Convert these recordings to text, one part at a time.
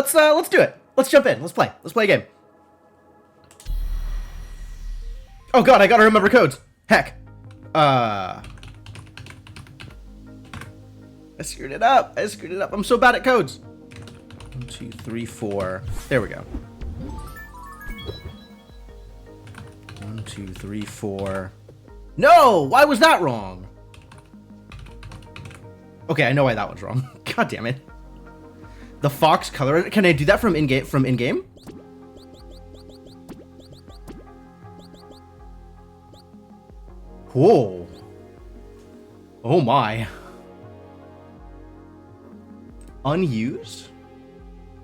let's do it. Let's jump in. Let's play. Let's play a game. Oh god, I gotta remember codes. Heck. I screwed it up. I'm so bad at codes. 1, 2, 3, 4. There we go. 1, 2, 3, 4. No! Why was that wrong? Okay, I know why that was wrong. God damn it. The fox color. Can I do that from in-game? Whoa. Oh my. Unused?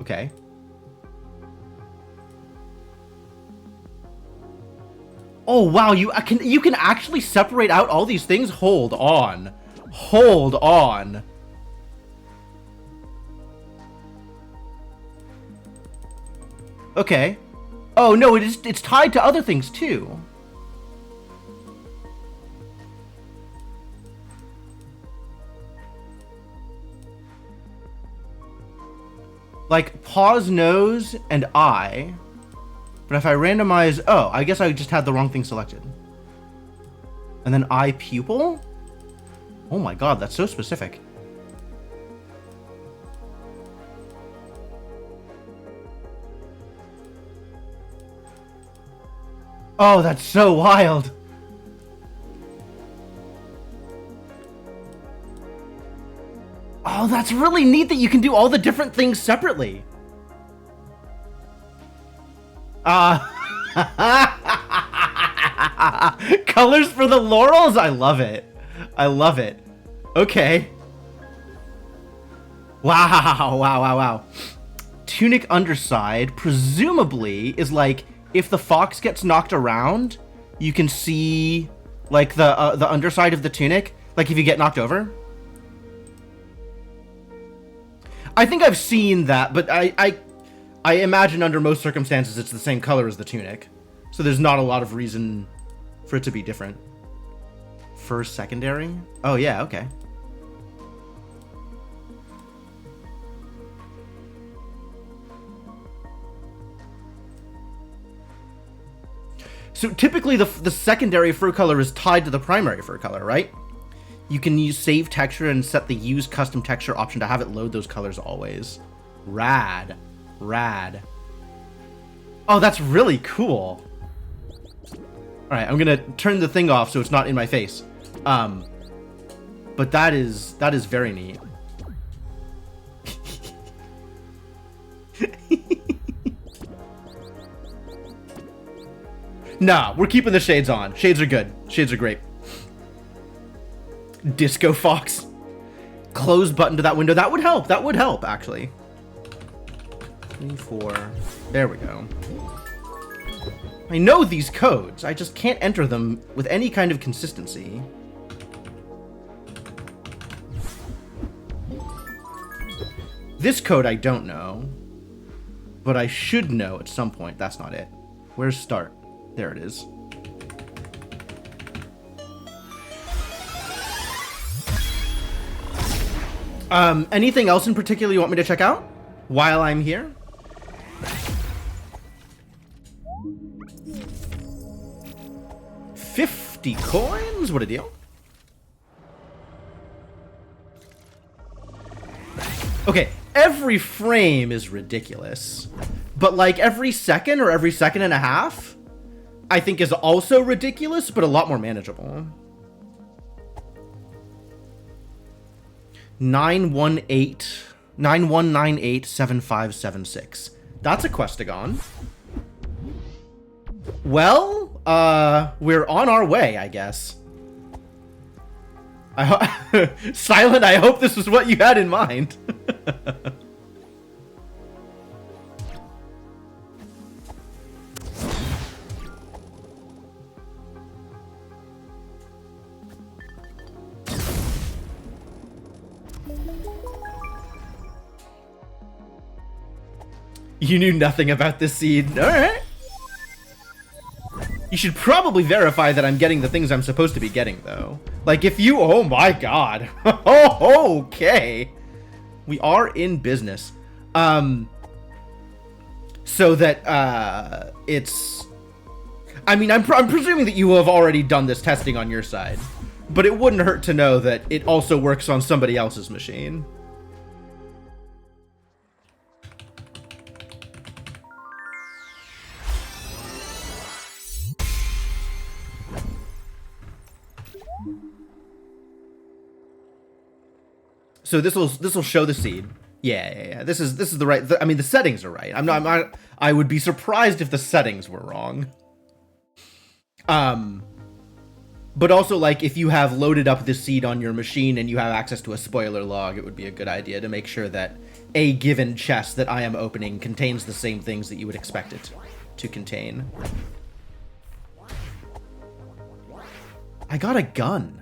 Okay. Oh wow, you can actually separate out all these things? Hold on. Hold on. Okay. Oh no, it's tied to other things too. Like pause, nose, and eye. But if I randomize... Oh, I guess I just had the wrong thing selected. And then eye pupil? Oh my god, that's so specific. Oh, that's so wild. Oh, that's really neat that you can do all the different things separately. Colors for the laurels? I love it. I love it. Okay. Wow. Tunic underside presumably is like if the fox gets knocked around, you can see like the underside of the tunic, like if you get knocked over. I think I've seen that, but I imagine under most circumstances it's the same color as the tunic. So there's not a lot of reason for it to be different. First secondary? Oh yeah, okay. So typically the secondary fur color is tied to the primary fur color, right? You can use save texture and set the use custom texture option to have it load those colors always. Rad. Oh, that's really cool. Alright, I'm gonna turn the thing off so it's not in my face. But that is very neat. Nah, we're keeping the shades on. Shades are good. Shades are great. Disco Fox. Close button to that window. That would help. That would help, actually. 3, 4. There we go. I know these codes. I just can't enter them with any kind of consistency. This code I don't know. But I should know at some point. That's not it. Where's start? There it is. Anything else in particular you want me to check out while I'm here? $50 coins? What a deal. Okay, every frame is ridiculous. But like every second or every second and a half, I think is also ridiculous, but a lot more manageable. 91987576. That's a Questagon. Well, we're on our way, I guess. Silent, I hope this is what you had in mind. You knew nothing about this seed. Alright. You should probably verify that I'm getting the things I'm supposed to be getting, though. Like, if you... Oh, my God. Oh, okay. We are in business. so that it's... I mean, I'm presuming that you have already done this testing on your side, but it wouldn't hurt to know that it also works on somebody else's machine. So this will show the seed. Yeah. This is the right. I mean, the settings are right. I would be surprised if the settings were wrong. But also, like, if you have loaded up the seed on your machine and you have access to a spoiler log, it would be a good idea to make sure that a given chest that I am opening contains the same things that you would expect it to contain. I got a gun.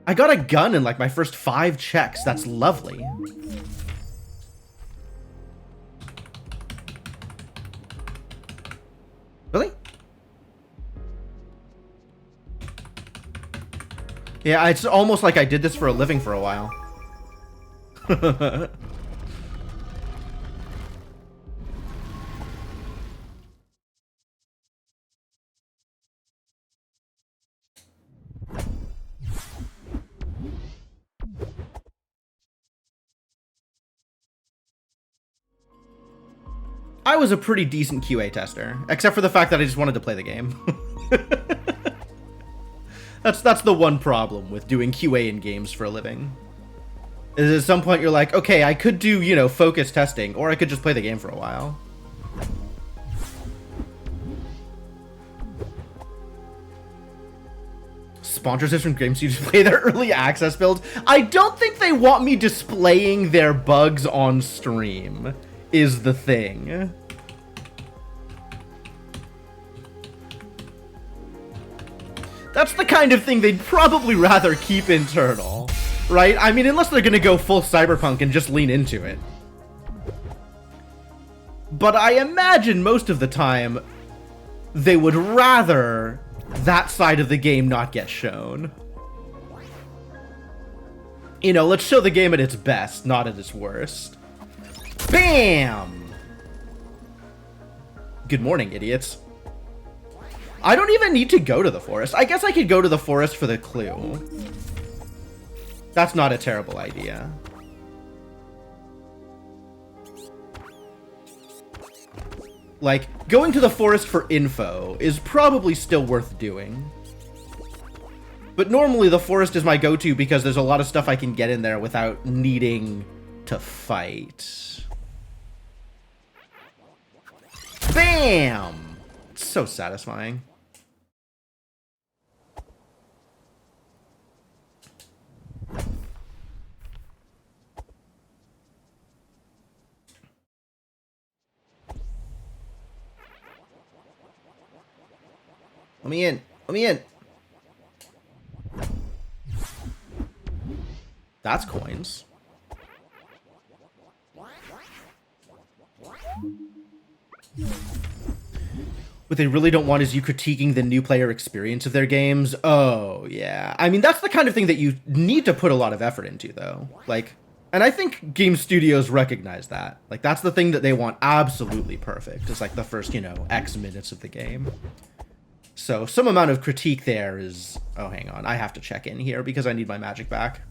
I got a gun in, like, my first 5 checks. That's lovely. Really? Yeah, it's almost like I did this for a living for a while. I was a pretty decent QA tester, except for the fact that I just wanted to play the game. That's the one problem with doing QA in games for a living. Is at some point you're like, okay, I could do, you know, focus testing, or I could just play the game for a while. Sponsorships from game studios play their early access builds. I don't think they want me displaying their bugs on stream, is the thing. That's the kind of thing they'd probably rather keep internal, right? I mean, unless they're gonna go full cyberpunk and just lean into it. But I imagine most of the time, they would rather that side of the game not get shown. You know, let's show the game at its best, not at its worst. Bam! Good morning, idiots. I don't even need to go to the forest. I guess I could go to the forest for the clue. That's not a terrible idea. Like, going to the forest for info is probably still worth doing. But normally the forest is my go-to because there's a lot of stuff I can get in there without needing to fight. Bam! It's so satisfying. Let me in. Let me in. That's coins. What they really don't want is you critiquing the new player experience of their games. Oh, yeah. I mean, that's the kind of thing that you need to put a lot of effort into, though. Like, and I think game studios recognize that. Like, that's the thing that they want absolutely perfect. It's like the first, you know, X minutes of the game. So some amount of critique there is... Oh, hang on. I have to check in here because I need my magic back.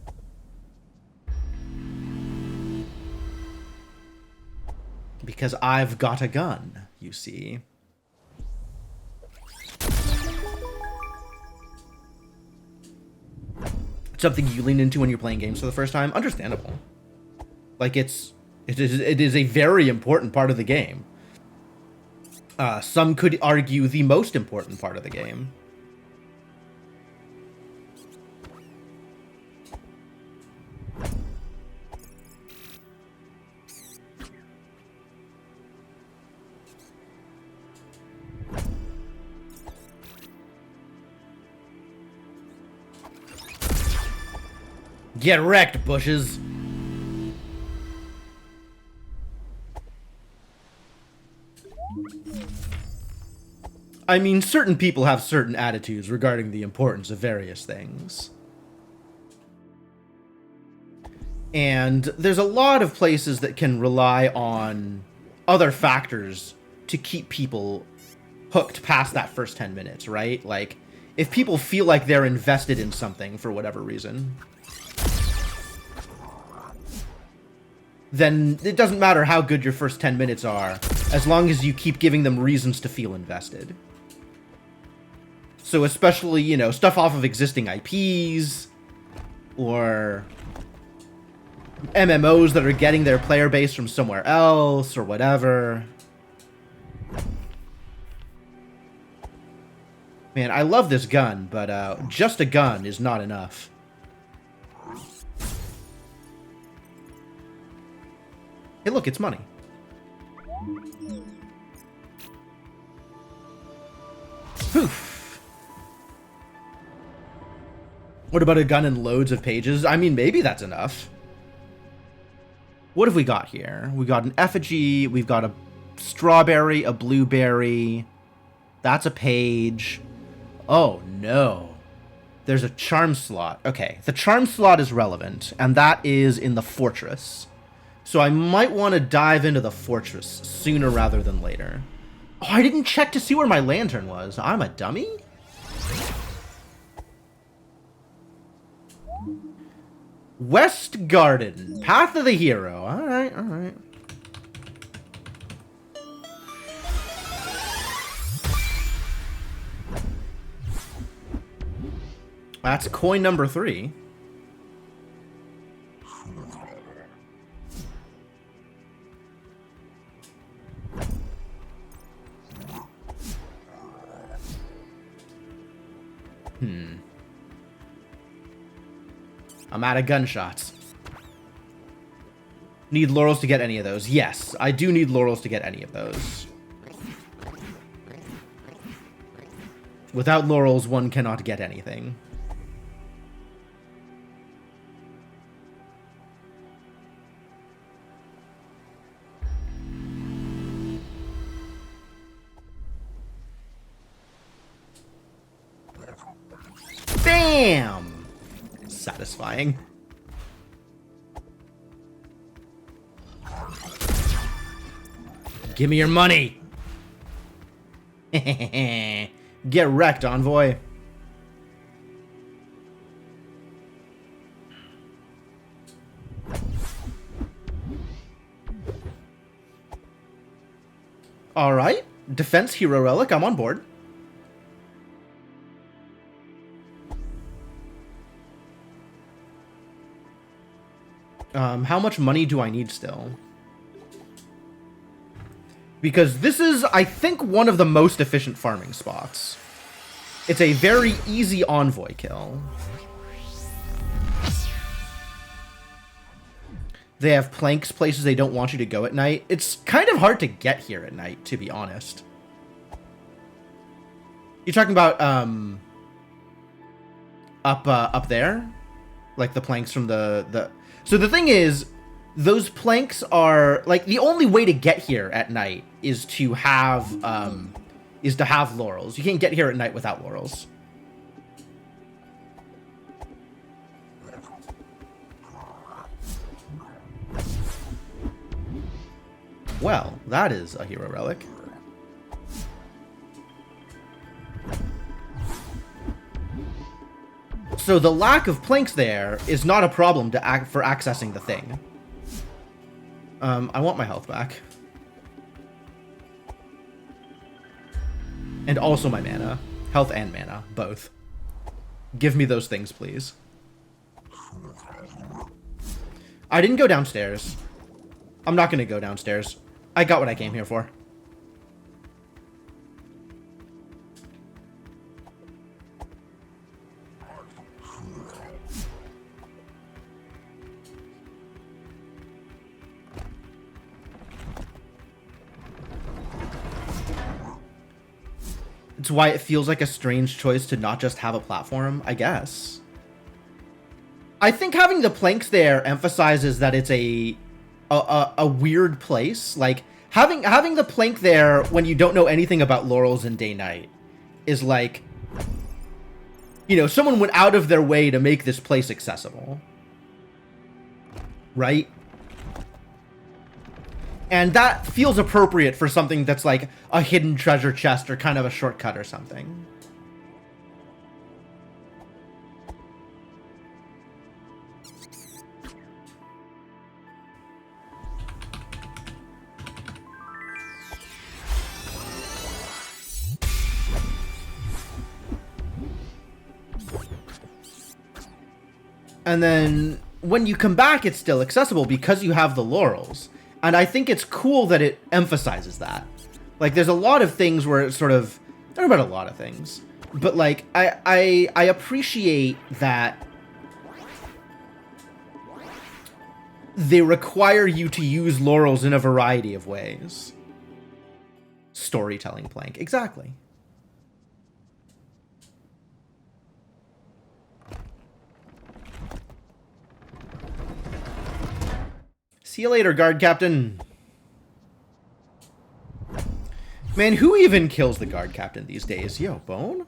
Because I've got a gun, you see. Something you lean into when you're playing games for the first time. Understandable. Like, it is a very important part of the game. Some could argue the most important part of the game. Get wrecked, bushes. I mean, certain people have certain attitudes regarding the importance of various things. And there's a lot of places that can rely on other factors to keep people hooked past that first 10 minutes, right? Like, if people feel like they're invested in something for whatever reason, then it doesn't matter how good your first 10 minutes are, as long as you keep giving them reasons to feel invested. So especially, you know, stuff off of existing IPs, or MMOs that are getting their player base from somewhere else, or whatever. Man, I love this gun, but just a gun is not enough. Hey, look, it's money. Poof. What about a gun and loads of pages? I mean, maybe that's enough. What have we got here? We got an effigy, we've got a strawberry, a blueberry. That's a page. Oh, no. There's a charm slot. Okay, the charm slot is relevant, and that is in the fortress. So I might want to dive into the fortress sooner rather than later. Oh, I didn't check to see where my lantern was. I'm a dummy? West Garden. Path of the Hero. Alright, alright. That's coin number 3. I'm out of gunshots. Need laurels to get any of those? Yes, I do need laurels to get any of those. Without laurels, one cannot get anything. Bam! Satisfying. Give me your money! Get wrecked, Envoy. Alright. Defense Hero Relic, I'm on board. How much money do I need still? Because this is, I think, one of the most efficient farming spots. It's a very easy envoy kill. They have planks, places they don't want you to go at night. It's kind of hard to get here at night, to be honest. You're talking about, up there? Like the planks from the... So the thing is, those planks are, like, the only way to get here at night is to have laurels. You can't get here at night without laurels. Well, that is a hero relic. So the lack of planks there is not a problem for accessing the thing. I want my health back. And also my mana. Health and mana, both. Give me those things, please. I didn't go downstairs. I'm not going to go downstairs. I got what I came here for. It's why it feels like a strange choice to not just have a platform, I guess. I think having the planks there emphasizes that it's a weird place. Like, having the plank there when you don't know anything about laurels and day-night is like, you know, someone went out of their way to make this place accessible. Right? And that feels appropriate for something that's like a hidden treasure chest or kind of a shortcut or something. And then when you come back, it's still accessible because you have the laurels. And I think it's cool that it emphasizes that. Like, there's a lot of things where it's sort of... I don't know about a lot of things. But, like, I appreciate that they require you to use laurels in a variety of ways. Storytelling plank. Exactly. See you later, guard captain. Man, who even kills the guard captain these days? Yo, Bone?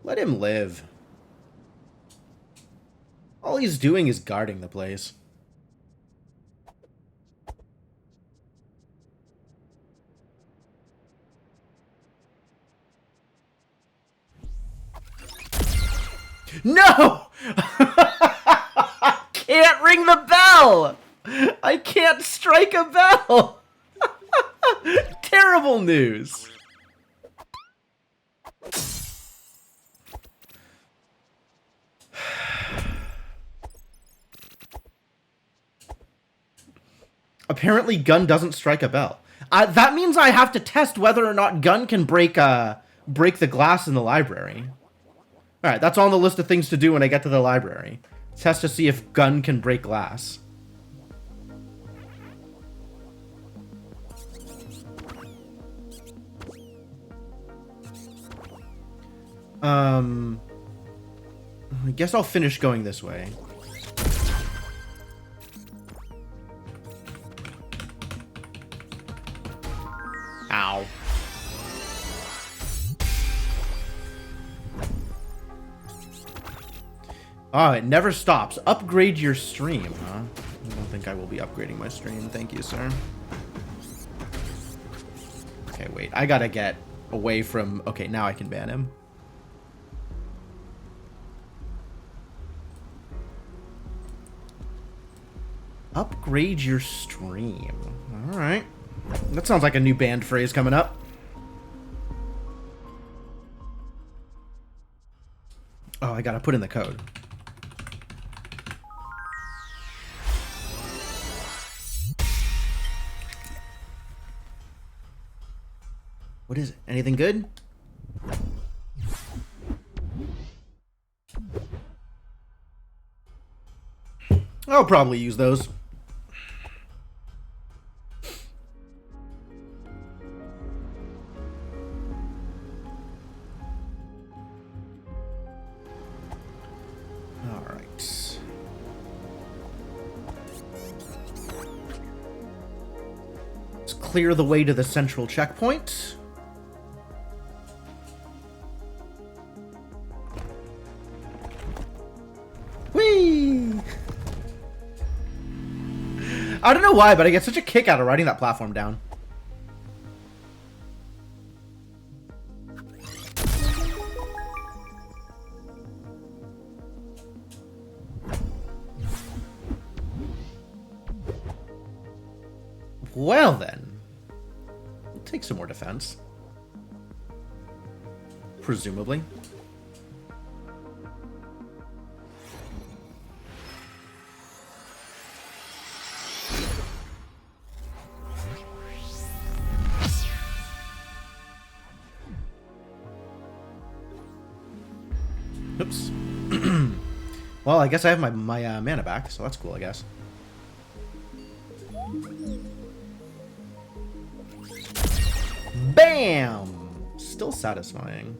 Let him live. All he's doing is guarding the place. No! I can't ring the bell! I can't strike a bell! Terrible news. Apparently gun doesn't strike a bell. That means I have to test whether or not gun can break the glass in the library. Alright, that's on the list of things to do when I get to the library. Test to see if gun can break glass. I guess I'll finish going this way. Ow. Oh, it never stops. Upgrade your stream, huh? I don't think I will be upgrading my stream. Thank you, sir. Okay, wait. I gotta get away from... Okay, now I can ban him. Upgrade your stream. Alright. That sounds like a new banned phrase coming up. Oh, I gotta put in the code. What is it? Anything good? I'll probably use those. All right. Let's clear the way to the central checkpoint. I don't know why, but I get such a kick out of riding that platform down. Well then, we'll take some more defense. Presumably. Oops. Well, I guess I have my mana back, so that's cool, I guess. Bam! Still satisfying.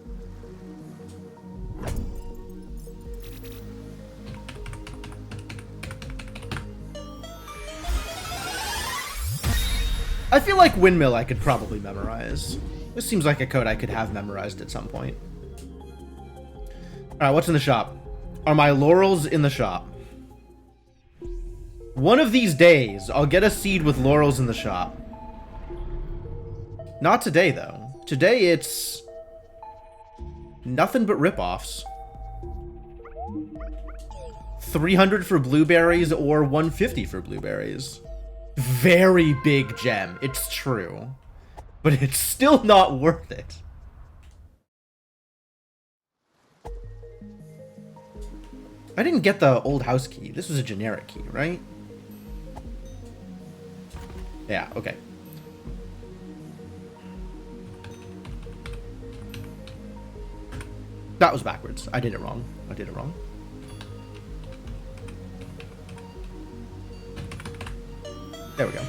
I feel like Windmill I could probably memorize. This seems like a code I could have memorized at some point. Alright, what's in the shop? Are my laurels in the shop? One of these days, I'll get a seed with laurels in the shop. Not today, though. Today, it's nothing but rip-offs. 300 for blueberries or 150 for blueberries. Very big gem. It's true. But it's still not worth it. I didn't get the old house key. This was a generic key, right? Yeah, okay. That was backwards. I did it wrong. I did it wrong. There we go.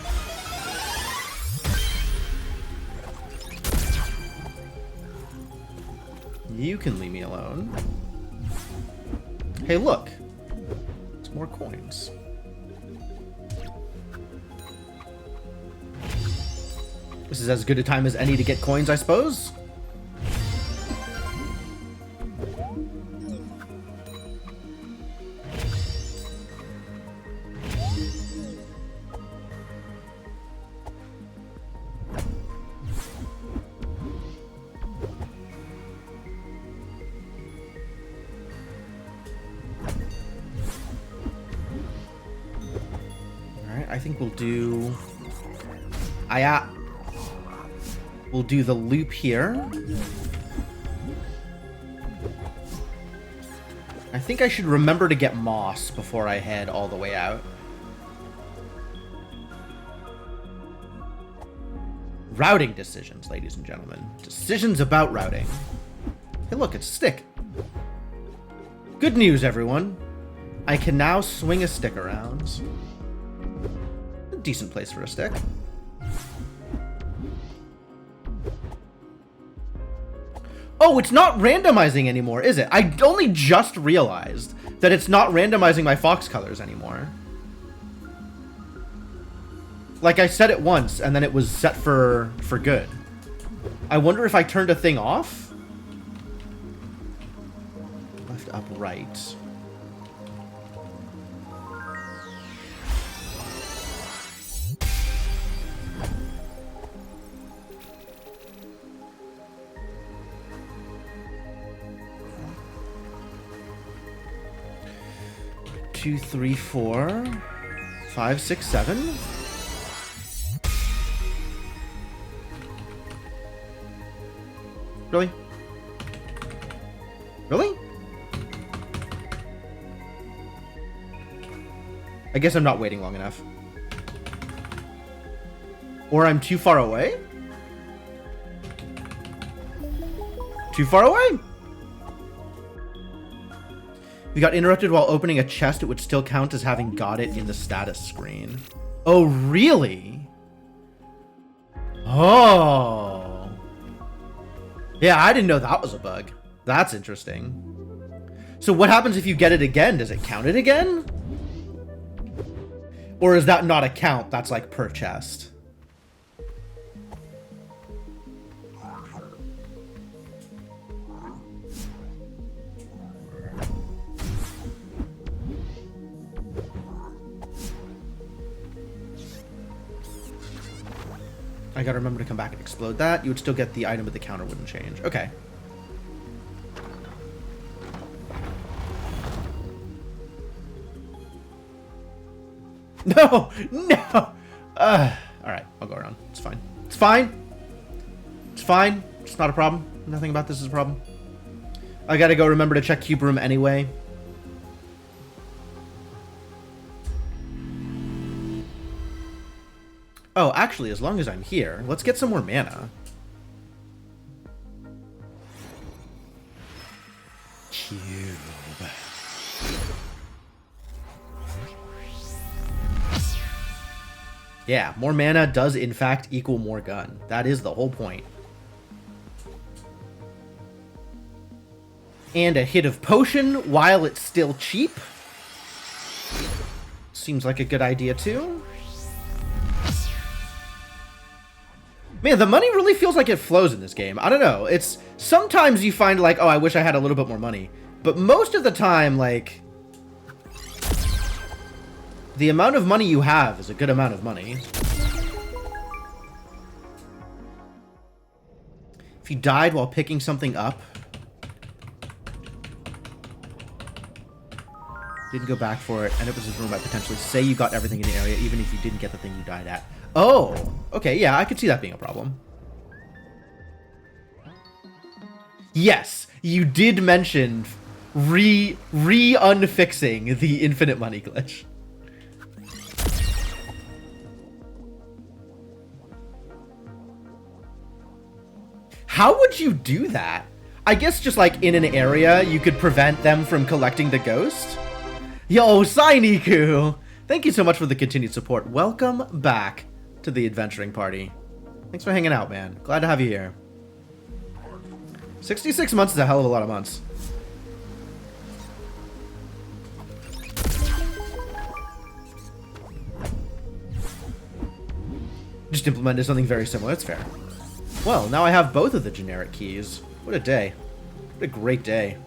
You can leave me alone. Hey, look. It's more coins. This is as good a time as any to get coins, I suppose. I think we'll do... We'll do the loop here. I think I should remember to get moss before I head all the way out. Routing decisions, ladies and gentlemen. Decisions about routing. Hey, look, it's a stick. Good news, everyone. I can now swing a stick around. A decent place for a stick. Oh, it's not randomizing anymore, is it? I only just realized that it's not randomizing my fox colors anymore. Like, I said it once, and then it was set for good. I wonder if I turned a thing off? Left, up, right. Two, three, 4, 5, 6, 7. Really? Really? I guess I'm not waiting long enough. Or I'm too far away? Too far away? We got interrupted while opening a chest. It would still count as having got it in the status screen. Oh, really? Oh. Yeah, I didn't know that was a bug. That's interesting. So what happens if you get it again? Does it count it again? Or is that not a count? That's like per chest. I gotta remember to come back and explode that. You would still get the item, but the counter wouldn't change. Okay. No! No! Alright, I'll go around. It's fine. It's fine! It's fine. It's not a problem. Nothing about this is a problem. I gotta go remember to check cube room anyway. Oh, actually, as long as I'm here, let's get some more mana. Cube. Yeah, more mana does in fact equal more gun. That is the whole point. And a hit of potion while it's still cheap. Seems like a good idea too. Man, the money really feels like it flows in this game. I don't know. It's sometimes you find like, oh, I wish I had a little bit more money. But most of the time, like, The amount of money you have is a good amount of money. If you died while picking something up, didn't go back for it, and it was ruined by potentially say you got everything in the area, even if you didn't get the thing you died at. Oh, okay, yeah, I could see that being a problem. Yes, you did mention unfixing the infinite money glitch. How would you do that? I guess just like in an area, you could prevent them from collecting the ghost. Yo, Sainiku! Thank you so much for the continued support. Welcome back to the adventuring party. Thanks for hanging out, man. Glad to have you here. 66 months is a hell of a lot of months. Just implemented something very similar. It's fair. Well, now I have both of the generic keys. What a day. What a great day.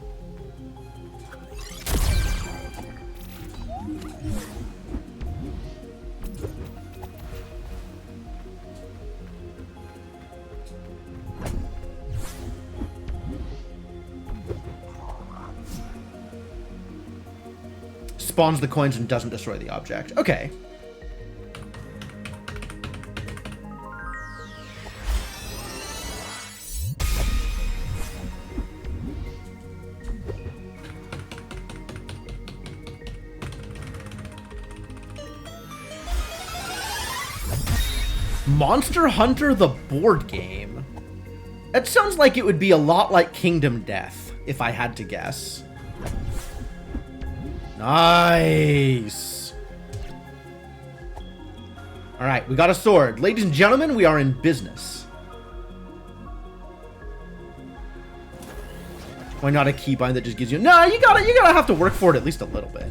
Spawns the coins and doesn't destroy the object. Okay. Monster Hunter the board game. It sounds like it would be a lot like Kingdom Death, if I had to guess. Nice. All right, we got a sword. Ladies and gentlemen, we are in business. Why not a keybind that just gives you... No, you gotta have to work for it at least a little bit.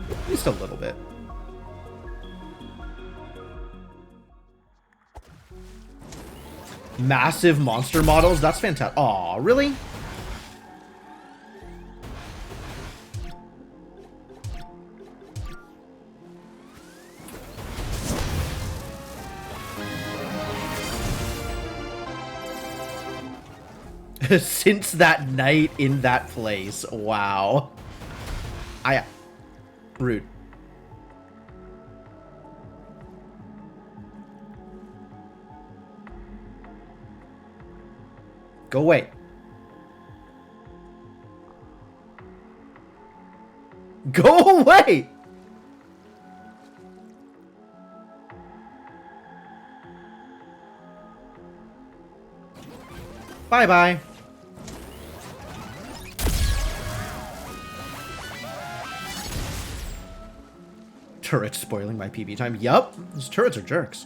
At least a little bit. Massive monster models? That's fantastic. Aw, really? Since that night in that place. Wow. Rude. Go away. Go away! Bye-bye. Turrets spoiling my PB time. Yup, those turrets are jerks.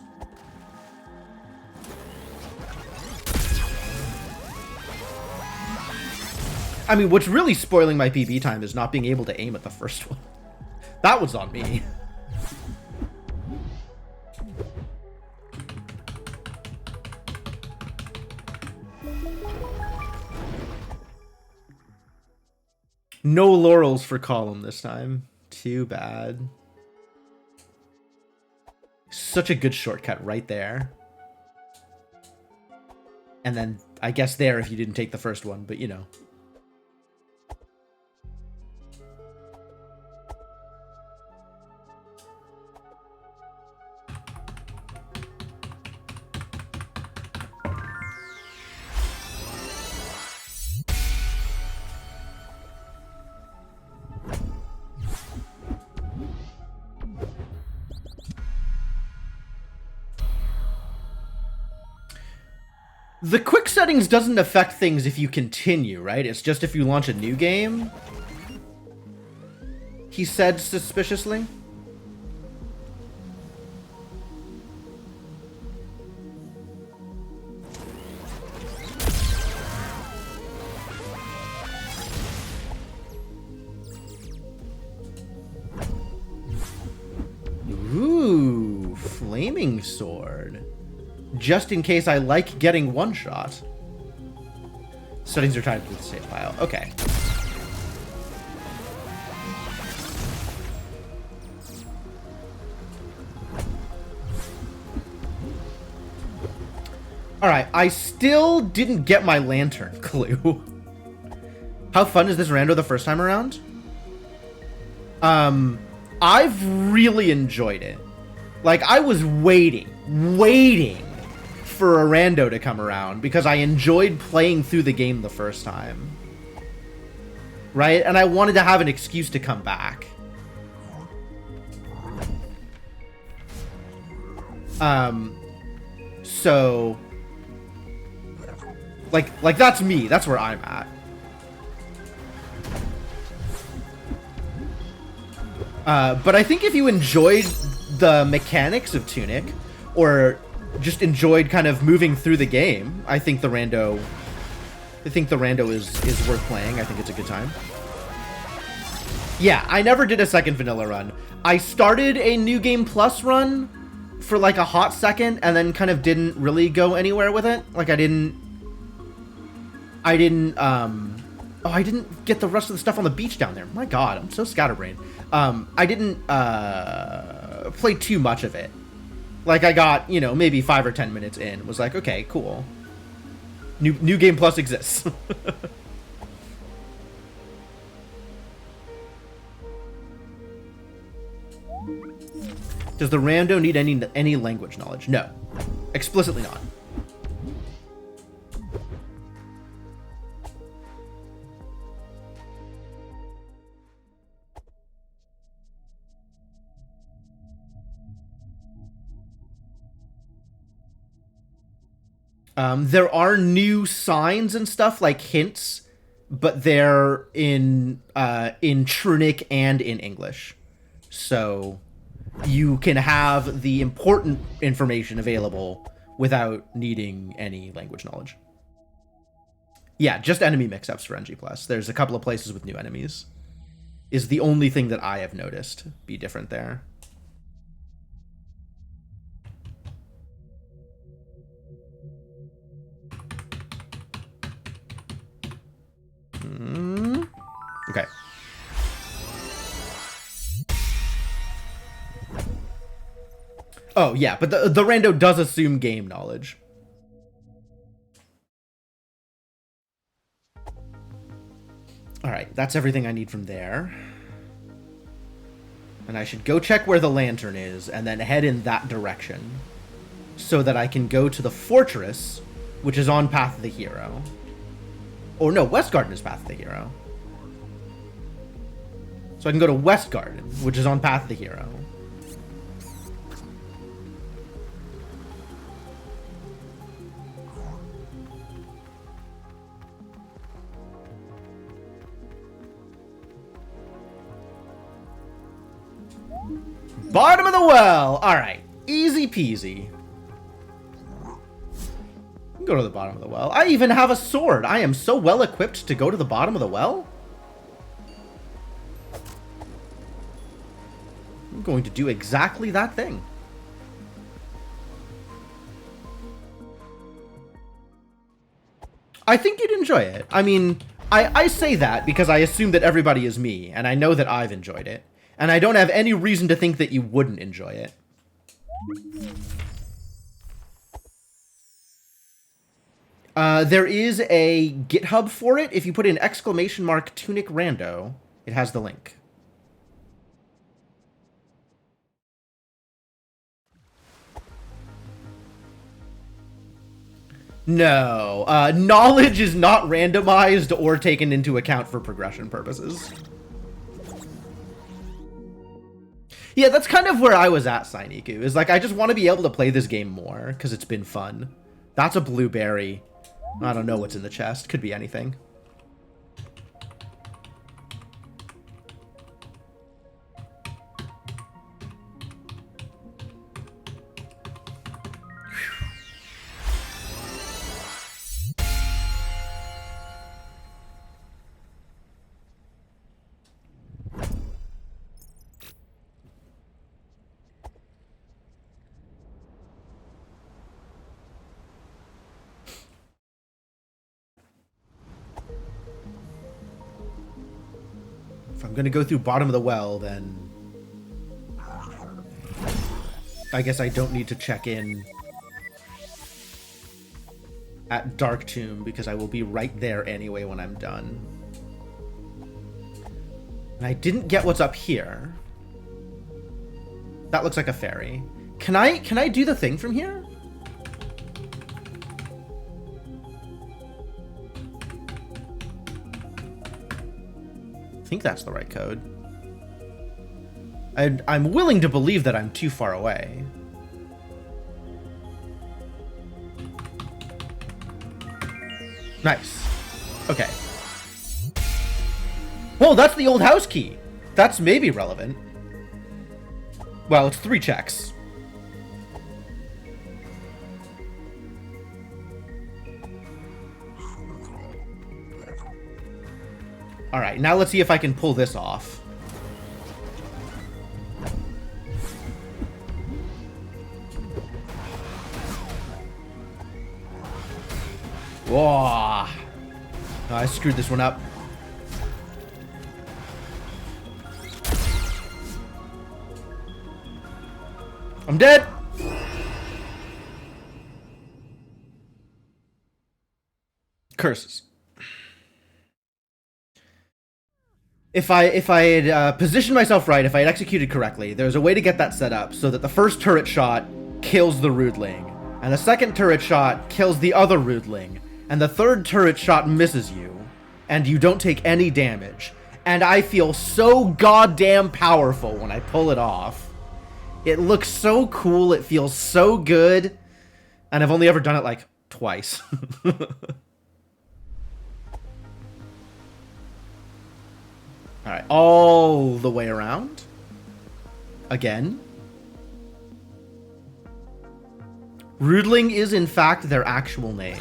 I mean, what's really spoiling my PB time is not being able to aim at the first one. That was on me. No laurels for Column this time. Too bad. Such a good shortcut right there. And then, I guess there if you didn't take the first one, but you know. The quick settings doesn't affect things if you continue, right? It's just if you launch a new game. He said suspiciously. Ooh, flaming sword. Just in case I like getting one shot. Settings are tied to the save file. Okay. Alright, I still didn't get my lantern clue. How fun is this rando the first time around? I've really enjoyed it. Like, I was waiting for a rando to come around because I enjoyed playing through the game the first time. Right? And I wanted to have an excuse to come back. So... Like that's me. That's where I'm at. But I think if you enjoyed the mechanics of Tunic, or just enjoyed kind of moving through the game, I think the rando is worth playing. I think it's a good time. Yeah, I never did a second vanilla run. I started a New Game Plus run for like a hot second, and then kind of didn't really go anywhere with it. Like I didn't get the rest of the stuff on the beach down there. My God, I'm so scatterbrained. I didn't play too much of it. Like I got, you know, maybe 5 or 10 minutes in. Was like, okay, cool. New Game Plus exists. Does the rando need any language knowledge? No, explicitly not. There are new signs and stuff, like hints, but they're in Tunic and in English. So you can have the important information available without needing any language knowledge. Yeah, just enemy mix-ups for NG+. There's a couple of places with new enemies. Is the only thing that I have noticed be different there. Okay. Oh, yeah, but the rando does assume game knowledge. Alright, that's everything I need from there. And I should go check where the lantern is, and then head in that direction. So that I can go to the fortress, which is on Path of the Hero. Or no, West Garden is Path of the Hero. So I can go to West Garden, which is on Path of the Hero. Bottom of the well! Alright, easy peasy. Go to the bottom of the well. I even have a sword. I am so well equipped to go to the bottom of the well. I'm going to do exactly that thing. I think you'd enjoy it. I mean, I say that because I assume that everybody is me, and I know that I've enjoyed it. And I don't have any reason to think that you wouldn't enjoy it. There is a GitHub for it. If you put in !! Tunic Rando, it has the link. No, knowledge is not randomized or taken into account for progression purposes. Yeah, that's kind of where I was at, Sainiku. Is like, I just want to be able to play this game more, because it's been fun. That's a blueberry. I don't know what's in the chest. Could be anything. If I'm gonna go through bottom of the well, then I guess I don't need to check in at Dark Tomb because I will be right there anyway when I'm done. And I didn't get what's up here. That looks like a ferry. Can I do the thing from here? I think that's the right code. I'm willing to believe that I'm too far away. Nice. Okay. Well, that's the old house key. That's maybe relevant. Well, it's 3 checks. Alright, now let's see if I can pull this off. Whoa. Oh, I screwed this one up. I'm dead. Curses. If I had positioned myself right, if I had executed correctly, there's a way to get that set up so that the first turret shot kills the Rudeling, and the second turret shot kills the other Rudeling, and the third turret shot misses you, and you don't take any damage. And I feel so goddamn powerful when I pull it off. It looks so cool, it feels so good, and I've only ever done it like twice. Alright, all the way around. Again. Rudeling is in fact their actual name.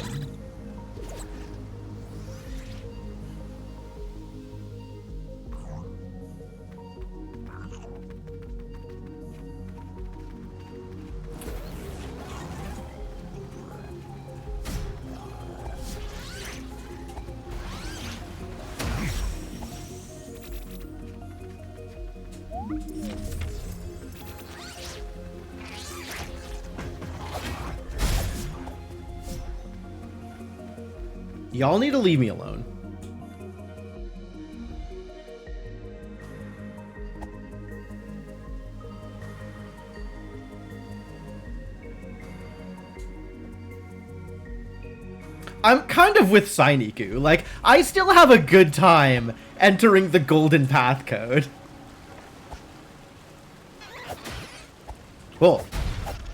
Y'all need to leave me alone. I'm kind of with Sainiku. Like, I still have a good time entering the Golden Path code. Well,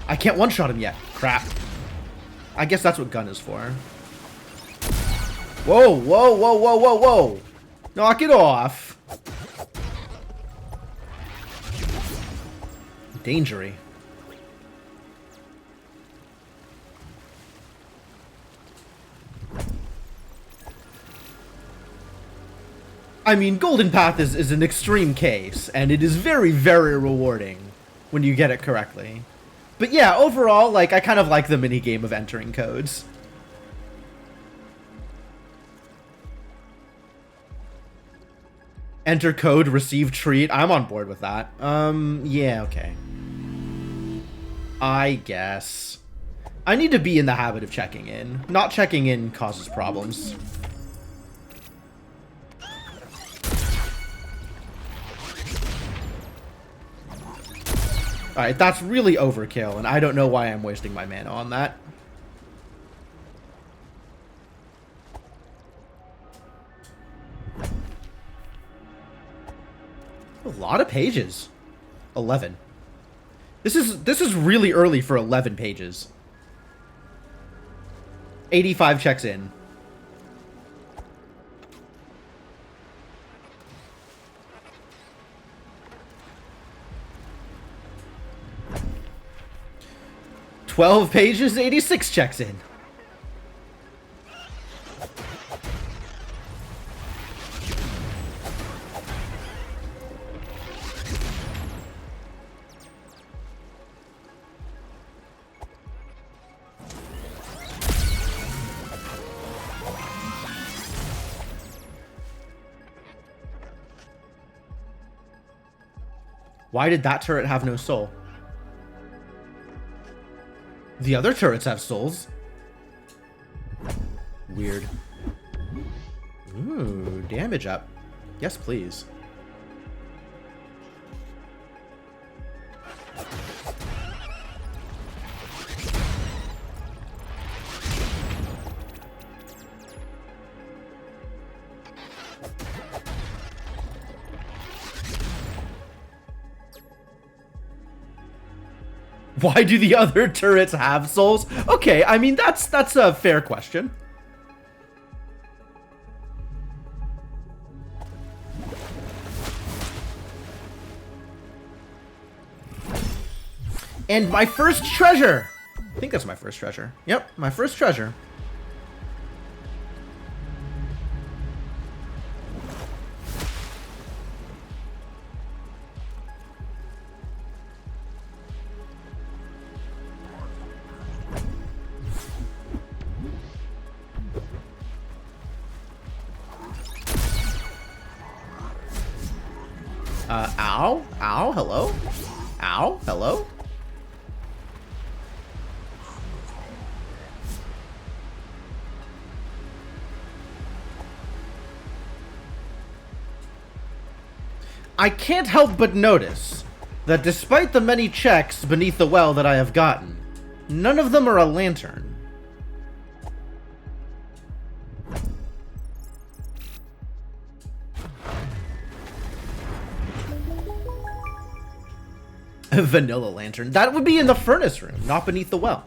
I can't one-shot him yet. Crap. I guess that's what gun is for. Whoa, whoa, whoa, whoa, whoa, whoa. Knock it off. Dangery. I mean, Golden Path is an extreme case, and it is very, very rewarding when you get it correctly. But yeah, overall, like, I kind of like the minigame of entering codes. Enter code, receive treat. I'm on board with that. Yeah, okay. I guess. I need to be in the habit of checking in. Not checking in causes problems. Alright, that's really overkill, and I don't know why I'm wasting my mana on that. A lot of pages. 11. This is really early for 11 pages. 85 checks in. "12 pages, 86 checks in. Why did that turret have no soul? The other turrets have souls. weird. Ooh, damage up. Yes, please. Why do the other turrets have souls? Okay, I mean, that's a fair question. And my first treasure! I think that's my first treasure. Yep, my first treasure. Ow? Ow? Hello? Ow? Hello? I can't help but notice that despite the many checks beneath the well that I have gotten, none of them are a lantern. A vanilla lantern. That would be in the furnace room, not beneath the well.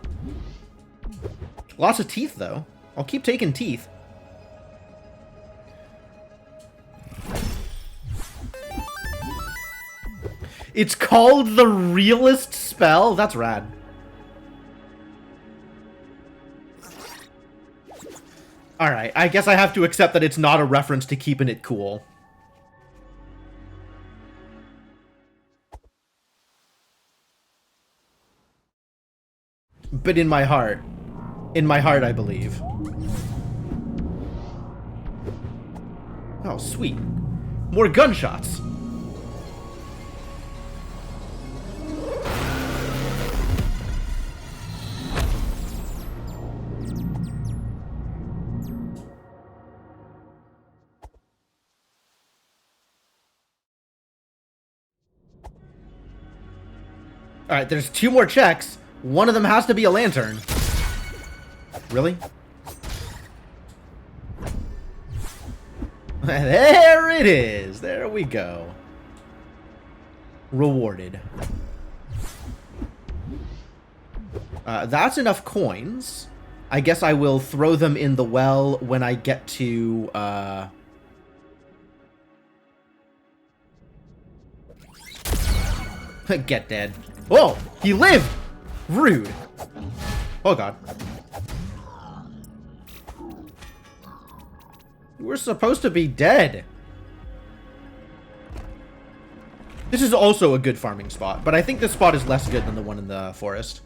Lots of teeth, though. I'll keep taking teeth. It's called the realist spell? That's rad. Alright, I guess I have to accept that it's not a reference to keeping it cool. But in my heart, I believe. Oh, sweet. More gunshots. Alright, there's 2 more checks. One of them has to be a lantern. Really? There it is. There we go. Rewarded. That's enough coins. I guess I will throw them in the well when I get to, get dead. Whoa! He lived! Rude. Oh god. You were supposed to be dead. This is also a good farming spot, but I think this spot is less good than the one in the forest.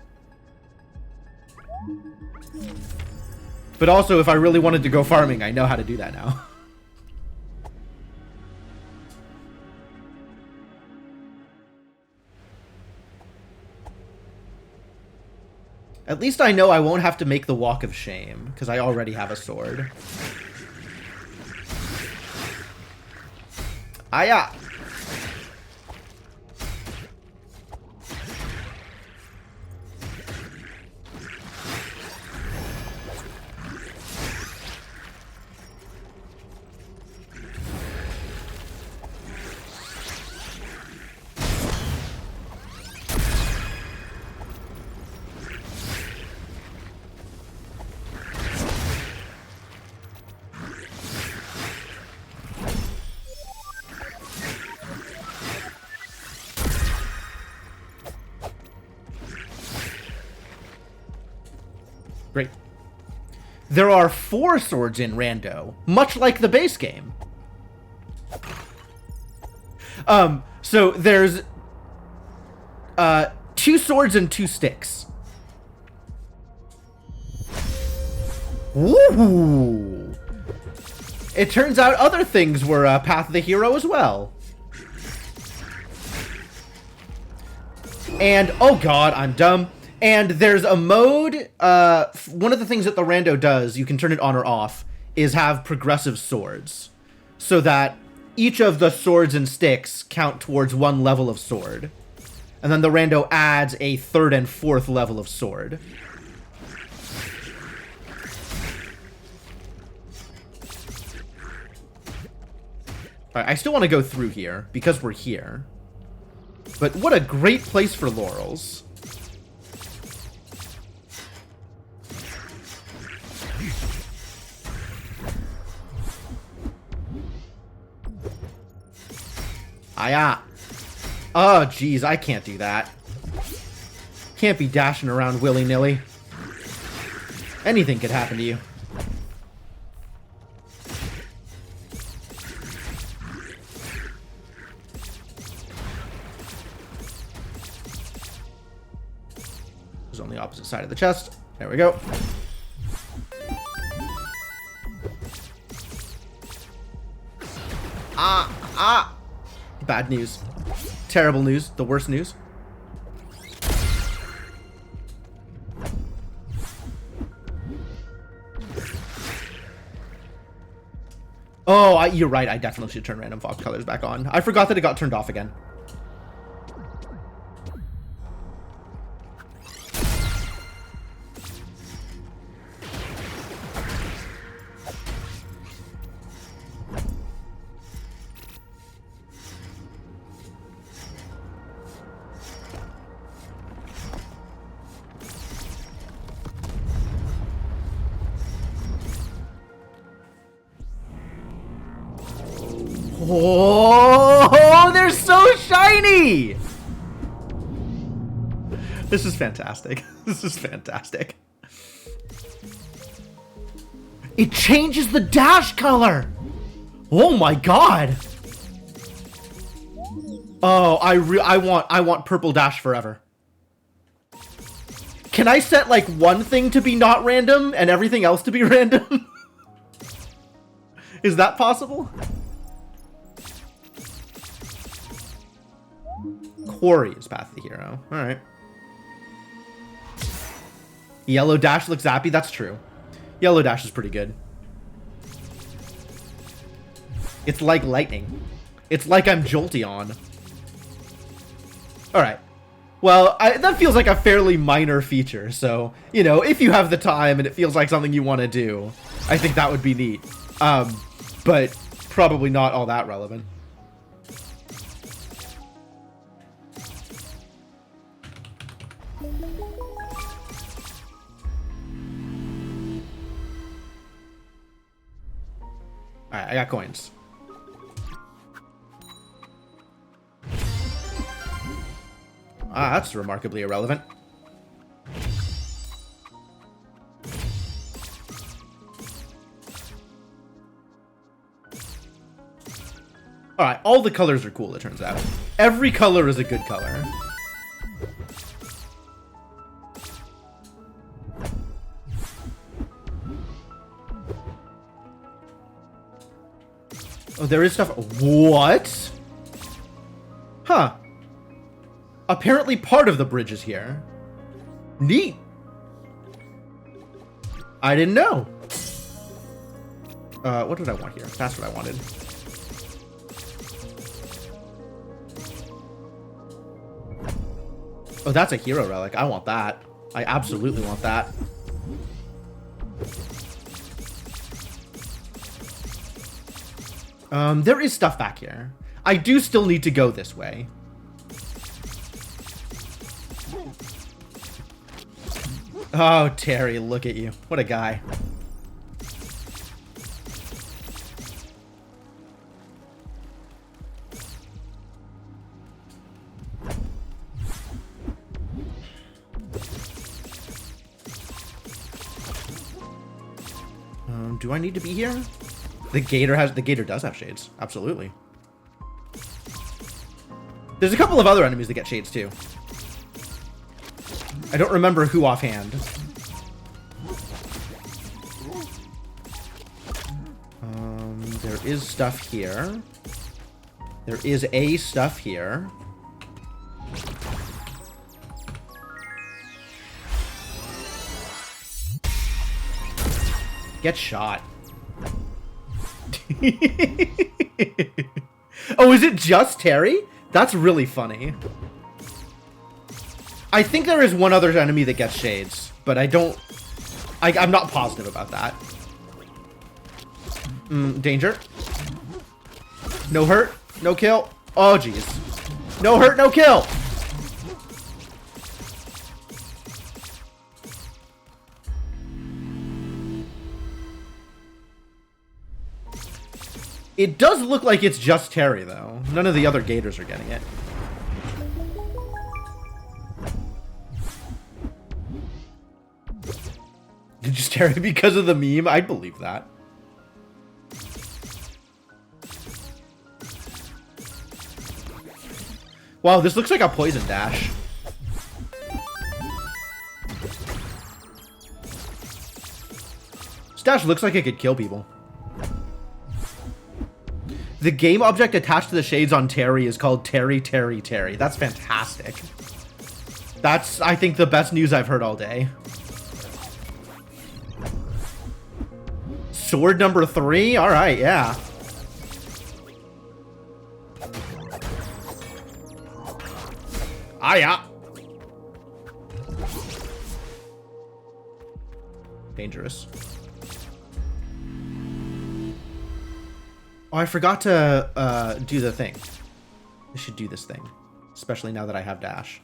But also, if I really wanted to go farming, I know how to do that now. At least I know I won't have to make the walk of shame, because I already have a sword. Aya! Great. There are 4 swords in Rando, much like the base game. So there's 2 swords and 2 sticks. Ooh. It turns out other things were Path of the Hero as well. And, oh god, I'm dumb. And there's a mode one of the things that the rando does, you can turn it on or off, is have progressive swords. So that each of the swords and sticks count towards one level of sword. And then the rando adds a third and fourth level of sword. Alright, I still want to go through here, because we're here. But what a great place for laurels. Ah. Oh, jeez, I can't do that. Can't be dashing around willy-nilly. Anything could happen to you. It's on the opposite side of the chest. There we go. Ah! Bad news. Terrible news. The worst news. Oh, you're right. I definitely should turn random fox colors back on. I forgot that it got turned off again. Oh, they're so shiny! This is fantastic. This is fantastic. It changes the dash color! Oh my god! Oh, I want purple dash forever. Can I set like one thing to be not random and everything else to be random? Is that possible? Quarry is Path of the Hero. Alright. Yellow dash looks zappy. That's true. Yellow dash is pretty good. It's like lightning. It's like I'm Jolteon. Alright. Well, that feels like a fairly minor feature. So, you know, if you have the time and it feels like something you want to do, I think that would be neat. But probably not all that relevant. Alright, I got coins. Ah, that's remarkably irrelevant. Alright, all the colors are cool, it turns out. Every color is a good color. Oh, there is stuff. What? Huh. Apparently part of the bridge is here. Neat. I didn't know. What did I want here? That's what I wanted. Oh, that's a hero relic. I want that. I absolutely want that. There is stuff back here. I do still need to go this way. Oh, Terry, look at you. What a guy. Do I need to be here? The gator does have shades. Absolutely. There's a couple of other enemies that get shades too. I don't remember who offhand. There is stuff here. There is a stuff here. Get shot. Oh, is it just Terry? That's really funny. I think there is one other enemy that gets shades, but I don't... I'm not positive about that. Danger. No hurt, no kill. Oh, jeez. No hurt, no kill. It does look like it's just Terry, though. None of the other gators are getting it. Just Terry because of the meme? I'd believe that. Wow, this looks like a poison dash. This dash looks like it could kill people. The game object attached to the shades on Terry is called Terry, Terry, Terry. That's fantastic. That's, I think, the best news I've heard all day. Sword number 3? Alright, yeah. Ah, yeah. Dangerous. Oh, I forgot to do the thing. I should do this thing. Especially now that I have dash.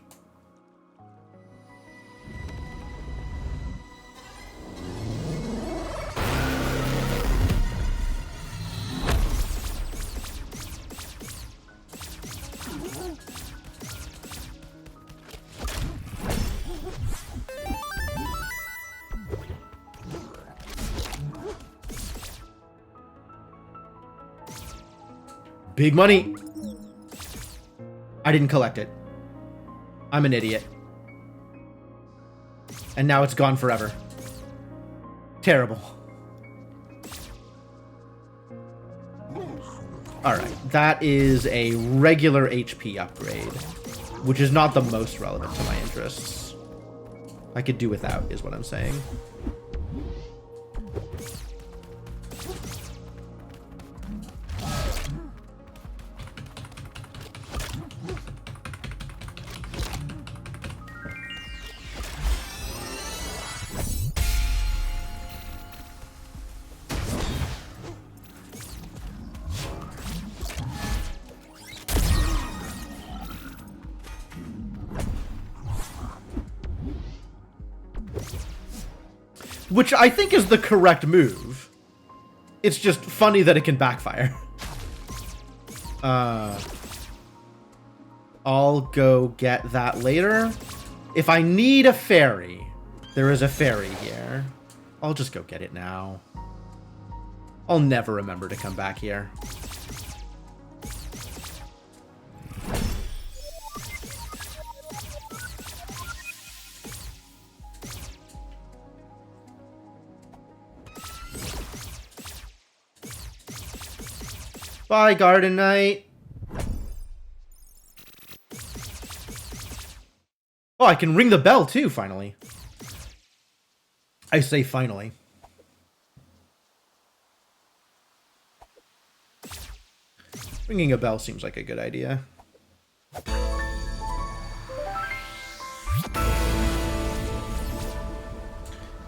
Big money. I didn't collect it. I'm an idiot. And now it's gone forever. Terrible. Alright, that is a regular HP upgrade, which is not the most relevant to my interests. I could do without, is what I'm saying. Which I think is the correct move. It's just funny that it can backfire. I'll go get that later. If I need a fairy, there is a fairy here. I'll just go get it now. I'll never remember to come back here. Bye, Garden Knight. Oh, I can ring the bell too, finally. I say finally. Ringing a bell seems like a good idea.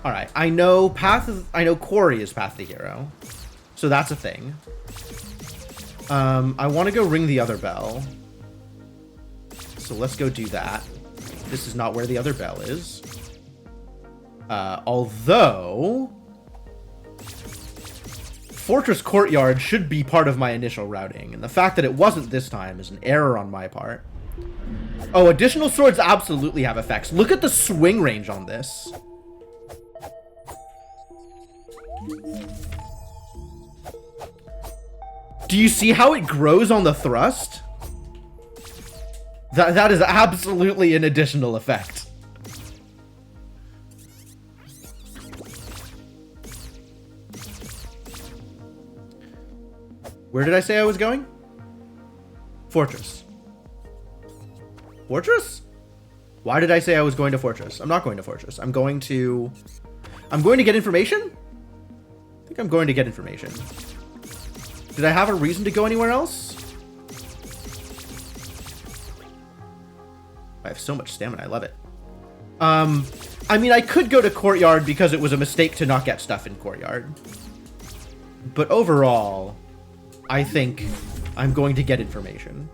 Alright, I know Quarry is Path to Hero. So that's a thing. I want to go ring the other bell. So let's go do that. This is not where the other bell is. Although... Fortress Courtyard should be part of my initial routing. And the fact that it wasn't this time is an error on my part. Oh, additional swords absolutely have effects. Look at the swing range on this. Do you see how it grows on the thrust? That is absolutely an additional effect. Where did I say I was going? Fortress. Fortress? Why did I say I was going to Fortress? I'm not going to Fortress. I'm going to get information? think I'm going to get information. Did I have a reason to go anywhere else? I have so much stamina. I love it. I mean, I could go to Courtyard because it was a mistake to not get stuff in Courtyard. But overall, I think I'm going to get information.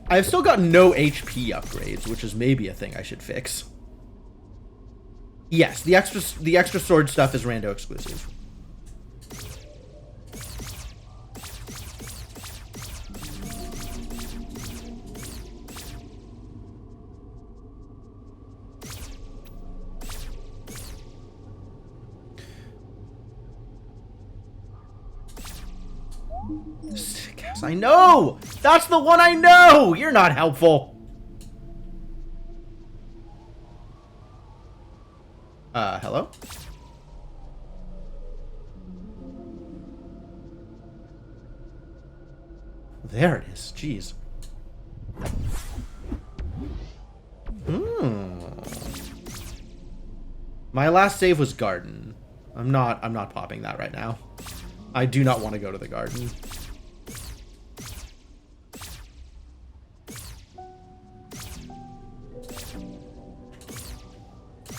I've still got no HP upgrades, which is maybe a thing I should fix. Yes, the extra sword stuff is Rando exclusive. I know! That's the one I know! You're not helpful. Hello? There it is. Jeez. My last save was garden. I'm not popping that right now. I do not want to go to the garden.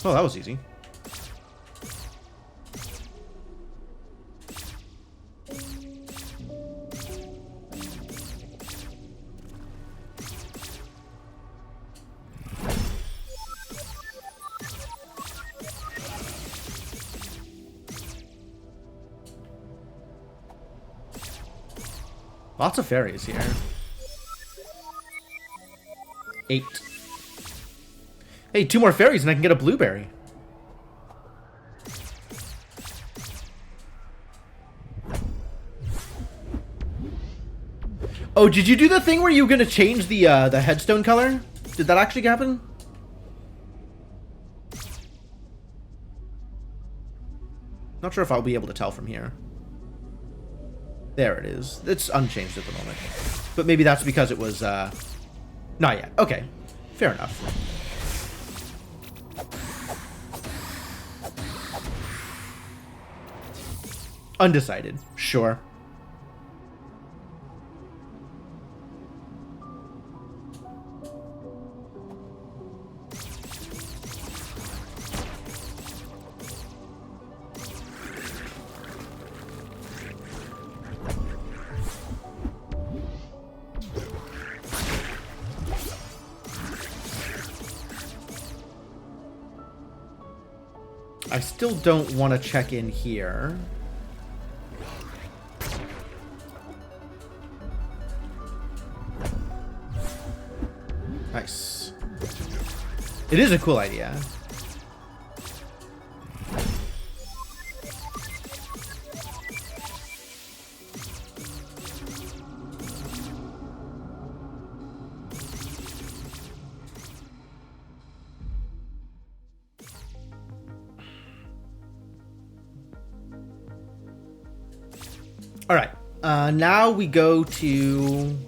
Oh, that was easy. Lots of fairies here. 8. Hey, 2 more fairies and I can get a blueberry. Oh, did you do the thing where you were gonna change the headstone color? Did that actually happen? Not sure if I'll be able to tell from here. There it is. It's unchanged at the moment. But maybe that's because it was, not yet. Okay. Fair enough. Undecided. Sure. I still don't want to check in here. Nice. It is a cool idea. All right. Now we go to.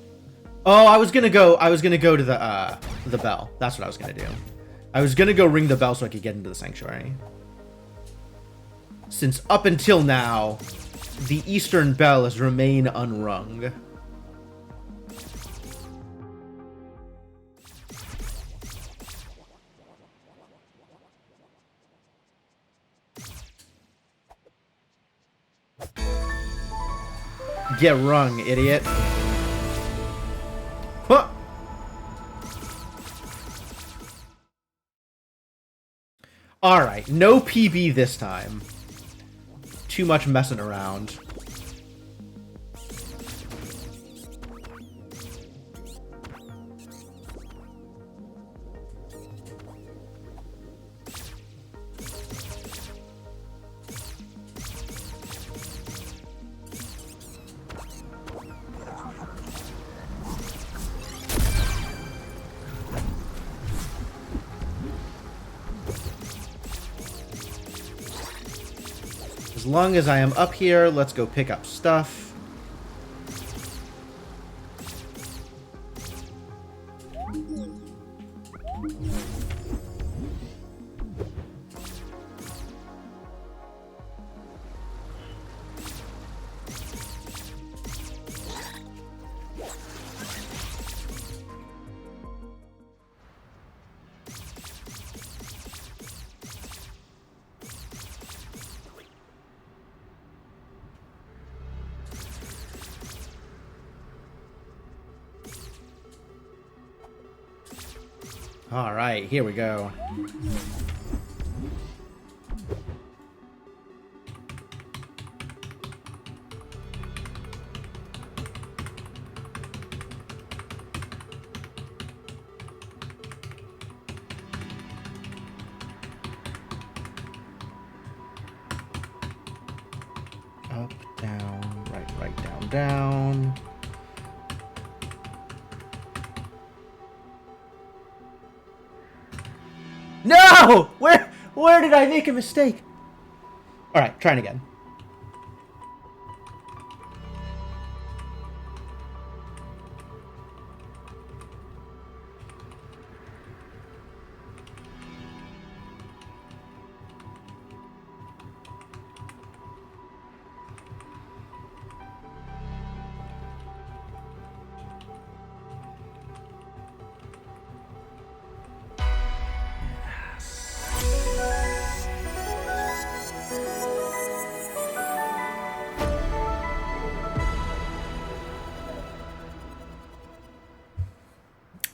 Oh, I was gonna go to the bell. That's what I was gonna do. I was gonna go ring the bell so I could get into the sanctuary. Since up until now, the eastern bell has remained unrung. Get rung, idiot. Huh. Alright, no PB this time. Too much messing around. As long as I am up here, let's go pick up stuff. All right, here we go. Up, down, right, down, down. No! Where did I make a mistake? All right, trying again.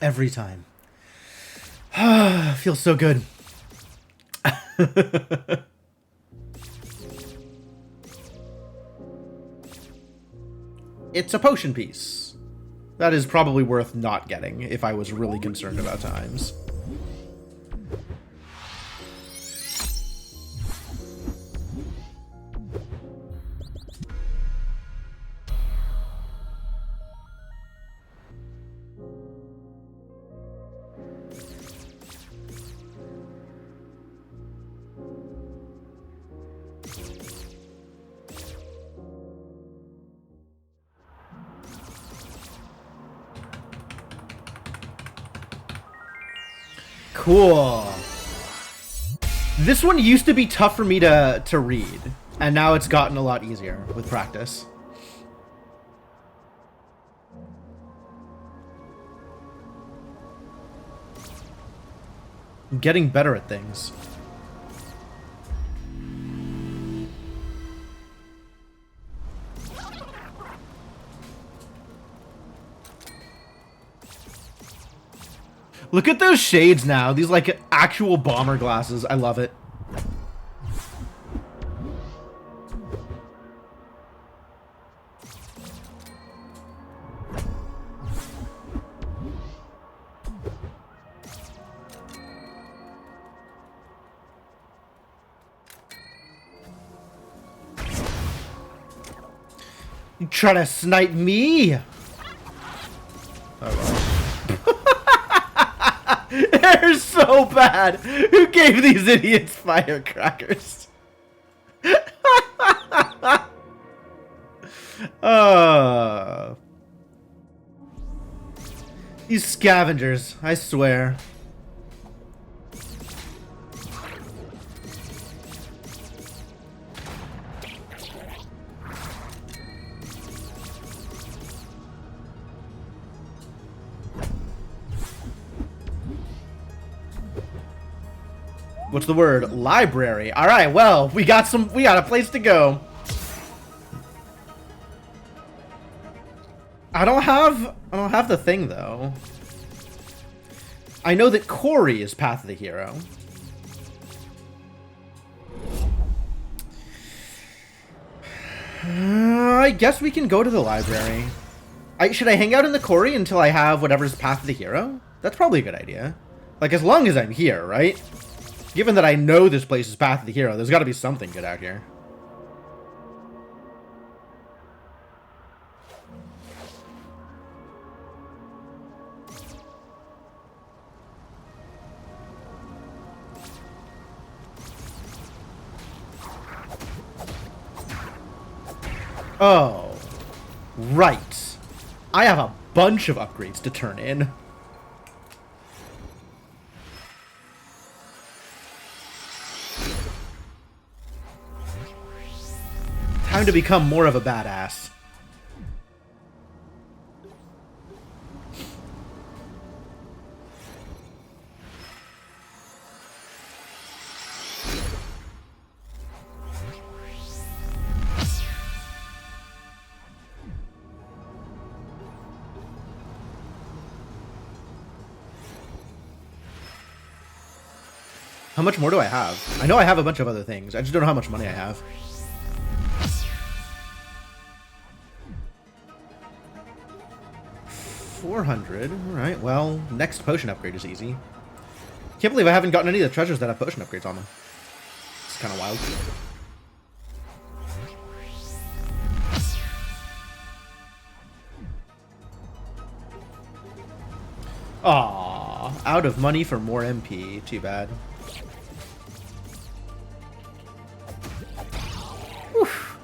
Every time. Feels so good. It's a potion piece. That is probably worth not getting if I was really concerned about times. Cool. This one used to be tough for me to read, and now it's gotten a lot easier with practice. I'm getting better at things. Look at those shades now. These, like, actual bomber glasses. I love it. You trying to snipe me? Oh, they're so bad. Who gave these idiots firecrackers? These scavengers, I swear. What's the word? Library. All right, well, we got a place to go. I don't have the thing though. I know that Corey is Path of the Hero. I guess we can go to the library. Should I hang out in the Corey until I have whatever's Path of the Hero? That's probably a good idea. Like, as long as I'm here, right? Given that I know this place is Path of the Hero, there's got to be something good out here. Oh. Right. I have a bunch of upgrades to turn in. Time to become more of a badass. How much more do I have? I know I have a bunch of other things. I just don't know how much money I have. $400. Alright, well, next potion upgrade is easy. Can't believe I haven't gotten any of the treasures that have potion upgrades on them. It's kind of wild. Aww, out of money for more MP. Too bad. Oof.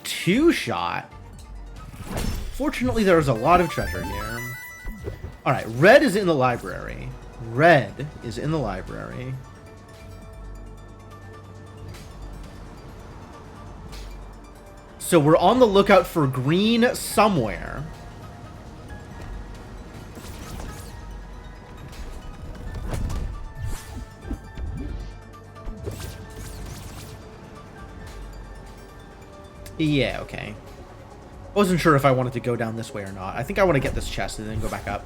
2-shot. Fortunately, there's a lot of treasure here. Alright, red is in the library. Red is in the library. So we're on the lookout for green somewhere. Yeah, okay. Wasn't sure if I wanted to go down this way or not. I think I want to get this chest and then go back up.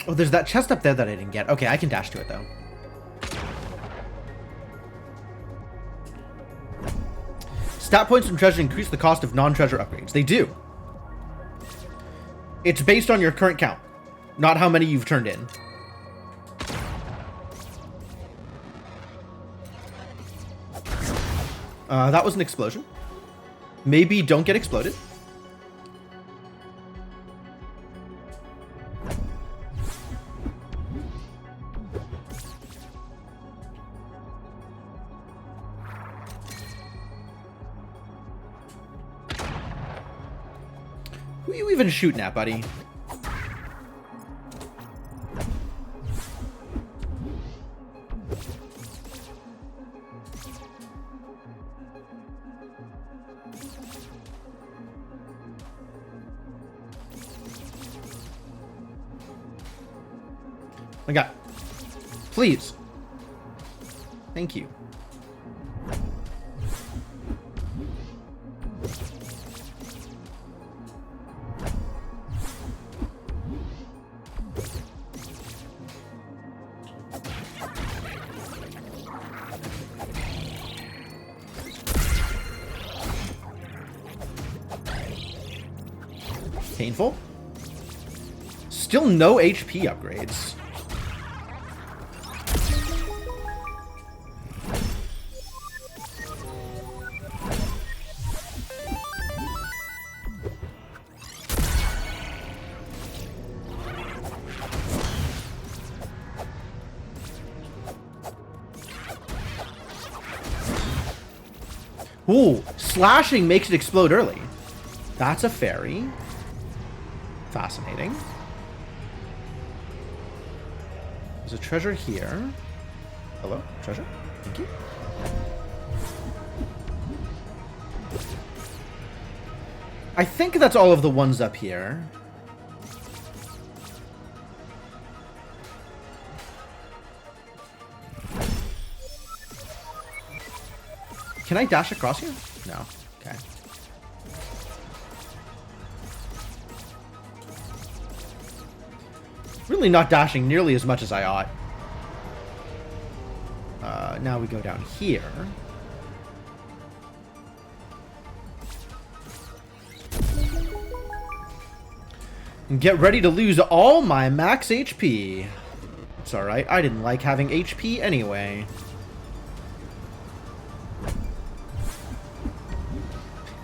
Oh, there's that chest up there that I didn't get. Okay, I can dash to it, though. Stat points from treasure increase the cost of non-treasure upgrades. They do. It's based on your current count, not how many you've turned in. That was an explosion. Maybe don't get exploded. Who are you even shooting at, buddy? My God. Please. Thank you. Painful. Still no HP upgrades. Ooh, slashing makes it explode early. That's a fairy. Fascinating. There's a treasure here. Hello? Treasure? Thank you. I think that's all of the ones up here. Can I dash across here? No. Okay. Really not dashing nearly as much as I ought. Now we go down here. And get ready to lose all my max HP. It's alright, I didn't like having HP anyway.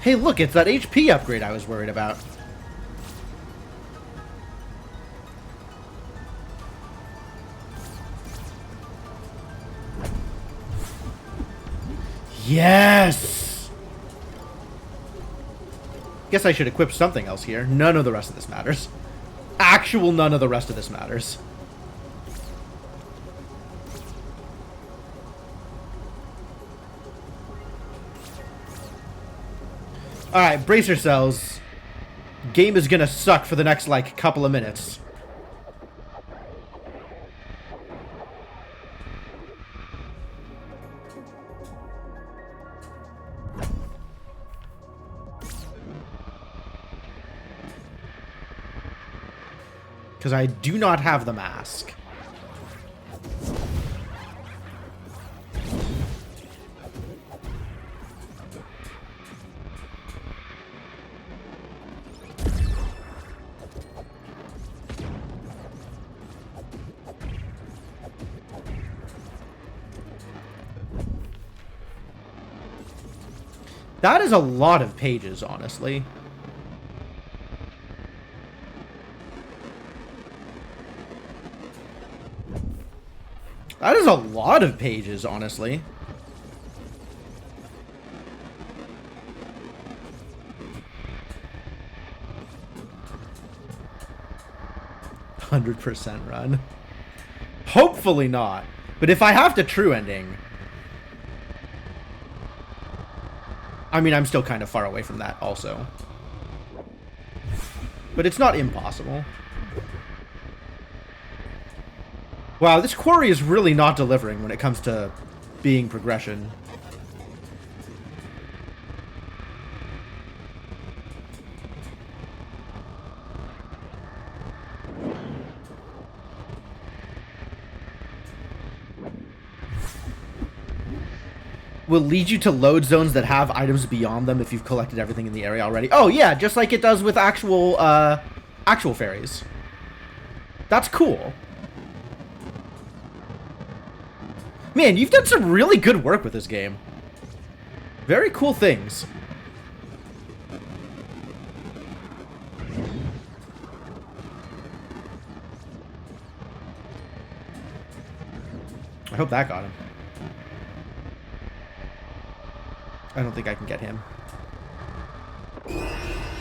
Hey, look, it's that HP upgrade I was worried about. Yes! Guess I should equip something else here. None of the rest of this matters. Actual none of the rest of this matters. Alright, brace yourselves. Game is gonna suck for the next, like, couple of minutes. Because I do not have the mask. That is a lot of pages, honestly. That is a lot of pages, honestly. %100% run. Hopefully not. But if I have to true ending... I mean, I'm still kind of far away from that also. But it's not impossible. Wow, this quarry is really not delivering when it comes to being progression. Will lead you to load zones that have items beyond them if you've collected everything in the area already. Oh yeah, just like it does with actual fairies. That's cool. Man, you've done some really good work with this game. Very cool things. I hope that got him. I don't think I can get him.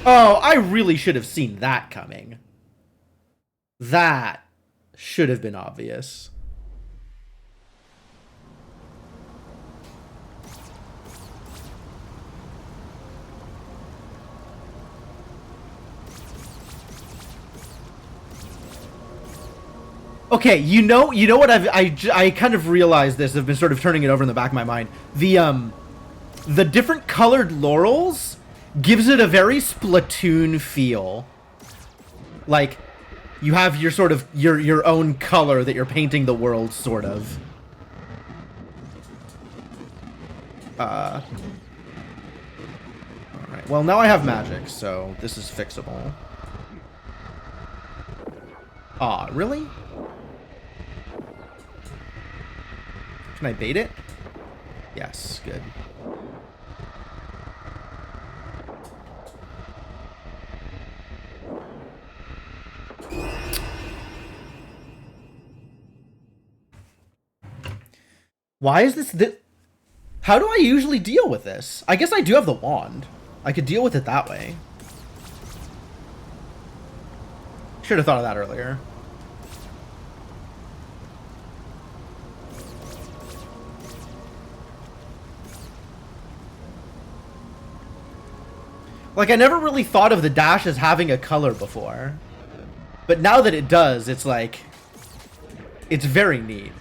Oh, I really should have seen that coming. That should have been obvious. Okay, you know what I kind of realized this. I've been sort of turning it over in the back of my mind. The different colored laurels gives it a very Splatoon feel. Like, you have your sort of your own color that you're painting the world, sort of. Alright, well now I have magic, so this is fixable. Aw, really? Can I bait it? Yes, good. Why is this? How do I usually deal with this? I guess I do have the wand. I could deal with it that way. Should have thought of that earlier. Like, I never really thought of the dash as having a color before. But now that it does, it's like... it's very neat.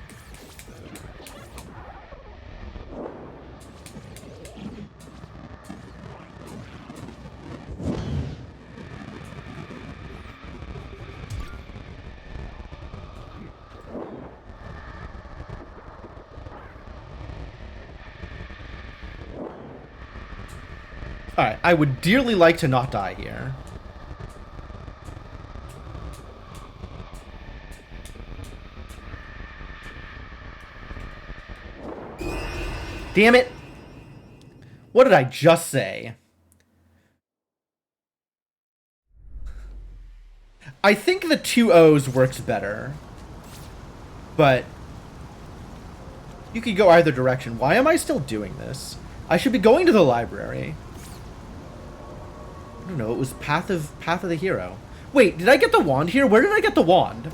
Alright, I would dearly like to not die here. Damn it! What did I just say? I think the 2 O's works better. But you could go either direction. Why am I still doing this? I should be going to the library. I don't know, it was Path of the Hero. Wait, did I get the wand here? Where did I get the wand?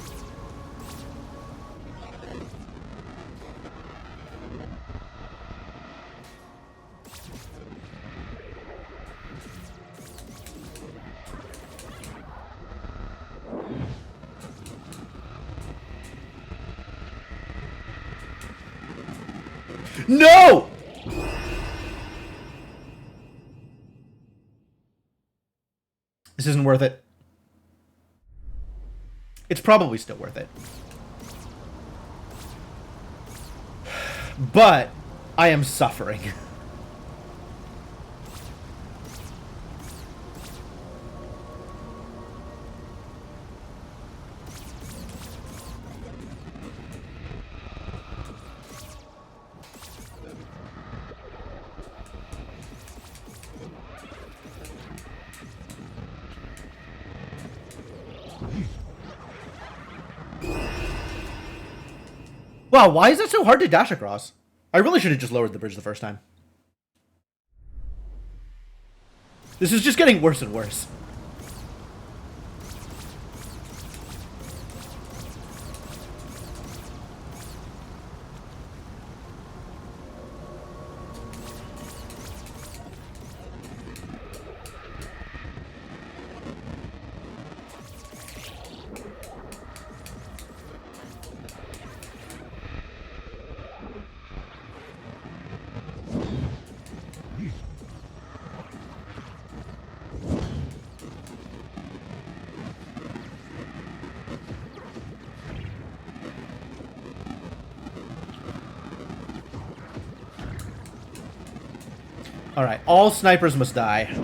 No! This isn't worth it. It's probably still worth it. But I am suffering. Wow, why is it so hard to dash across? I really should have just lowered the bridge the first time. This is just getting worse and worse. Alright, all snipers must die.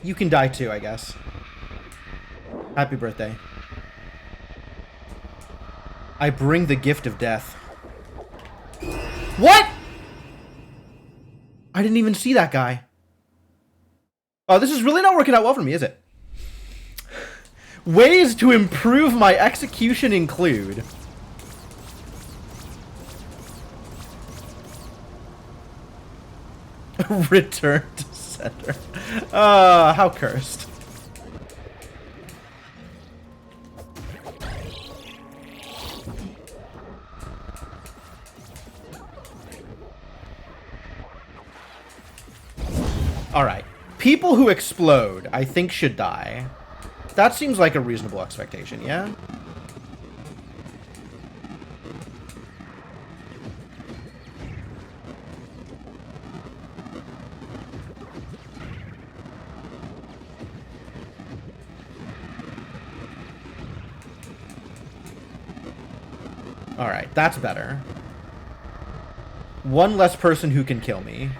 You can die too, I guess. Happy birthday. I bring the gift of death. What?! I didn't even see that guy. Oh, this is really not working out well for me, is it? Ways to improve my execution include... Return to center. How cursed. Alright. People who explode, I think, should die. That seems like a reasonable expectation, yeah? Alright, that's better. One less person who can kill me.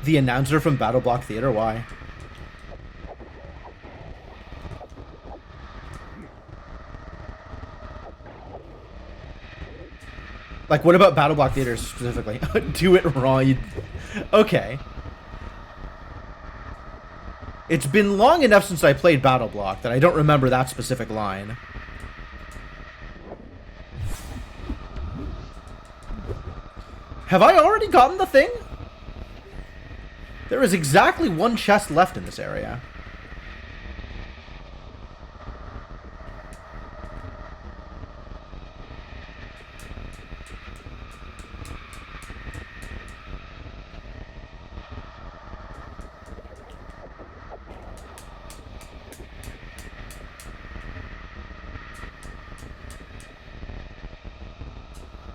The announcer from Battle Block Theater? Why? Like, what about Battle Block Theater specifically? Do it wrong. Okay. It's been long enough since I played Battle Block that I don't remember that specific line. Have I already gotten the thing? There is exactly one chest left in this area.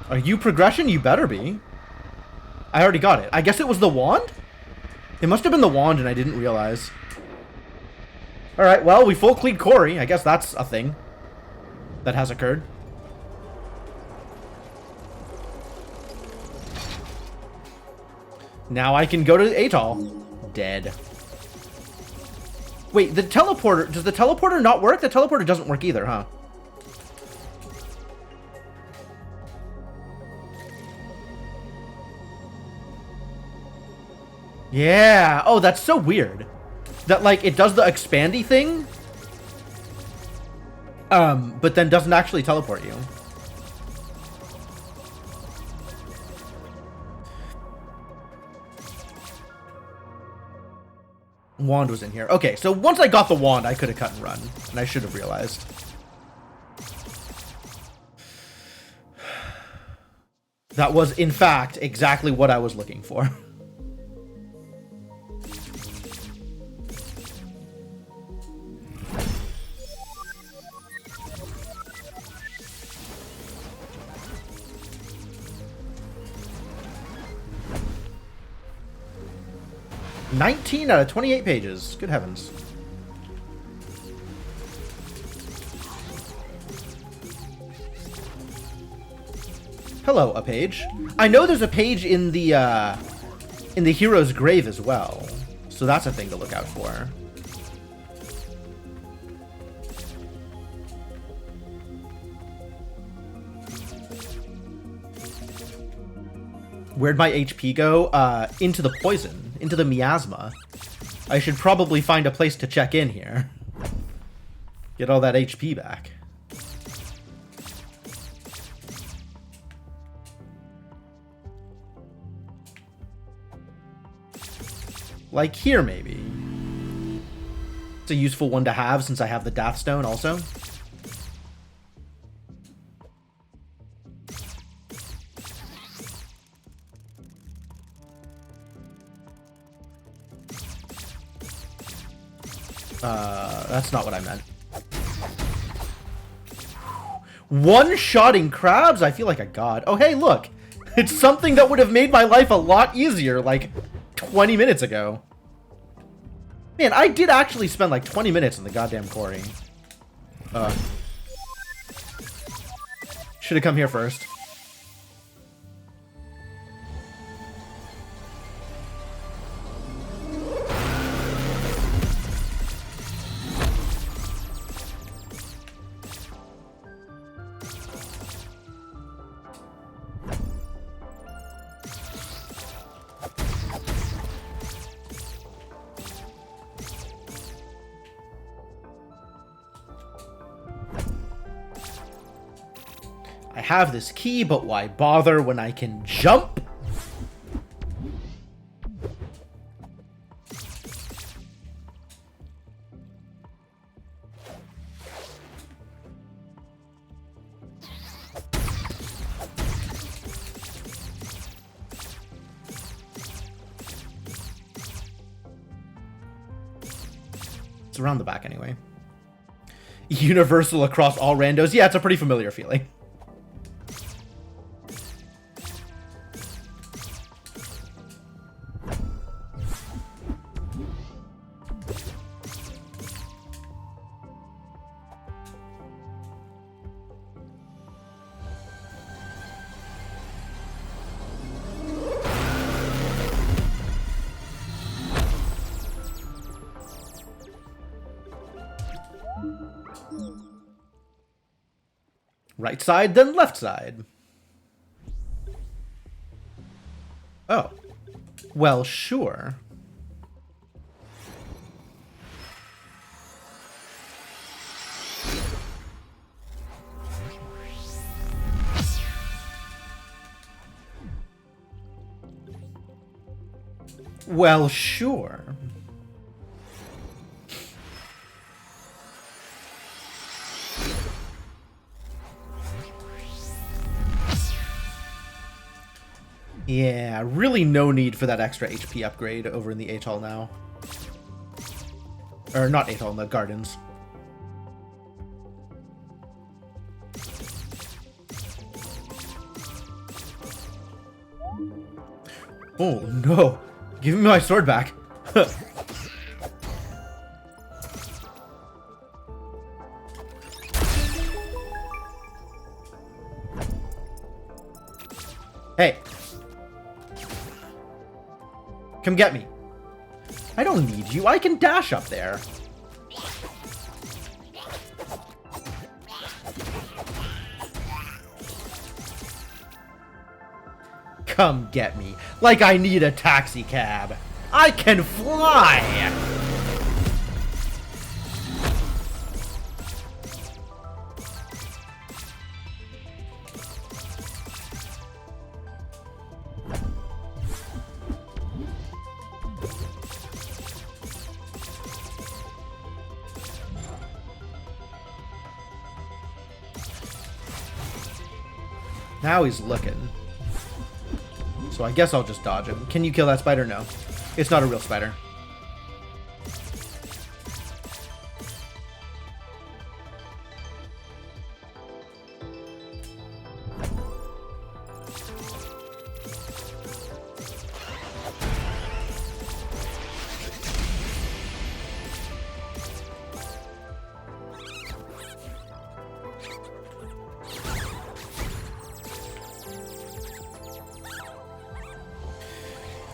Are you progression? You better be. I already got it. I guess it was the wand? It must have been the wand and I didn't realize. Alright, well, we full cleaned Corey. I guess that's a thing that has occurred. Now I can go to Atoll. Dead. Wait, the teleporter... Does the teleporter not work? The teleporter doesn't work either, huh? Yeah. Oh, that's so weird. That, like, it does the expandy thing, but then doesn't actually teleport you. Wand was in here. Okay, so once I got the wand, I could have cut and run, and I should have realized. That was, in fact, exactly what I was looking for. $19 out of 28 pages. Good heavens. Hello, a page. I know there's a page in the hero's grave as well, so that's a thing to look out for. Where'd my HP go? Into the poison. Into the miasma. I should probably find a place to check in here. Get all that HP back. Like here, maybe. It's a useful one to have since I have the Death Stone also. That's not what I meant. One-shotting crabs? I feel like a god. Oh, hey, look. It's something that would have made my life a lot easier, like, 20 minutes ago. Man, I did actually spend, like, 20 minutes in the goddamn quarry. Should have come here first. I have this key, but why bother when I can jump? It's around the back anyway. Universal across all randos. Yeah, it's a pretty familiar feeling. Right side, then left side. Oh. Well, sure. Well, sure. Yeah, really no need for that extra HP upgrade over in the Atoll now. Or not Atoll, in the gardens. Oh no! Give me my sword back! Hey! Come get me. I don't need you. I can dash up there. come get me. Like I need a taxi cab. I can fly! Now he's looking. So I guess I'll just dodge him. Can you kill that spider? No. It's not a real spider.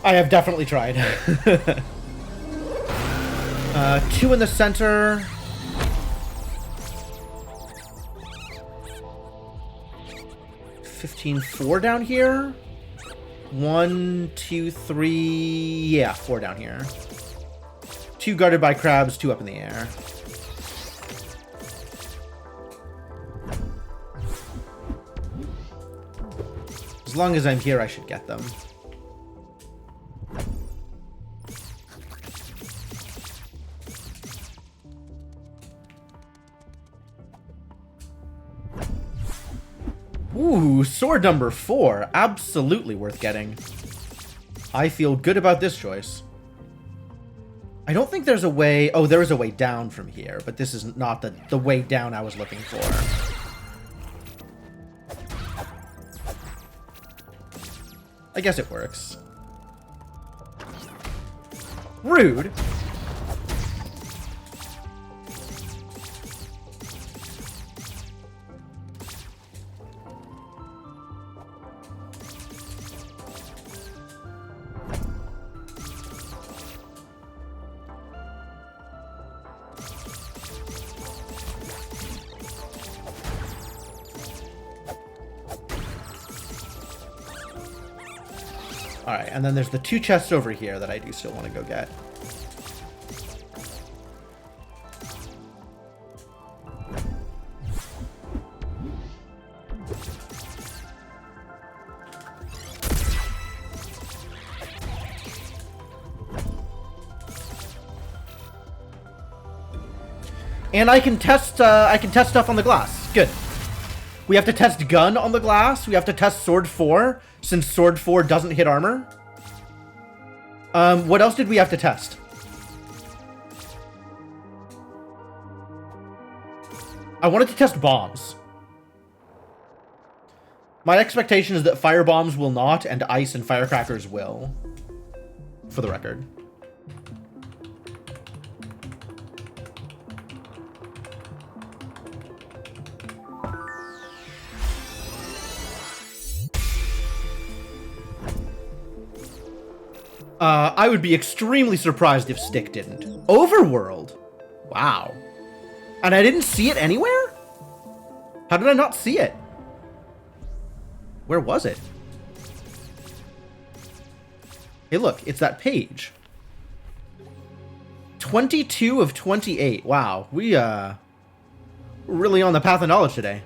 I have definitely tried. 2 in the center. $15.4 down here. 1, 2, 3. Yeah, 4 down here. 2 guarded by crabs, 2 up in the air. As long as I'm here, I should get them. Ooh, sword number 4. Absolutely worth getting. I feel good about this choice. I don't think there's a way... Oh, there is a way down from here, but this is not the way down I was looking for. I guess it works. Rude. Alright, and then there's the 2 chests over here that I do still want to go get. And I can test stuff on the glass. Good. We have to test gun on the glass. We have to test sword 4, since sword 4 doesn't hit armor. What else did we have to test? I wanted to test bombs. My expectation is that fire bombs will not, and ice and firecrackers will. For the record. I would be extremely surprised if Stick didn't. Overworld? Wow. And I didn't see it anywhere? How did I not see it? Where was it? Hey, look, it's that page. 22 of 28. Wow, we're really on the path of knowledge today.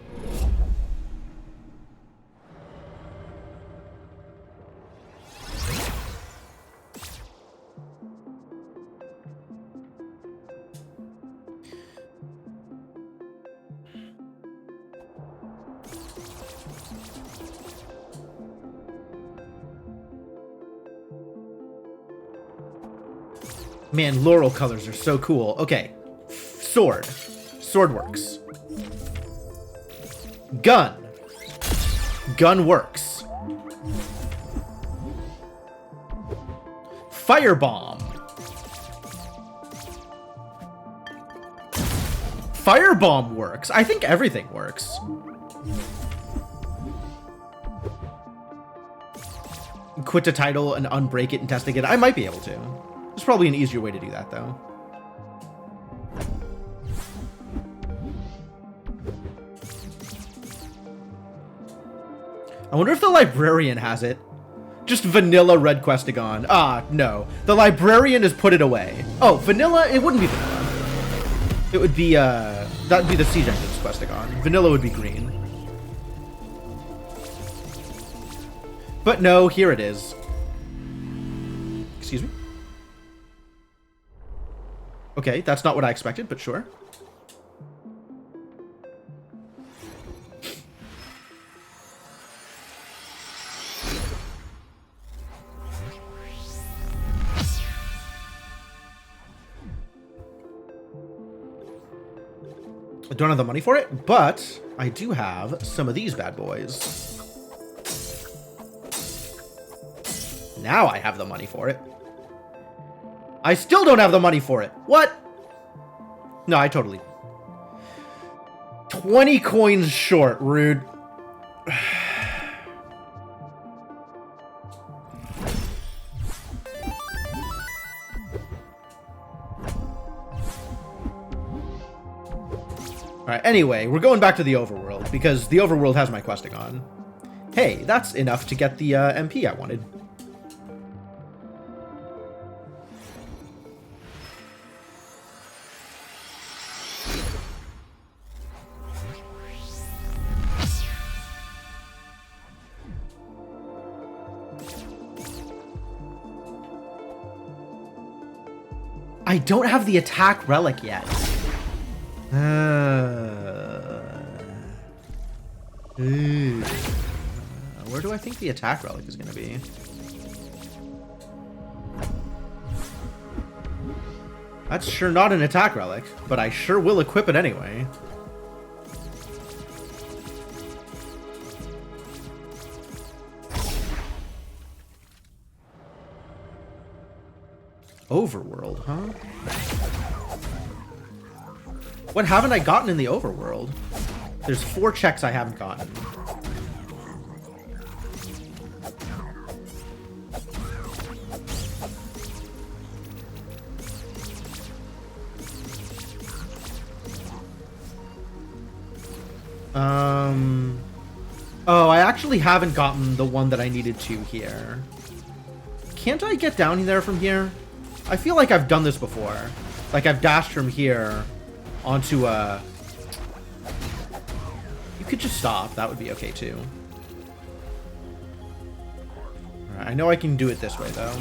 Man, laurel colors are so cool. Okay. Sword. Sword works. Gun. Gun works. Firebomb. Firebomb works. I think everything works. Quit the title and unbreak it and test again. I might be able to. There's probably an easier way to do that, though. I wonder if the librarian has it. Just vanilla red Questagon. Ah, no. The librarian has put it away. Oh, vanilla? It wouldn't be vanilla. It would be, that'd be the Siege Engine's Questagon. Vanilla would be green. But no, here it is. Excuse me? Okay, that's not what I expected, but sure. I don't have the money for it, but I do have some of these bad boys. Now I have the money for it. I still don't have the money for it. What? No, I totally... 20 coins short, rude. Alright, anyway, we're going back to the overworld, because the overworld has my Questagon. Hey, that's enough to get the MP I wanted. I don't have the attack relic yet. Where do I think the attack relic is going to be? That's sure not an attack relic, but I sure will equip it anyway. Overworld, huh? What haven't I gotten in the overworld? There's 4 checks I haven't gotten. Oh, I actually haven't gotten the one that I needed to here. Can't I get down there from here? I feel like I've done this before. Like I've dashed from here onto a... You could just stop. That would be okay too. Alright, I know I can do it this way though.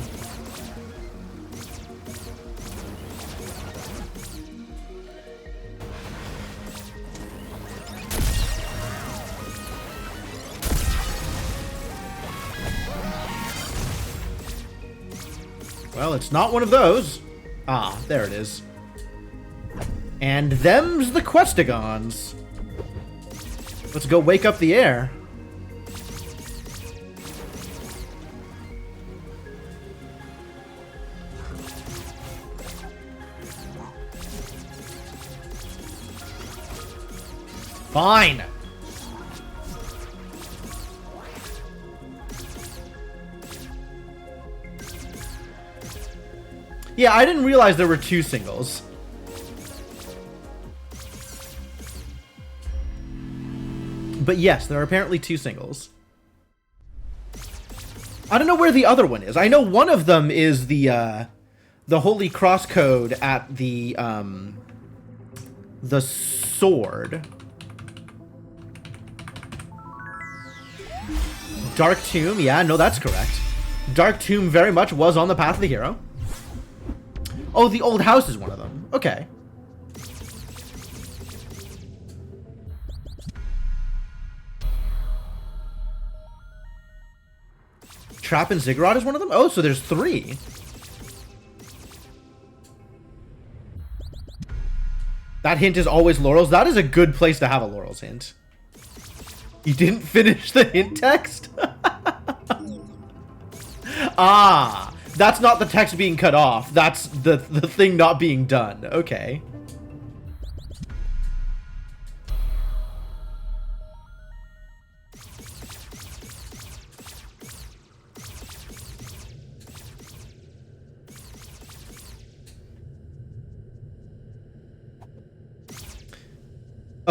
Well, it's not one of those. Ah, there it is. And them's the Questagons. Let's go wake up the air. Fine. Yeah, I didn't realize there were 2 singles. But yes, there are apparently 2 singles. I don't know where the other one is. I know one of them is the Holy Cross code at the sword. Dark Tomb, yeah, no, that's correct. Dark Tomb very much was on the path of the hero. Oh, the old house is one of them. Okay. Trap and Ziggurat is one of them? Oh, so there's 3. That hint is always Laurels. That is a good place to have a Laurels hint. You didn't finish the hint text? Ah, that's not the text being cut off. That's the thing not being done. Okay.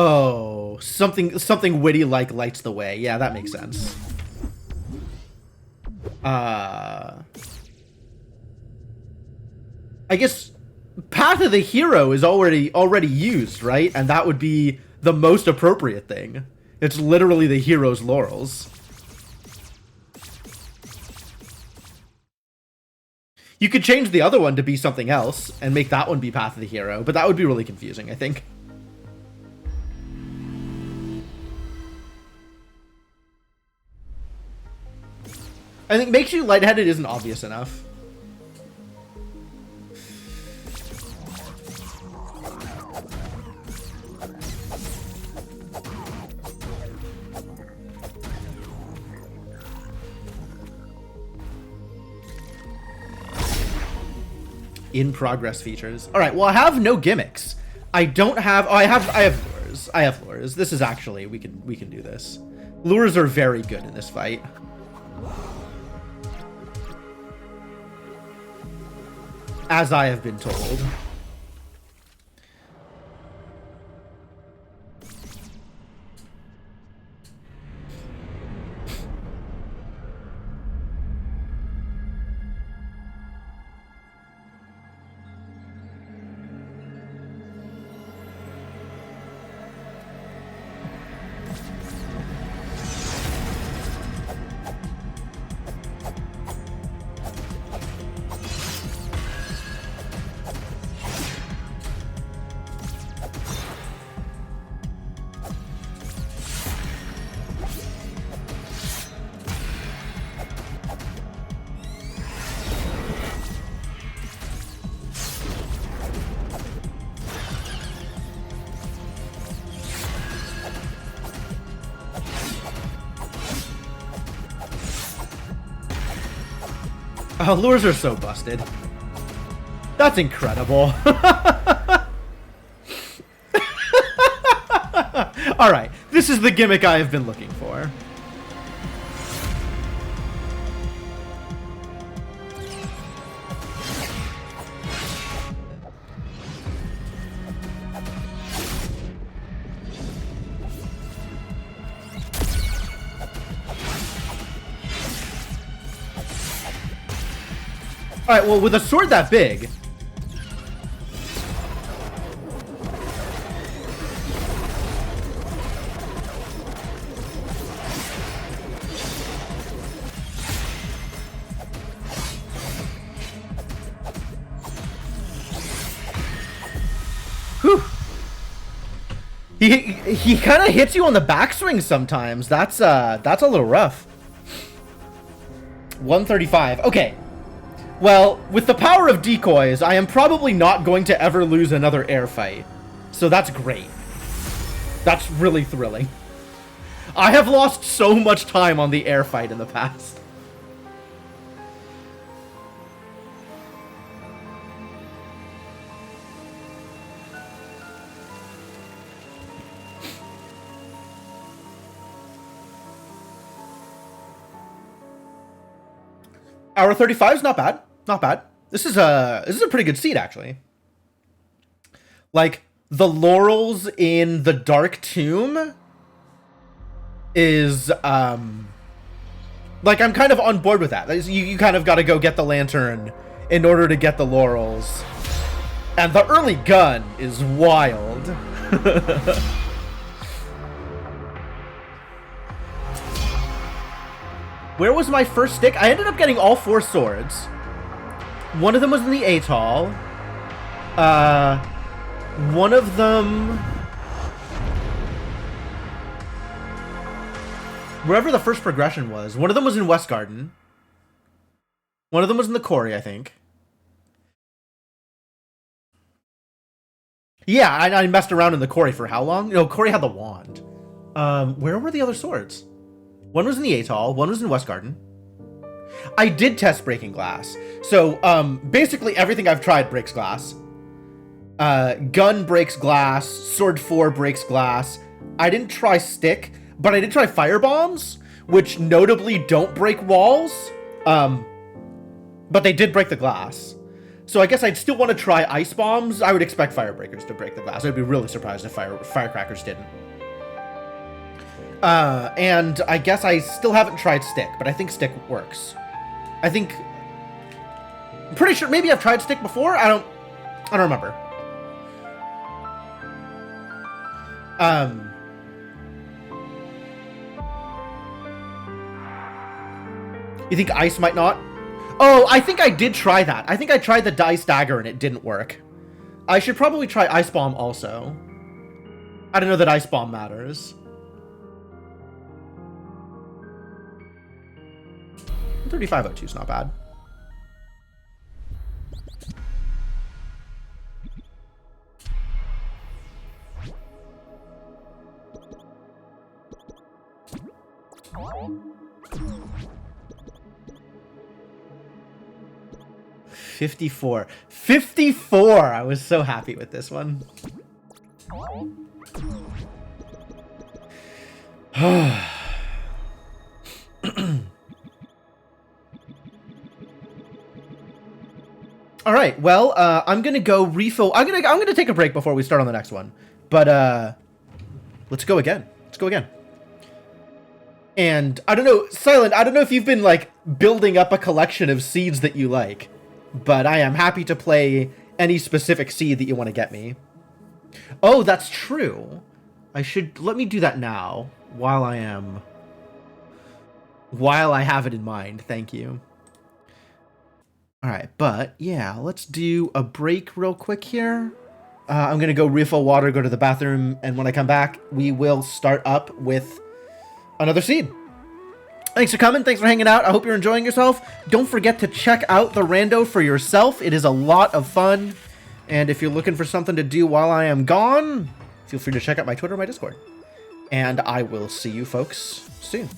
Oh, something witty like lights the way. Yeah, that makes sense. I guess Path of the Hero is already used, right? And that would be the most appropriate thing. It's literally the hero's laurels. You could change the other one to be something else and make that one be Path of the Hero, but that would be really confusing, I think. I think Makes You Lightheaded isn't obvious enough. In progress features. All right, well, I have no gimmicks. I don't have... Oh, I have lures. I have lures. This is actually... We can do this. Lures are very good in this fight. As I have been told. Oh, lures are so busted. That's incredible. Alright, this is the gimmick I have been looking for. Alright, well, with a sword that big... Whew. He kind of hits you on the backswing sometimes. That's a little rough. 135. Okay. Well, with the power of decoys, I am probably not going to ever lose another air fight. So that's great. That's really thrilling. I have lost so much time on the air fight in the past. Hour 35 is not bad. Not bad. This is a pretty good seed, actually. Like, the laurels in the Dark Tomb is, like, I'm kind of on board with that. You kind of got to go get the lantern in order to get the laurels. And the early gun is wild. Where was my first stick? I ended up getting all 4 swords. One of them was in the atoll. One of them... Wherever the first progression was. One of them was in West Garden. One of them was in the quarry, I think. Yeah, I messed around in the quarry for how long? No, quarry had the wand. Where were the other swords? One was in the atoll, one was in West Garden. I did test breaking glass. So, basically everything I've tried breaks glass. Gun breaks glass, sword 4 breaks glass. I didn't try stick, but I did try fire bombs, which notably don't break walls. But they did break the glass. So I guess I'd still want to try ice bombs. I would expect fire breakers to break the glass. I'd be really surprised if firecrackers didn't. And I guess I still haven't tried stick, but I think stick works. I think... I'm pretty sure... Maybe I've tried stick before? I don't remember. You think ice might not? Oh, I think I did try that. I think I tried the Dice Dagger and it didn't work. I should probably try Ice Bomb also. I don't know that Ice Bomb matters. 3502 is not bad. $54. I was so happy with this one. All right. Well, I'm gonna go refill. I'm gonna take a break before we start on the next one. But let's go again. Let's go again. And I don't know, Silent. I don't know if you've been like building up a collection of seeds that you like, but I am happy to play any specific seed that you want to get me. Oh, that's true. Let me do that now while I have it in mind. Thank you. All right, but yeah, let's do a break real quick here. I'm gonna go refill water, go to the bathroom, and when I come back, we will start up with another seed. Thanks for coming. Thanks for hanging out. I hope you're enjoying yourself. Don't forget to check out the rando for yourself. It is a lot of fun. And if you're looking for something to do while I am gone, feel free to check out my Twitter or my Discord. And I will see you folks soon.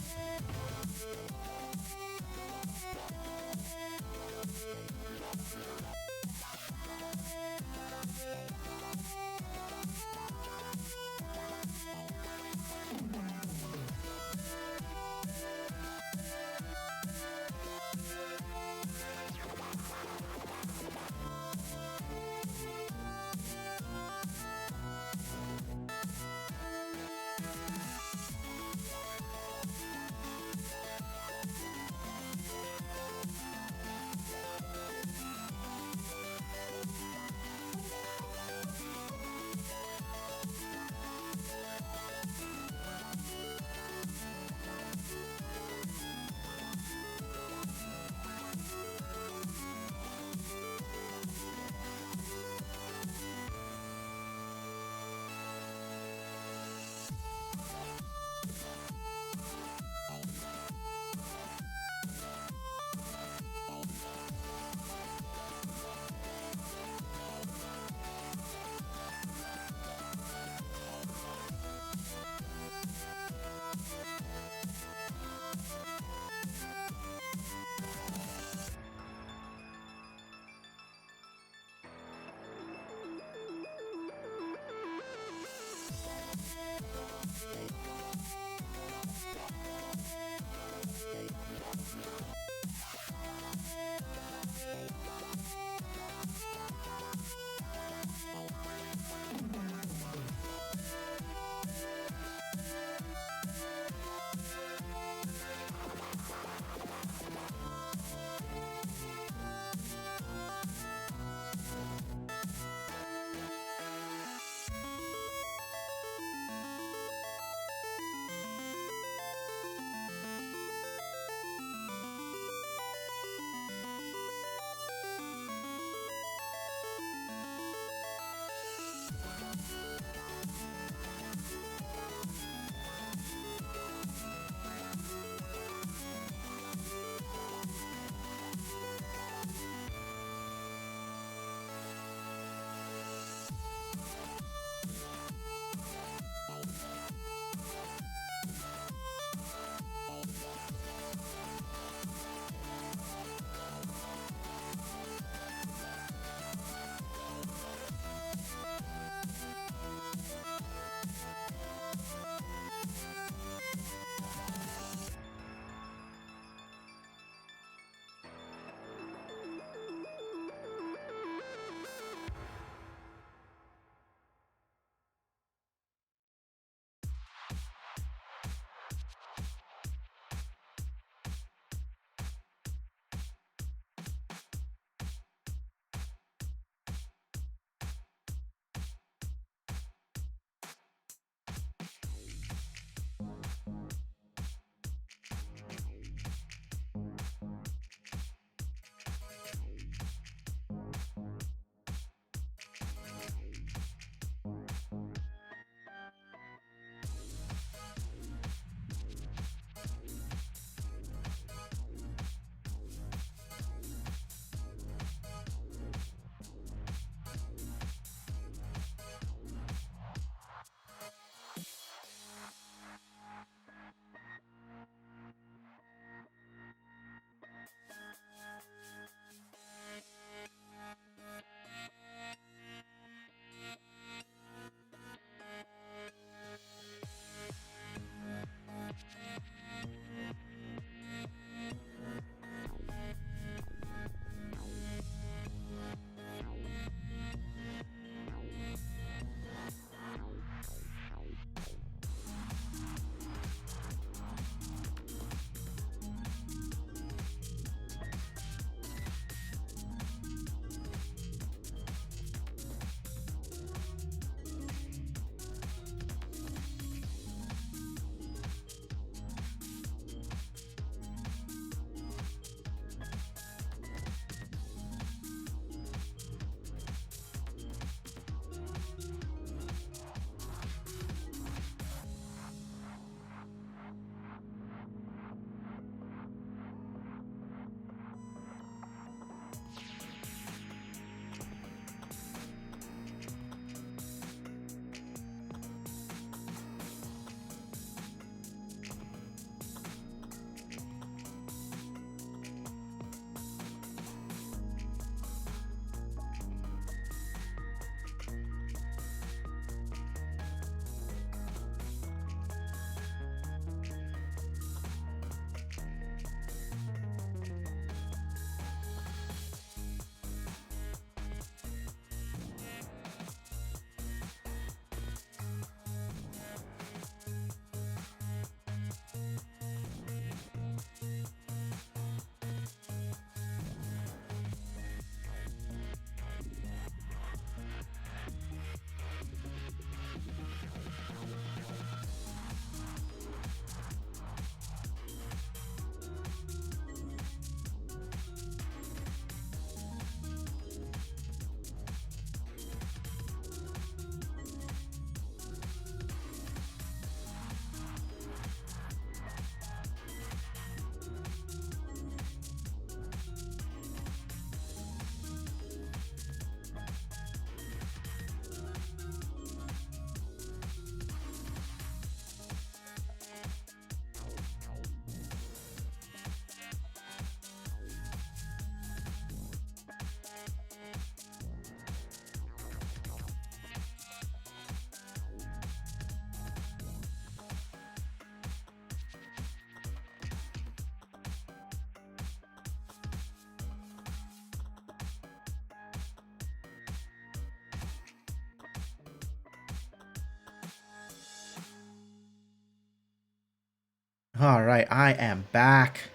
All right, I am back.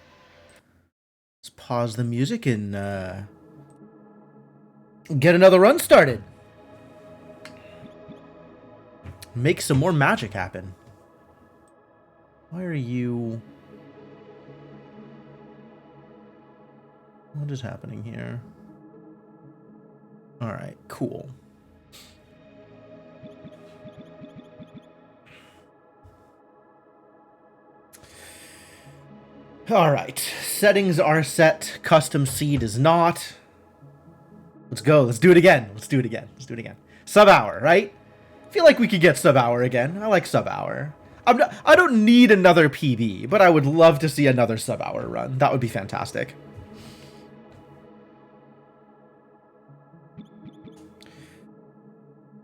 Let's pause the music and get another run started. Make some more magic happen. Why are you... What is happening here? All right, cool. All right, settings are set. Custom seed is not. Let's go. Let's do it again. Let's do it again. Let's do it again. Sub hour, right? I feel like we could get sub hour again. I like sub hour. I don't need another PB, but I would love to see another sub hour run. That would be fantastic.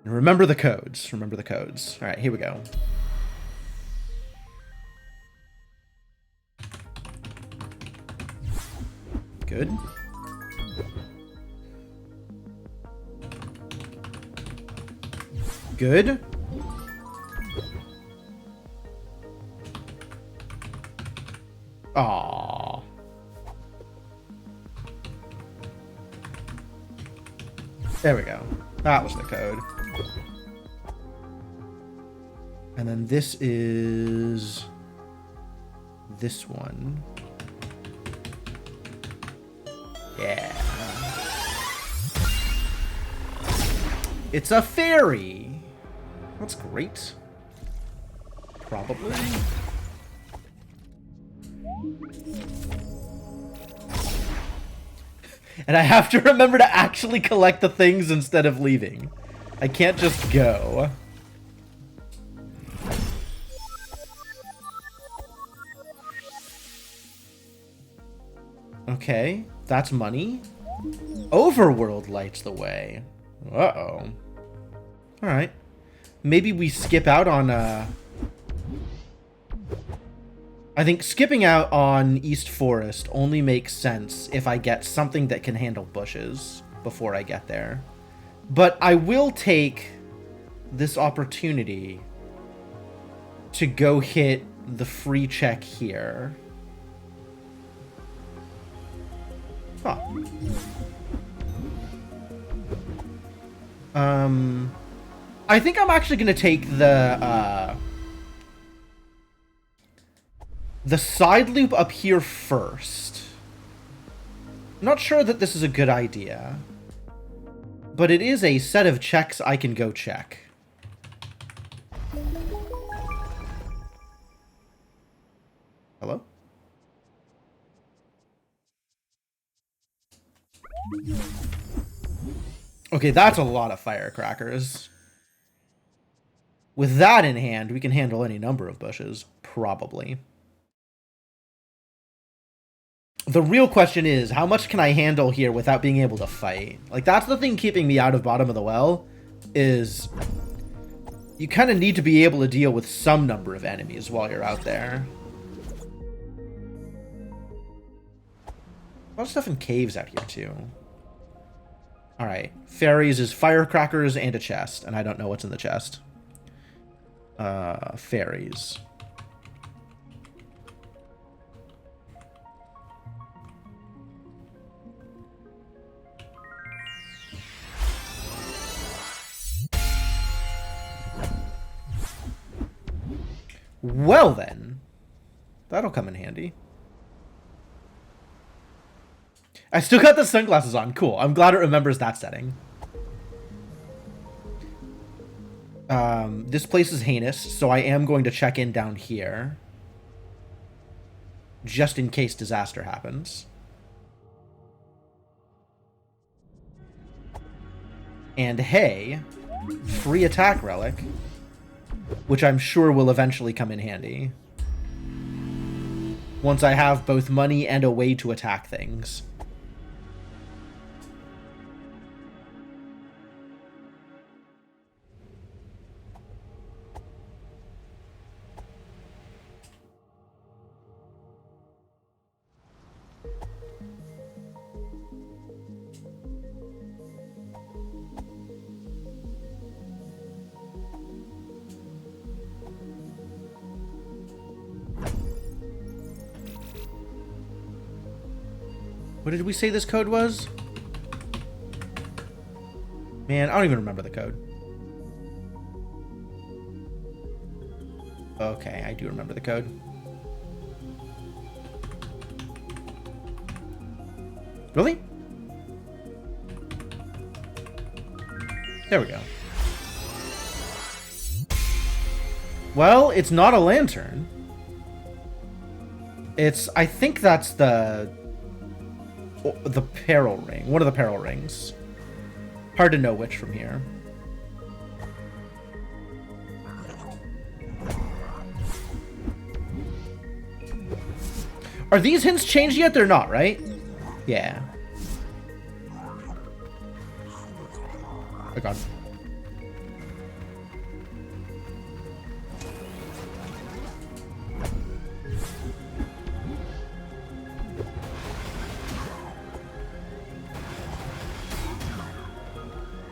And remember the codes. Remember the codes. All right, here we go. Good. Good. Aww. There we go. That was the code. And then this is this one. Yeah. It's a fairy. That's great. Probably. And I have to remember to actually collect the things instead of leaving. I can't just go. Okay, that's money. Overworld lights the way. Uh-oh. Alright. Maybe we skip out on, I think skipping out on East Forest only makes sense if I get something that can handle bushes before I get there. But I will take this opportunity to go hit the free check here. Huh. I think I'm actually going to take the side loop up here first. I'm not sure that this is a good idea, but it is a set of checks I can go check. Hello? Okay, that's a lot of firecrackers. With that in hand, we can handle any number of bushes, probably. The real question is, how much can I handle here without being able to fight? Like, that's the thing keeping me out of bottom of the well, is you kind of need to be able to deal with some number of enemies while you're out there. A lot of stuff in caves out here, too. Alright, fairies is firecrackers and a chest, and I don't know what's in the chest. Fairies. Well then, that'll come in handy. I still got the sunglasses on. Cool. I'm glad it remembers that setting. This place is heinous, so I am going to check in down here. Just in case disaster happens. And hey, free attack relic, which I'm sure will eventually come in handy. Once I have both money and a way to attack things. What did we say this code was? Man, I don't even remember the code. Okay, I do remember the code. Really? There we go. Well, it's not a lantern. I think that's the peril ring. One of the peril rings. Hard to know which from here. Are these hints changed yet? They're not, right? Yeah. Oh god.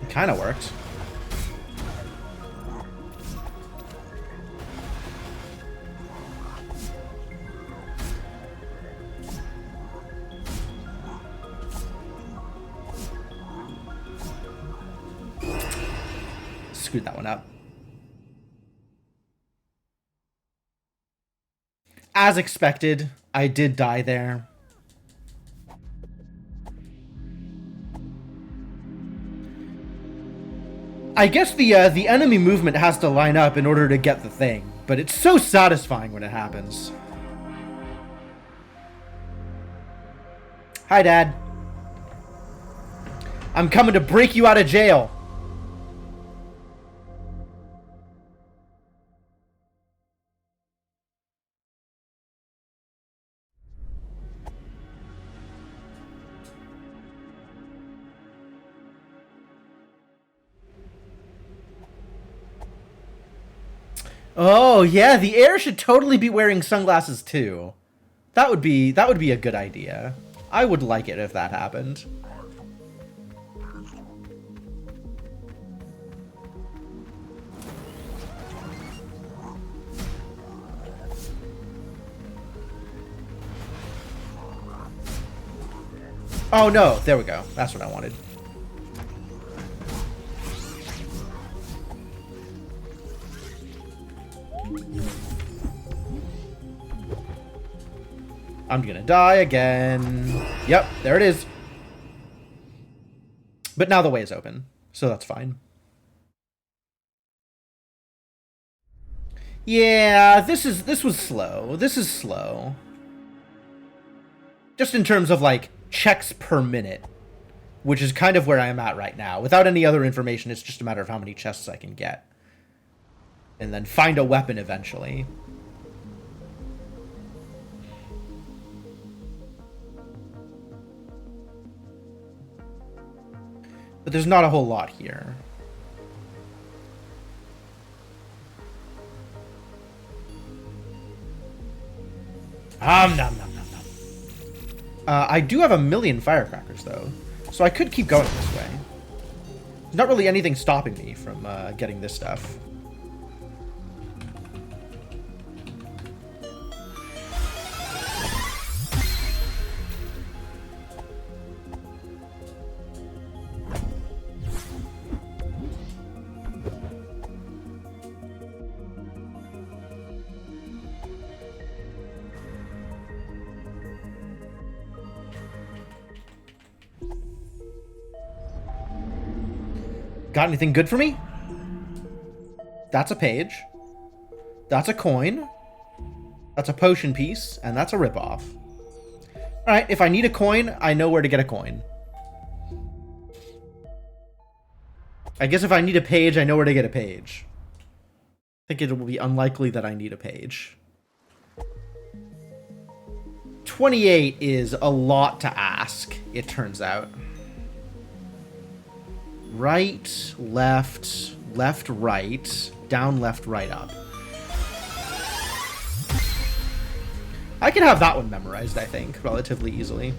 It kind of worked. Screwed that one up. As expected, I did die there. I guess the enemy movement has to line up in order to get the thing, but it's so satisfying when it happens. Hi, Dad. I'm coming to break you out of jail. Oh, yeah, the heir should totally be wearing sunglasses too. That would be a good idea. I would like it if that happened. Oh no, there we go. That's what I wanted. I'm gonna die again. Yep, there it is. But now the way is open, so that's fine. Yeah, this was slow. This is slow. Just in terms of, like, checks per minute, which is kind of where I am at right now. Without any other information, it's just a matter of how many chests I can get. And then find a weapon eventually. But there's not a whole lot here. Nom nom nom nom. I do have 1,000,000 firecrackers, though, so I could keep going this way. There's not really anything stopping me from getting this stuff. Got anything good for me? That's a page. That's a coin. That's a potion piece. And that's a ripoff. Alright, if I need a coin, I know where to get a coin. I guess if I need a page, I know where to get a page. I think it will be unlikely that I need a page. 28 is a lot to ask, it turns out. Right, left, left, right, down, left, right, up. I can have that one memorized, I think, relatively easily.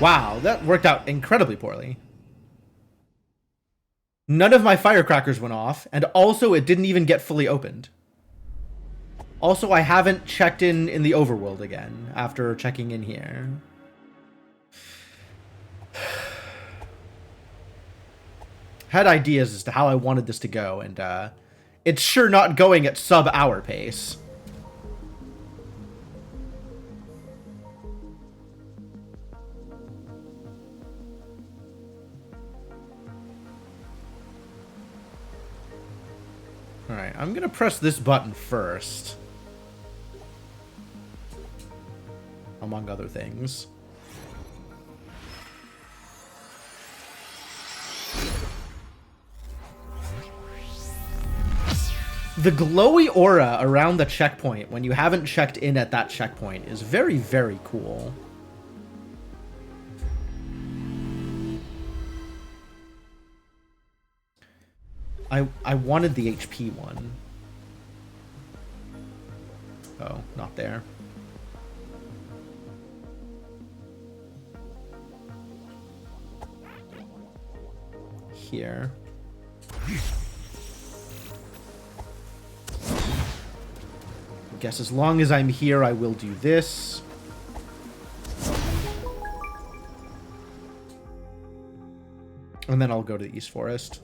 Wow, that worked out incredibly poorly. None of my firecrackers went off, and also it didn't even get fully opened. Also, I haven't checked in the overworld again after checking in here. Had ideas as to how I wanted this to go, and it's sure not going at sub-hour pace. Alright, I'm gonna press this button first. Among other things. The glowy aura around the checkpoint when you haven't checked in at that checkpoint is very, very cool. I wanted the HP one. Oh, not there. Here. I guess as long as I'm here, I will do this. And then I'll go to the East Forest.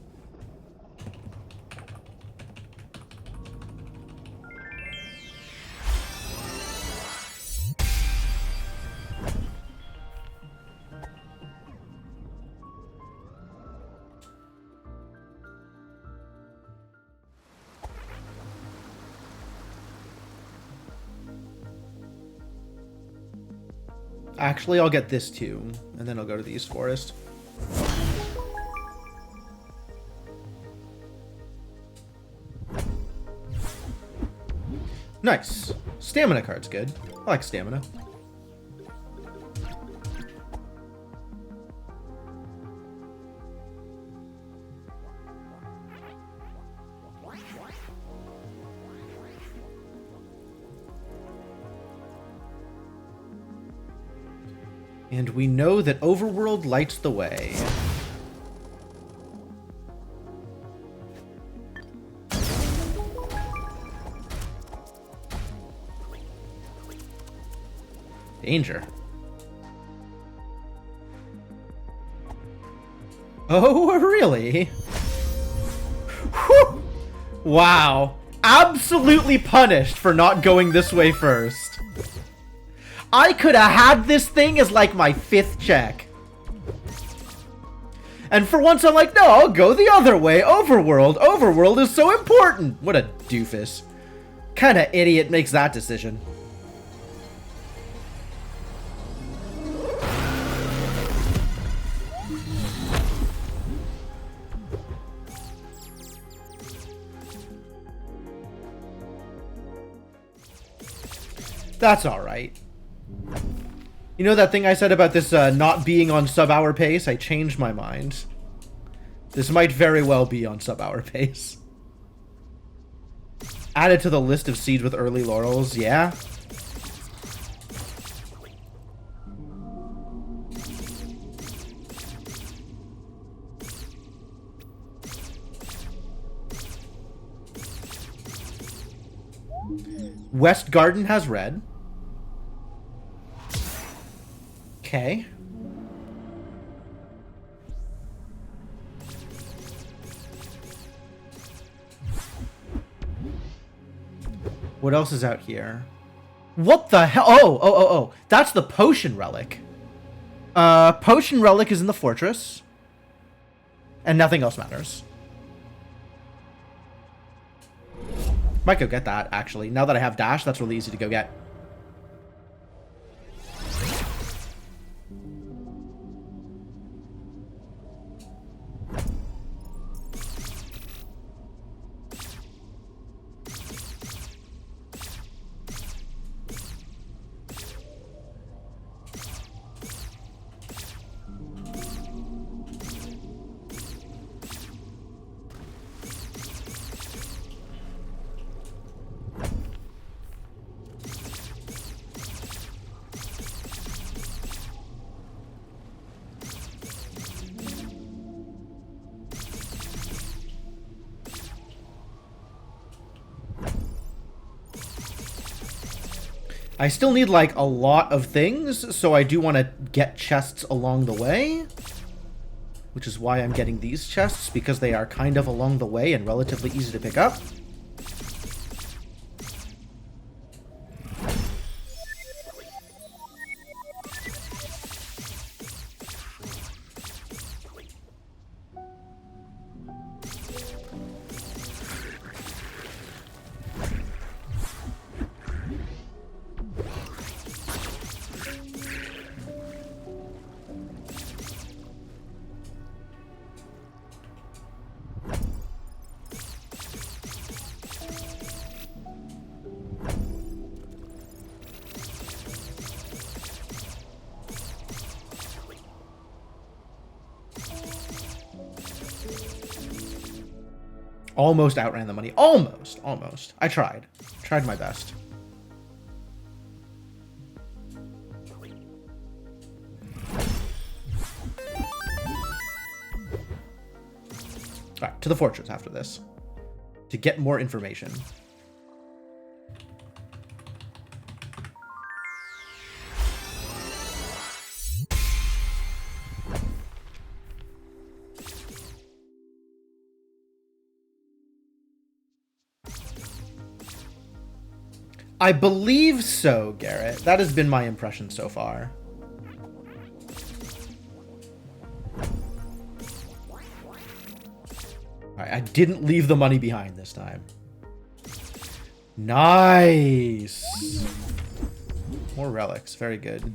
Actually, I'll get this too, and then I'll go to the East Forest. Nice. Stamina card's good. I like stamina. And we know that Overworld lights the way. Danger. Oh, really? Whew. Wow. Absolutely punished for not going this way first. I could have had this thing as like my 5th check. And for once I'm like, no, I'll go the other way. Overworld. Overworld is so important. What a doofus. Kind of idiot makes that decision. That's alright. You know that thing I said about this not being on sub-hour pace? I changed my mind. This might very well be on sub-hour pace. Added to the list of seeds with early laurels, yeah. West Garden has red. Okay. What else is out here? What the hell? Oh. That's the potion relic. Potion relic is in the fortress. And nothing else matters. Might go get that, actually. Now that I have dash, that's really easy to go get. I still need, like, a lot of things, so I do want to get chests along the way. Which is why I'm getting these chests, because they are kind of along the way and relatively easy to pick up. Almost outran the money. Almost. Almost. I tried. Tried my best. Alright, to the fortress after this. To get more information. I believe so, Garrett. That has been my impression so far. Alright, I didn't leave the money behind this time. Nice! More relics. Very good.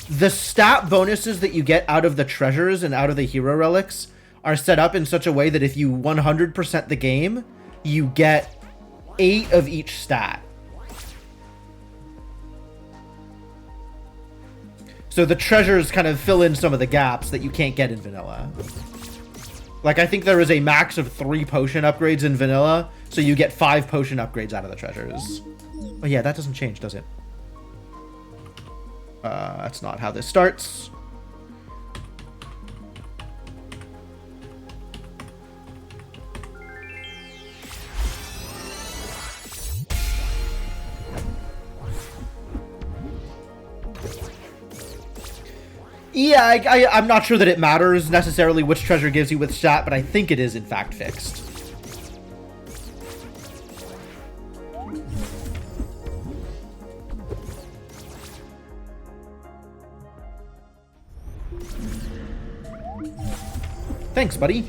The stat bonuses that you get out of the treasures and out of the hero relics are set up in such a way that if you 100% the game, you get 8 of each stat. So the treasures kind of fill in some of the gaps that you can't get in vanilla. Like, I think there is a max of 3 potion upgrades in vanilla, so you get 5 potion upgrades out of the treasures. Oh yeah, that doesn't change, does it? That's not how this starts. Yeah, I'm not sure that it matters necessarily which treasure gives you which stat, but I think it is in fact fixed. Thanks, buddy.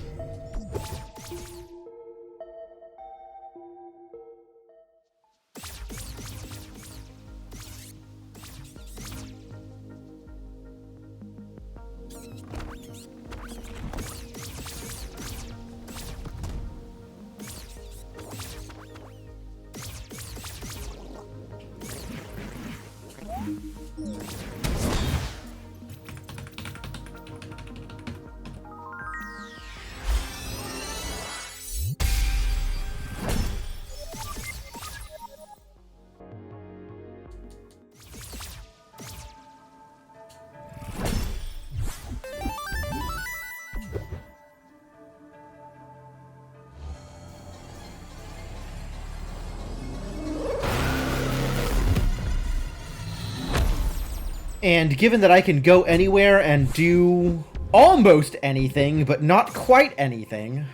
And given that I can go anywhere and do almost anything, but not quite anything,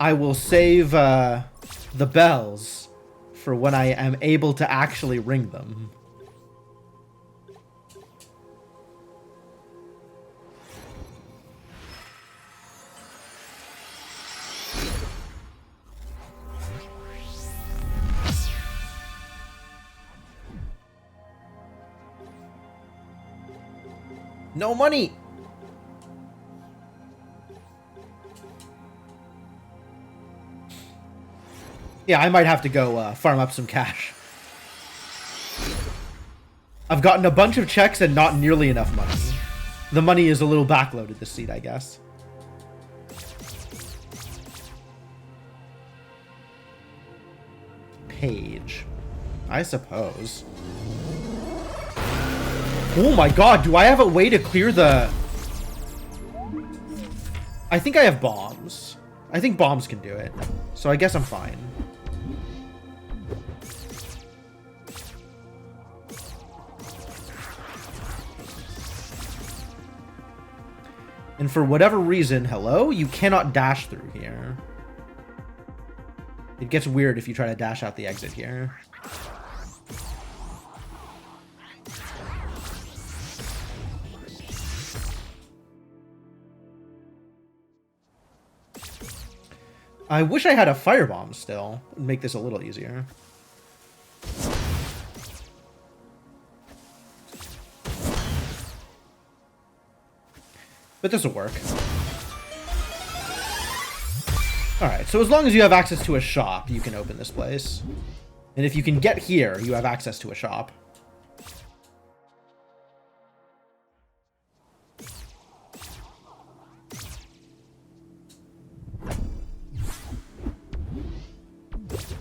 I will save the bells for when I am able to actually ring them. No money! Yeah, I might have to go farm up some cash. I've gotten a bunch of checks and not nearly enough money. The money is a little backloaded this seed, I guess. Page. I suppose. Oh my god, do I have a way to clear the... I think I have bombs. I think bombs can do it. So I guess I'm fine. And for whatever reason, hello? You cannot dash through here. It gets weird if you try to dash out the exit here. I wish I had a firebomb still. It'd make this a little easier. But this will work. Alright, so as long as you have access to a shop, you can open this place. And if you can get here, you have access to a shop.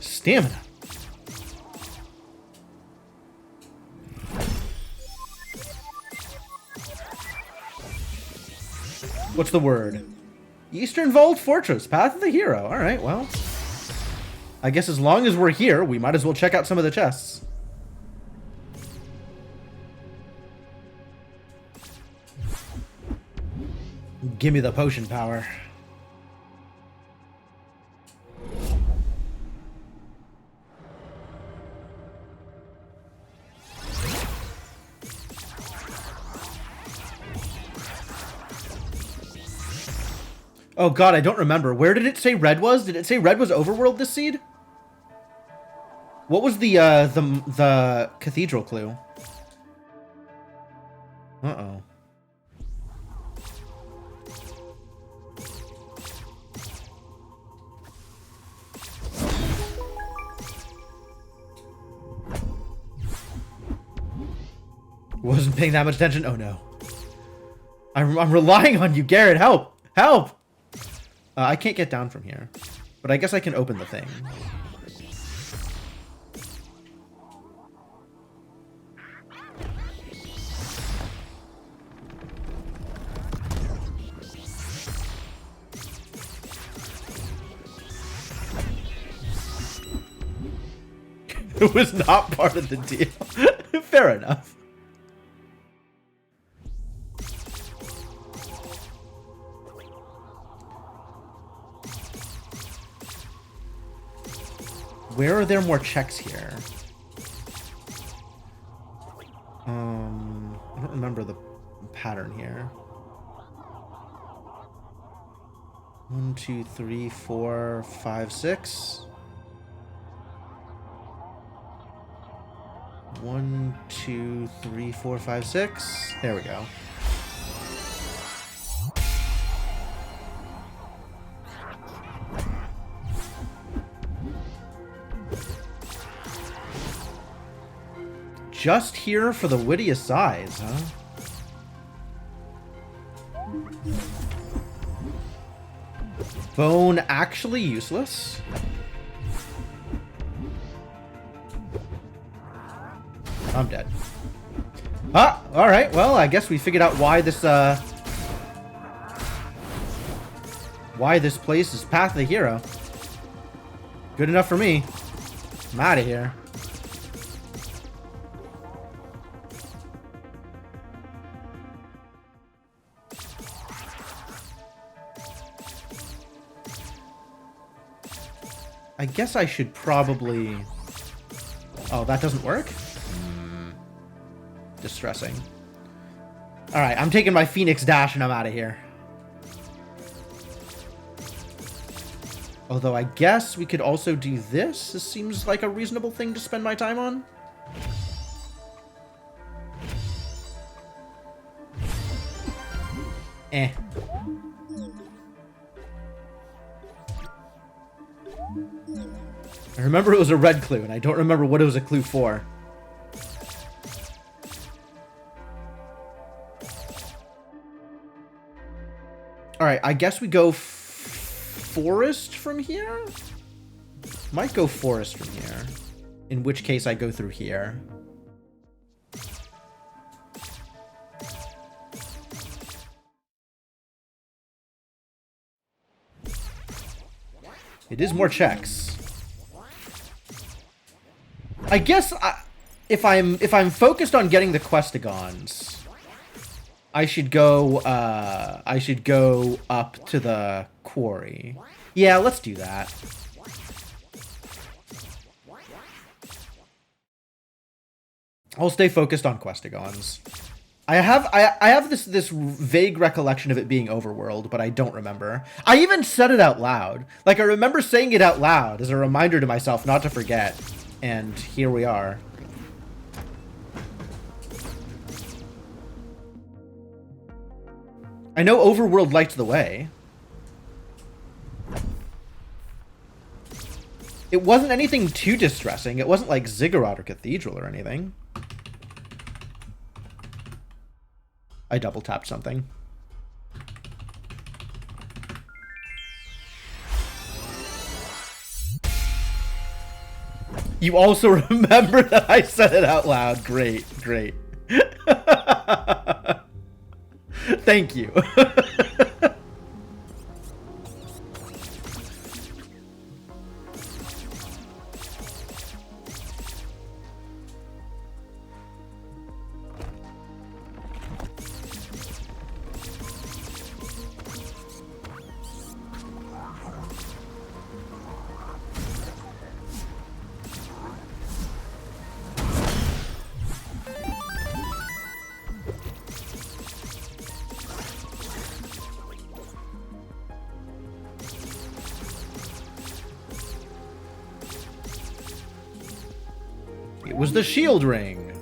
Stamina. What's the word? Eastern Vault Fortress, Path of the Hero. Alright, well. I guess as long as we're here, we might as well check out some of the chests. Give me the potion power. Oh god, I don't remember. Where did it say red was? Did it say red was overworld this seed? What was the cathedral clue? Uh-oh. Wasn't paying that much attention? Oh no. I'm relying on you, Garrett. Help! Help! I can't get down from here. But I guess I can open the thing. It was not part of the deal. Fair enough. Where are there more checks here? I don't remember the pattern here. 1, 2, 3, 4, 5, 6. 1, 2, 3, 4, 5, 6. There we go. Just here for the witty asides, huh? Bone actually useless? I'm dead. Ah, alright, well, I guess we figured out why this place is Path of the Hero. Good enough for me. I'm out of here. I guess I should probably... Oh, that doesn't work? Distressing. Alright, I'm taking my Phoenix Dash and I'm out of here. Although I guess we could also do this. This seems like a reasonable thing to spend my time on. Eh. I remember it was a red clue, and I don't remember what it was a clue for. Alright, I guess we go forest from here? Might go forest from here. In which case I go through here. It is more checks. I guess if I'm focused on getting the Questigons, I should go up to the quarry. Yeah, let's do that. I'll stay focused on Questigons. I have this vague recollection of it being overworld, but I don't remember. I even said it out loud. Like, I remember saying it out loud as a reminder to myself not to forget. And here we are. I know overworld lights the way. It wasn't anything too distressing. It wasn't like Ziggurat or Cathedral or anything. I double tapped something. You also remember that I said it out loud. Great, great. Thank you. It was the shield ring.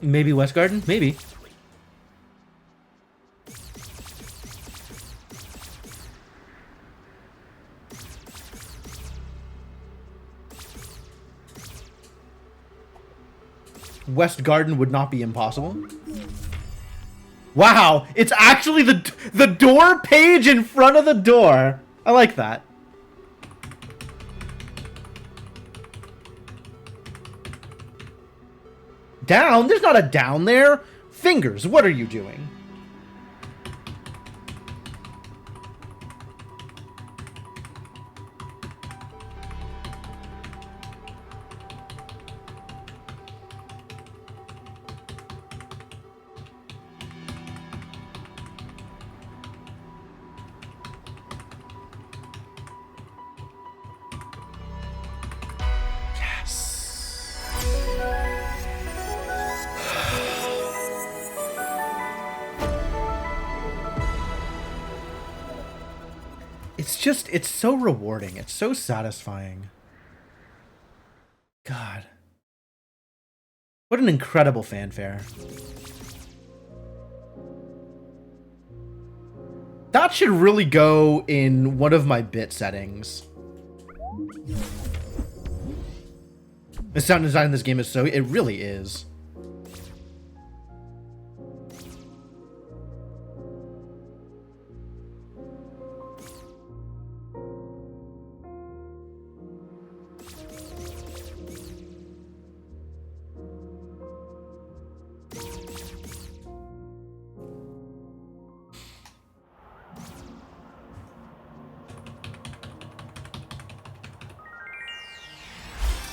Maybe West Garden? Maybe. West Garden would not be impossible. Wow, it's actually the door page in front of the door. I like that. Down? There's not a down there. Fingers, what are you doing? It's so rewarding. It's so satisfying. God. What an incredible fanfare. That should really go in one of my bit settings. The sound design in this game is so... It really is.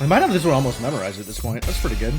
I might have this one almost memorized at this point. That's pretty good.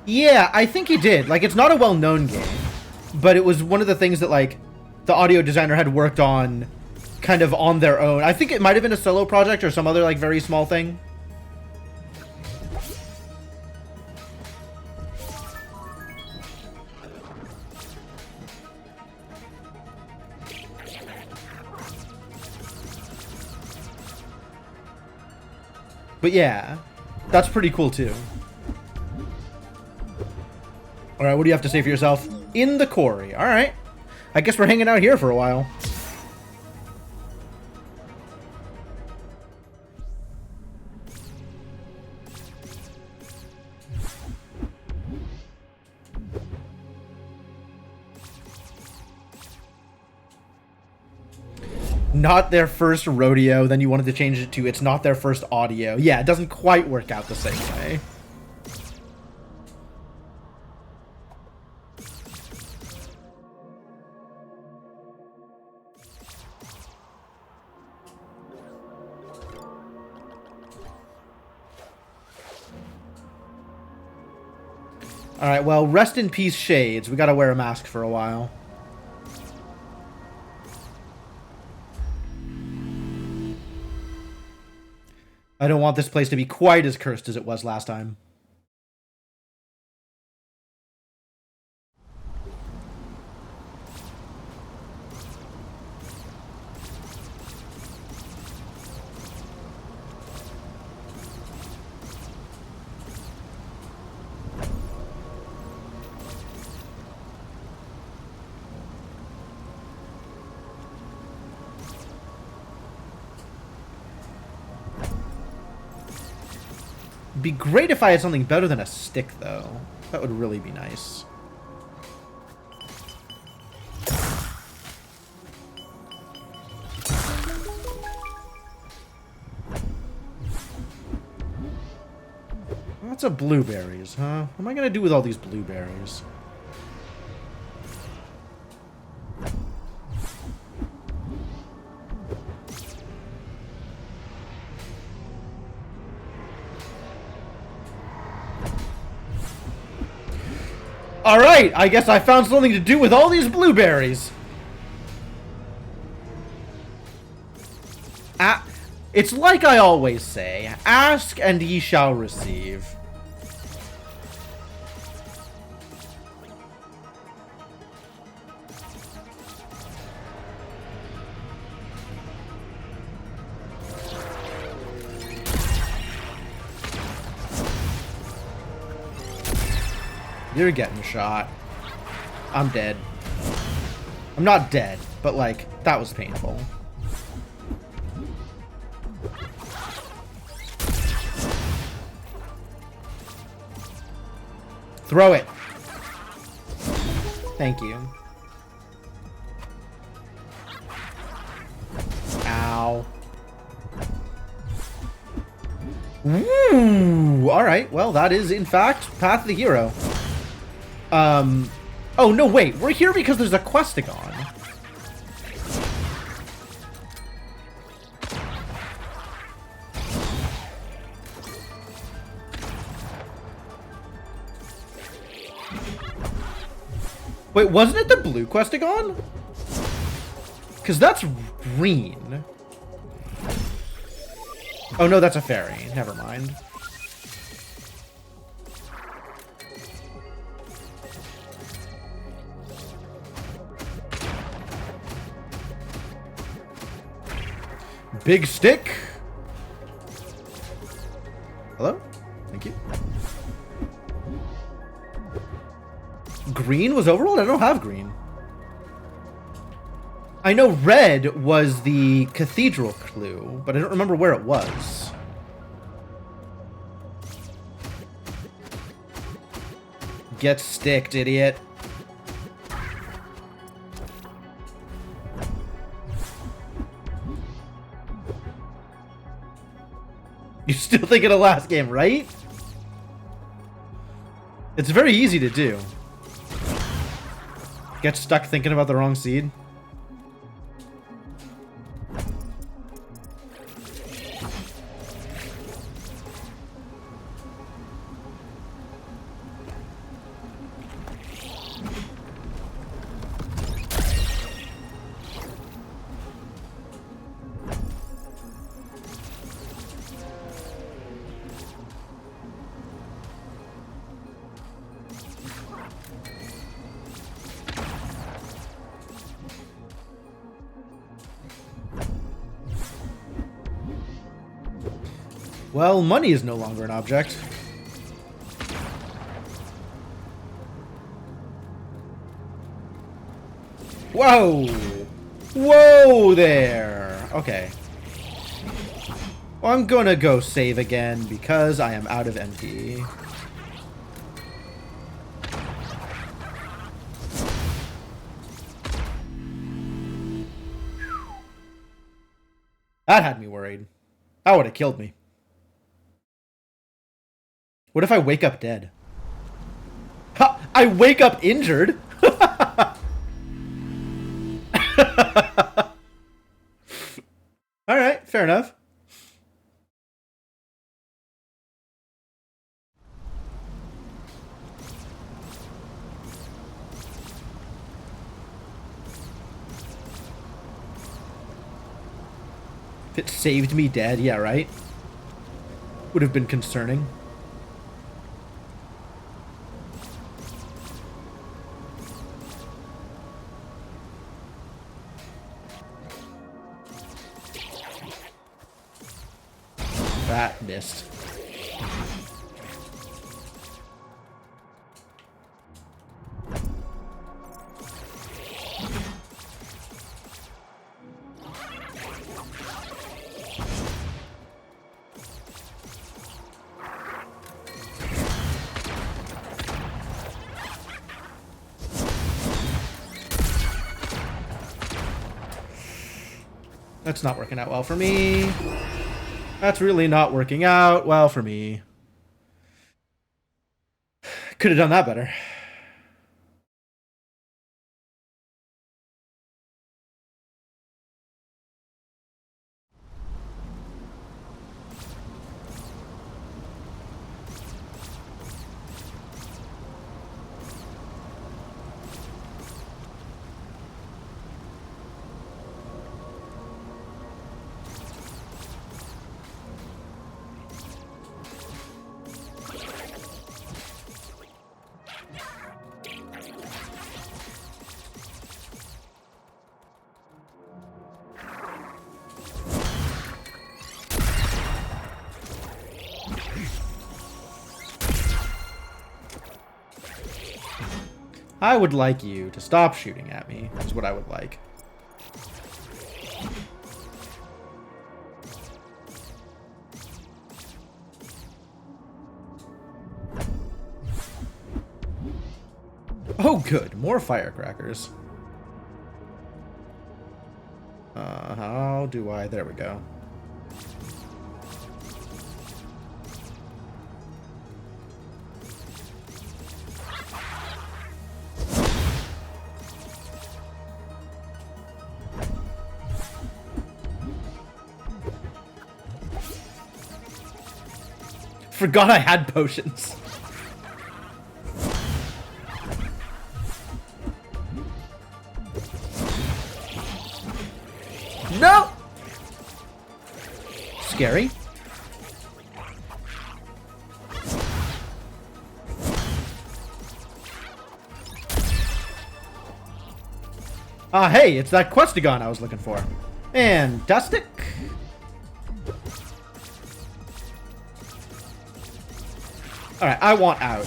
Yeah, I think he did. Like, it's not a well-known game, but it was one of the things that, like, the audio designer had worked on kind of on their own. I think it might have been a solo project or some other, like, very small thing. But yeah, that's pretty cool too. Alright, what do you have to say for yourself? In the quarry. Alright. I guess we're hanging out here for a while. Not their first rodeo, then you wanted to change it to it's not their first audio. Yeah, it doesn't quite work out the same way. Alright, well, rest in peace, Shades. We gotta wear a mask for a while. I don't want this place to be quite as cursed as it was last time. It'd be great if I had something better than a stick, though. That would really be nice. Lots of blueberries, huh? What am I gonna do with all these blueberries? Alright, I guess I found something to do with all these blueberries. It's like I always say, ask and ye shall receive. You're getting shot. I'm dead. I'm not dead, but like, that was painful. Throw it. Thank you. Ow. Ooh, alright, well, that is, in fact, Path of the Hero. Oh, no, wait. We're here because there's a Questagon. Wait, wasn't it the blue Questagon? Because that's green. Oh, no, that's a fairy. Never mind. Big stick. Hello? Thank you. Green was overall? I don't have green. I know red was the cathedral clue, but I don't remember where it was. Get sticked, idiot. You're still thinking of last game, right? It's very easy to do. Get stuck thinking about the wrong seed. Well, money is no longer an object. Whoa! Whoa there! Okay. Well, I'm gonna go save again because I am out of MP. That had me worried. That would have killed me. What if I wake up dead? Ha! I wake up injured? Alright, fair enough. If it saved me dead, yeah, right? Would have been concerning. That missed. That's not working out well for me. That's really not working out well for me. Could have done that better. I would like you to stop shooting at me, is what I would like. Oh good, more firecrackers. How do I... There we go. Forgot I had potions. No! Scary. Hey, it's that Questagon I was looking for. Fantastic. Alright, I want out.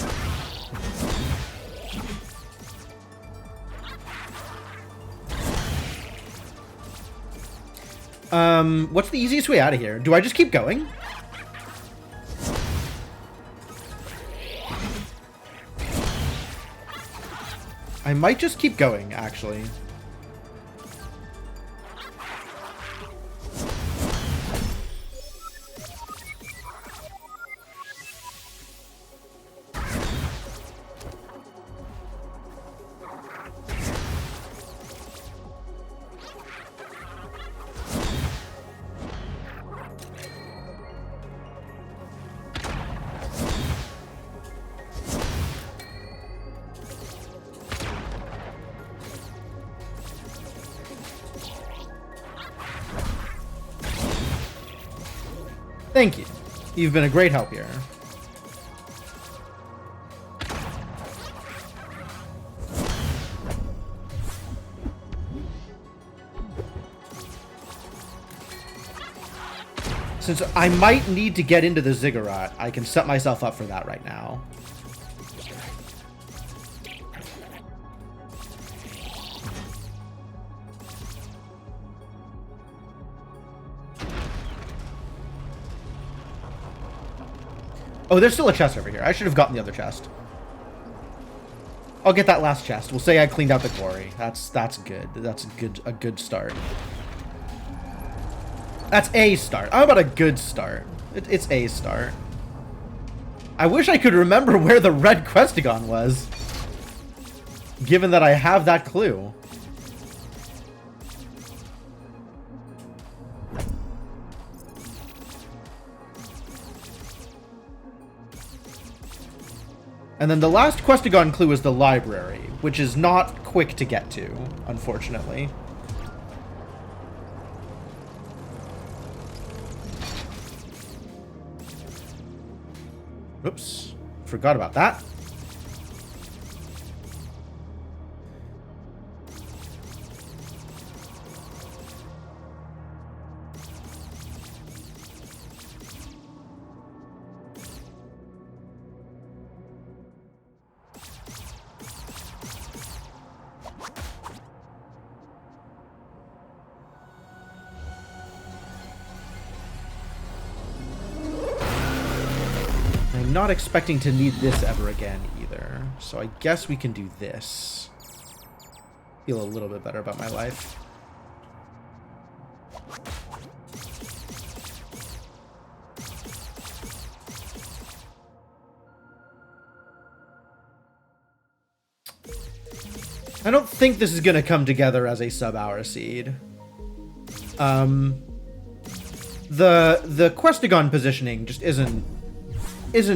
What's the easiest way out of here? Do I just keep going? I might just keep going, actually. Thank you. You've been a great help here. Since I might need to get into the ziggurat, I can set myself up for that right now. Oh, there's still a chest over here. I should have gotten the other chest. I'll get that last chest. We'll say I cleaned out the quarry. That's good. That's a good start. That's a start. How about a good start? It's a start. I wish I could remember where the red Questagon was, given that I have that clue. And then the last Questagon clue is the library, which is not quick to get to, unfortunately. Oops, forgot about that. I'm not expecting to need this ever again either, so I guess we can do this. Feel a little bit better about my life. I don't think this is going to come together as a sub-hour seed. The Questagon positioning just isn't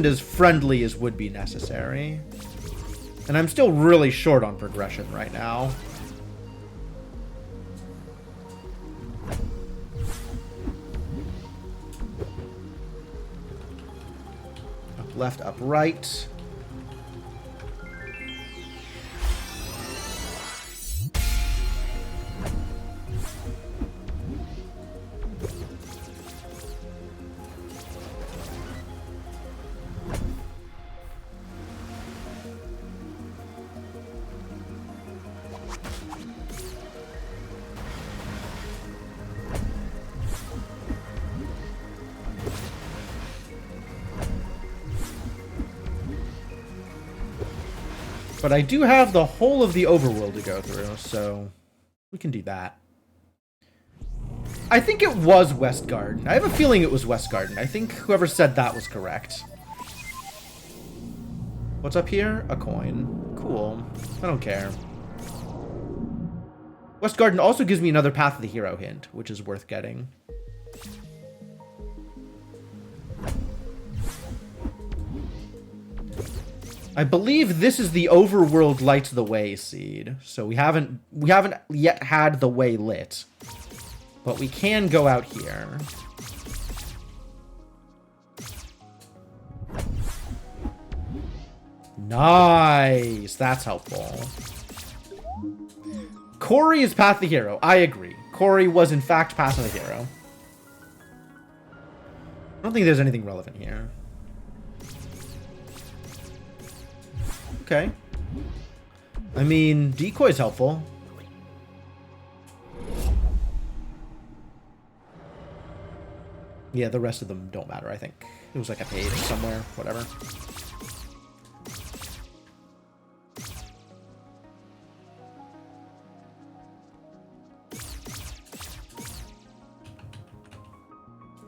as friendly as would be necessary. And I'm still really short on progression right now. Up left, up right. But I do have the whole of the overworld to go through, so we can do that. I think it was West Garden. I have a feeling it was West Garden. I think whoever said that was correct. What's up here? A coin. Cool. I don't care. West Garden also gives me another Path of the Hero hint, which is worth getting. I believe this is the Overworld Lights the Way seed. So we haven't yet had the way lit. But we can go out here. Nice. That's helpful. Corey is Path of the Hero. I agree. Corey was in fact Path of the Hero. I don't think there's anything relevant here. Okay. I mean, decoy's helpful. Yeah, the rest of them don't matter, I think. It was like a page somewhere, whatever.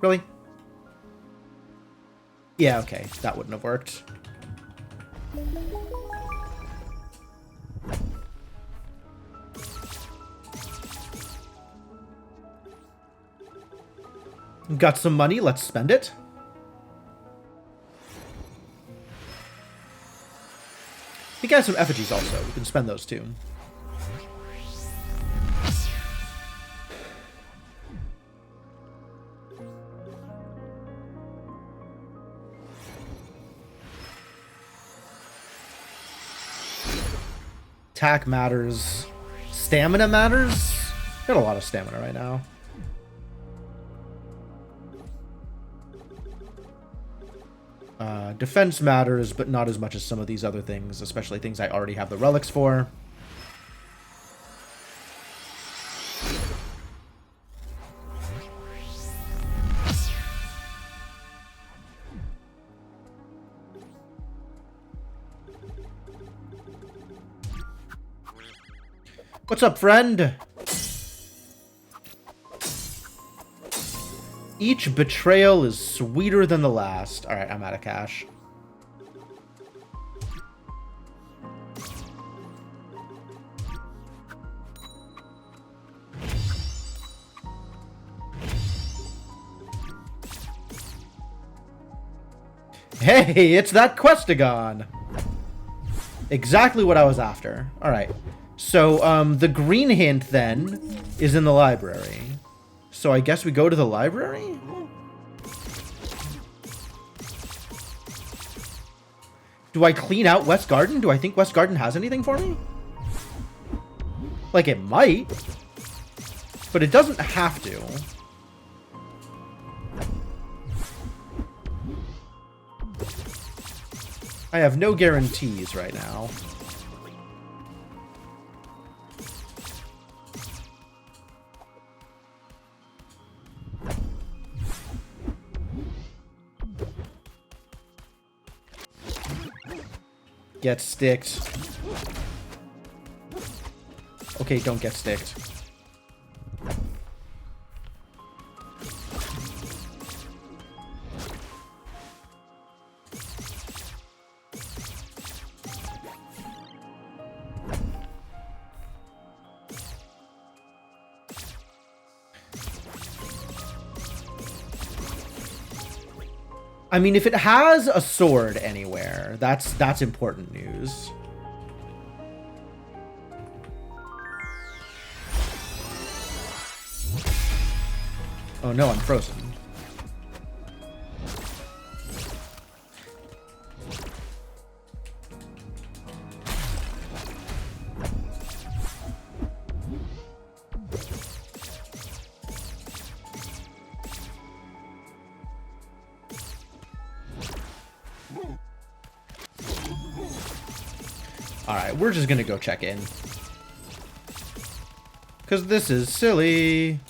Really? Yeah, okay. That wouldn't have worked. Got some money, let's spend it. I think I have some effigies also. We can spend those too. Attack matters. Stamina matters? Got a lot of stamina right now. Defense matters, but not as much as some of these other things, especially things I already have the relics for. What's up, friend? Each betrayal is sweeter than the last. Alright, I'm out of cash. Hey, it's that Questagon! Exactly what I was after. Alright. So, the green hint, then, is in the library. So I guess we go to the library? Do I clean out West Garden? Do I think West Garden has anything for me? Like, it might. But it doesn't have to. I have no guarantees right now. Get sticked. Okay, don't get sticked. I mean, if it has a sword anywhere, that's important news. Oh no, I'm frozen. Alright, we're just gonna go check in. Because this is silly.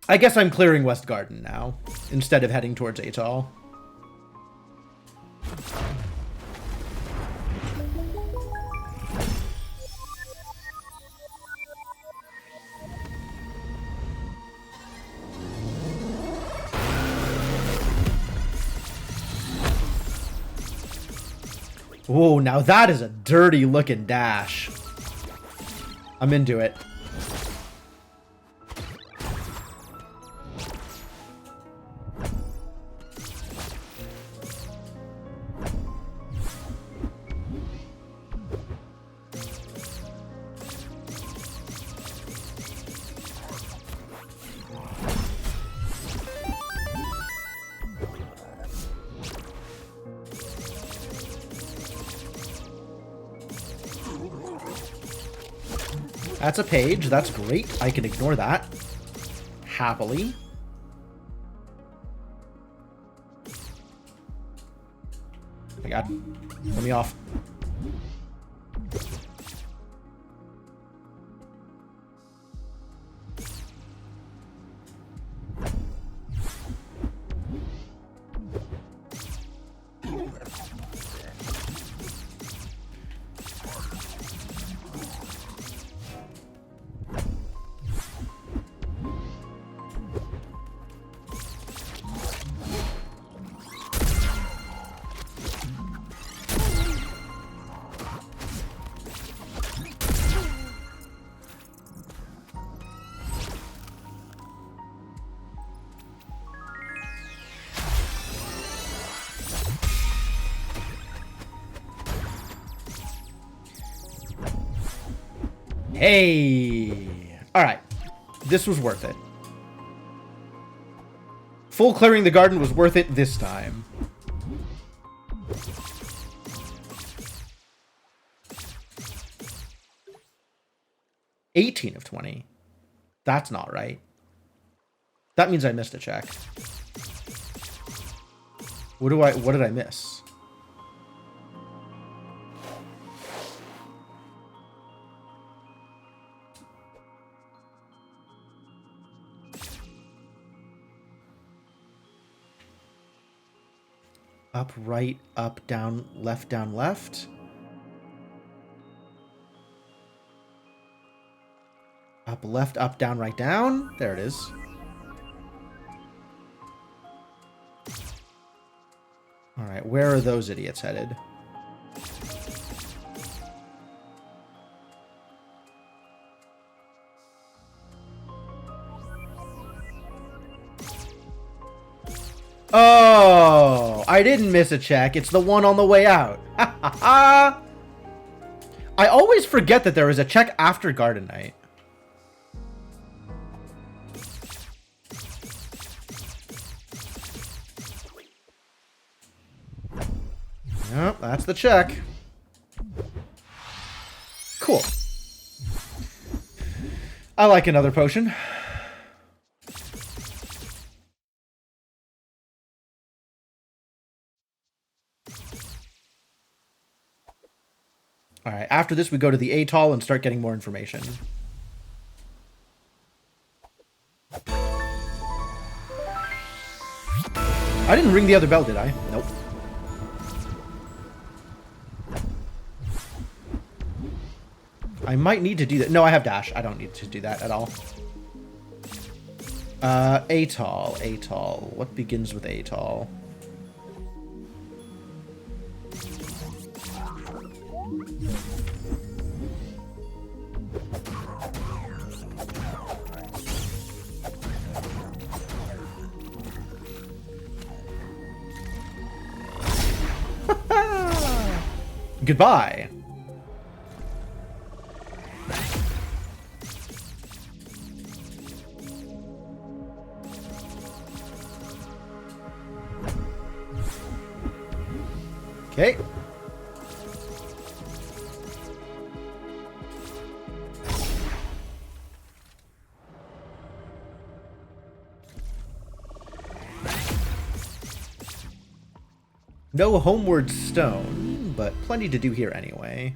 I guess I'm clearing West Garden now, instead of heading towards Atoll. Whoa, now that is a dirty looking dash. I'm into it. That's a page. That's great. I can ignore that. Happily. Oh my god. Let me off. Hey! Alright. This was worth it. Full clearing the garden was worth it this time. $18 of 20. That's not right. That means I missed a check. What did I miss? Up, right, up, down, left, down, left. Up, left, up, down, right, down. There it is. Alright, where are those idiots headed? Oh, I didn't miss a check. It's the one on the way out. Ha ha ha! I always forget that there is a check after Garden Night. Yep, that's the check. Cool. I like another potion. Alright, after this we go to the atoll and start getting more information. I didn't ring the other bell, did I? Nope. I might need to do that. No, I have dash. I don't need to do that at all. Atoll. Atoll. What begins with atoll? Goodbye. Okay. No homeward stone, but plenty to do here anyway.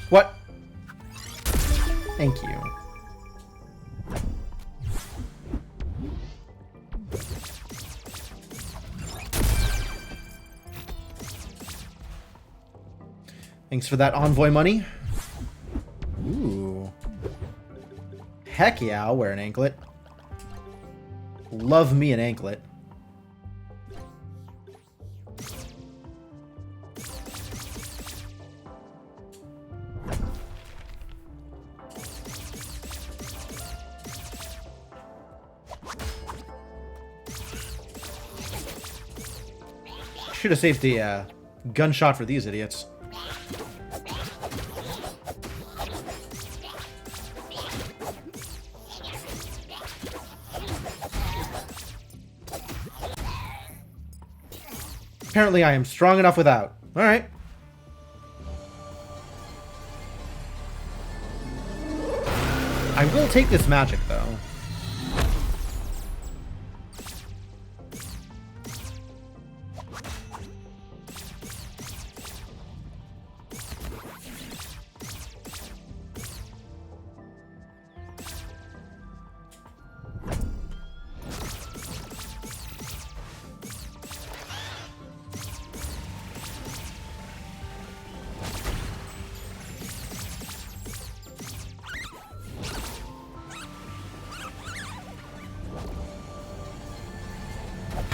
What? Thank you. Thanks for that envoy money. Ooh. Heck yeah, I'll wear an anklet. Love me an anklet. Should have saved the gunshot for these idiots. Apparently I am strong enough without. Alright. I will take this magic, though.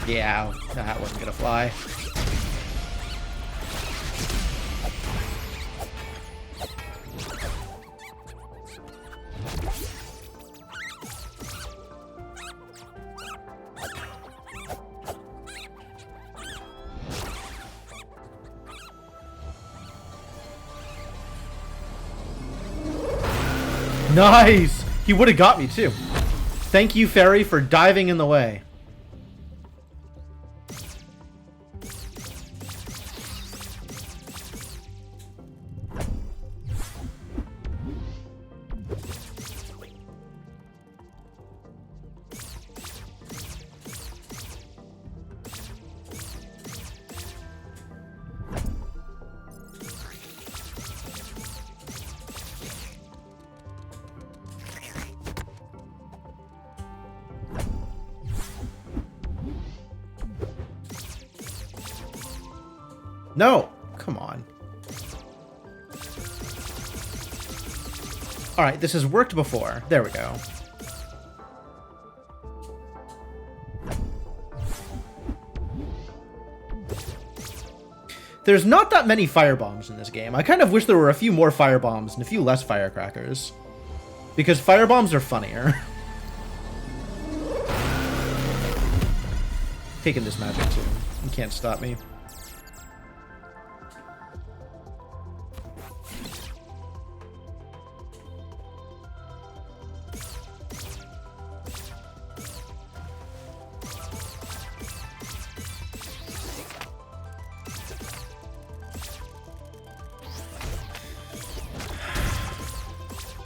Yeah, that wasn't gonna fly. Nice! He would have got me too. Thank you, Fairy, for diving in the way. No! Come on. Alright, this has worked before. There we go. There's not that many firebombs in this game. I kind of wish there were a few more firebombs and a few less firecrackers. Because firebombs are funnier. Taking this magic too. You can't stop me.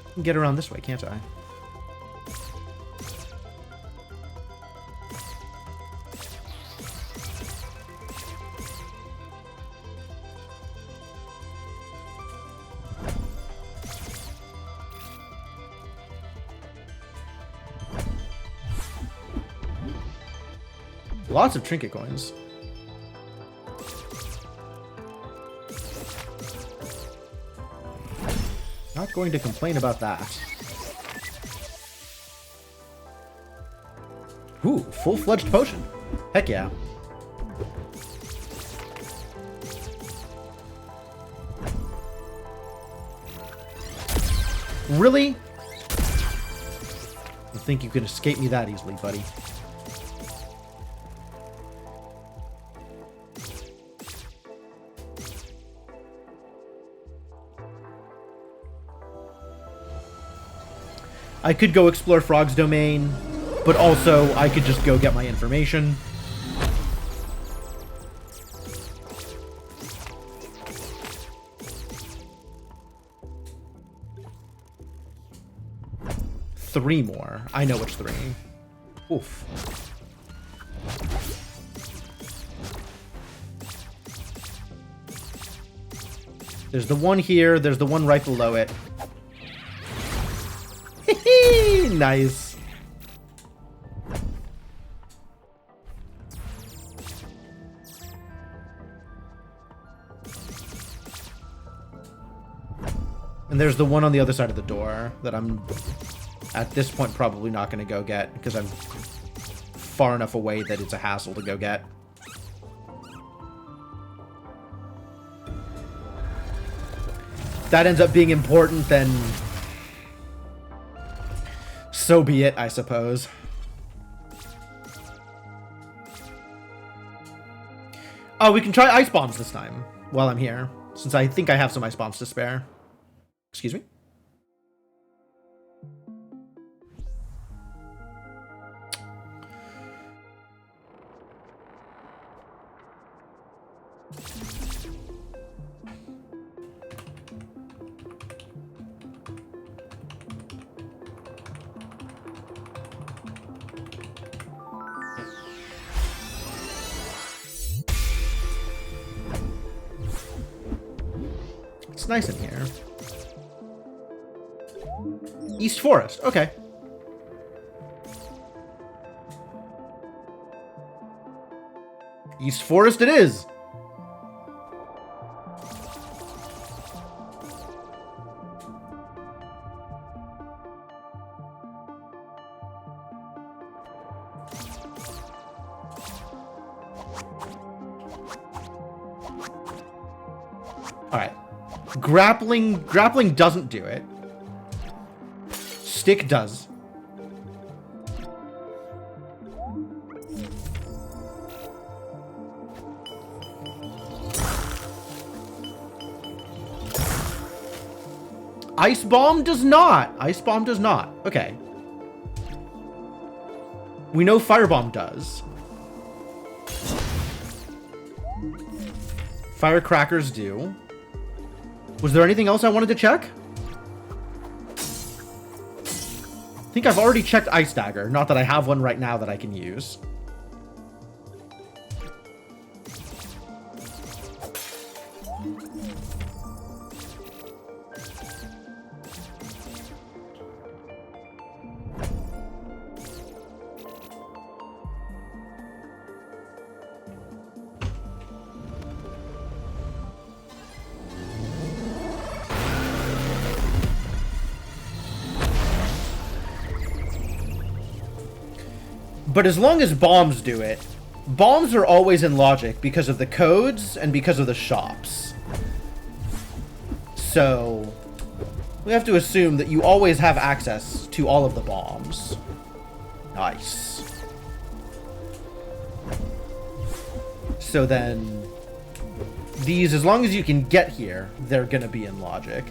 I can get around this way, can't I? Lots of trinket coins. Not going to complain about that. Ooh, full-fledged potion. Heck yeah. Really? I think you can escape me that easily, buddy. I could go explore Frog's domain, but also I could just go get my information. Three more. I know which three. Oof. There's the one here. There's the one right below it. Nice. And there's the one on the other side of the door that I'm, at this point, probably not going to go get because I'm far enough away that it's a hassle to go get. If that ends up being important, then so be it, I suppose. Oh, we can try ice bombs this time while I'm here, since I think I have some ice bombs to spare. Excuse me? It's nice in here. East Forest, okay. East Forest it is. All right. Grappling doesn't do it. Stick does. Ice bomb does not. Ice bomb does not. Okay. We know Firebomb does. Firecrackers do. Was there anything else I wanted to check? I think I've already checked Ice Dagger. Not that I have one right now that I can use. But as long as bombs do it, bombs are always in logic because of the codes and because of the shops. So we have to assume that you always have access to all of the bombs. Nice. So then these, as long as you can get here, they're gonna be in logic.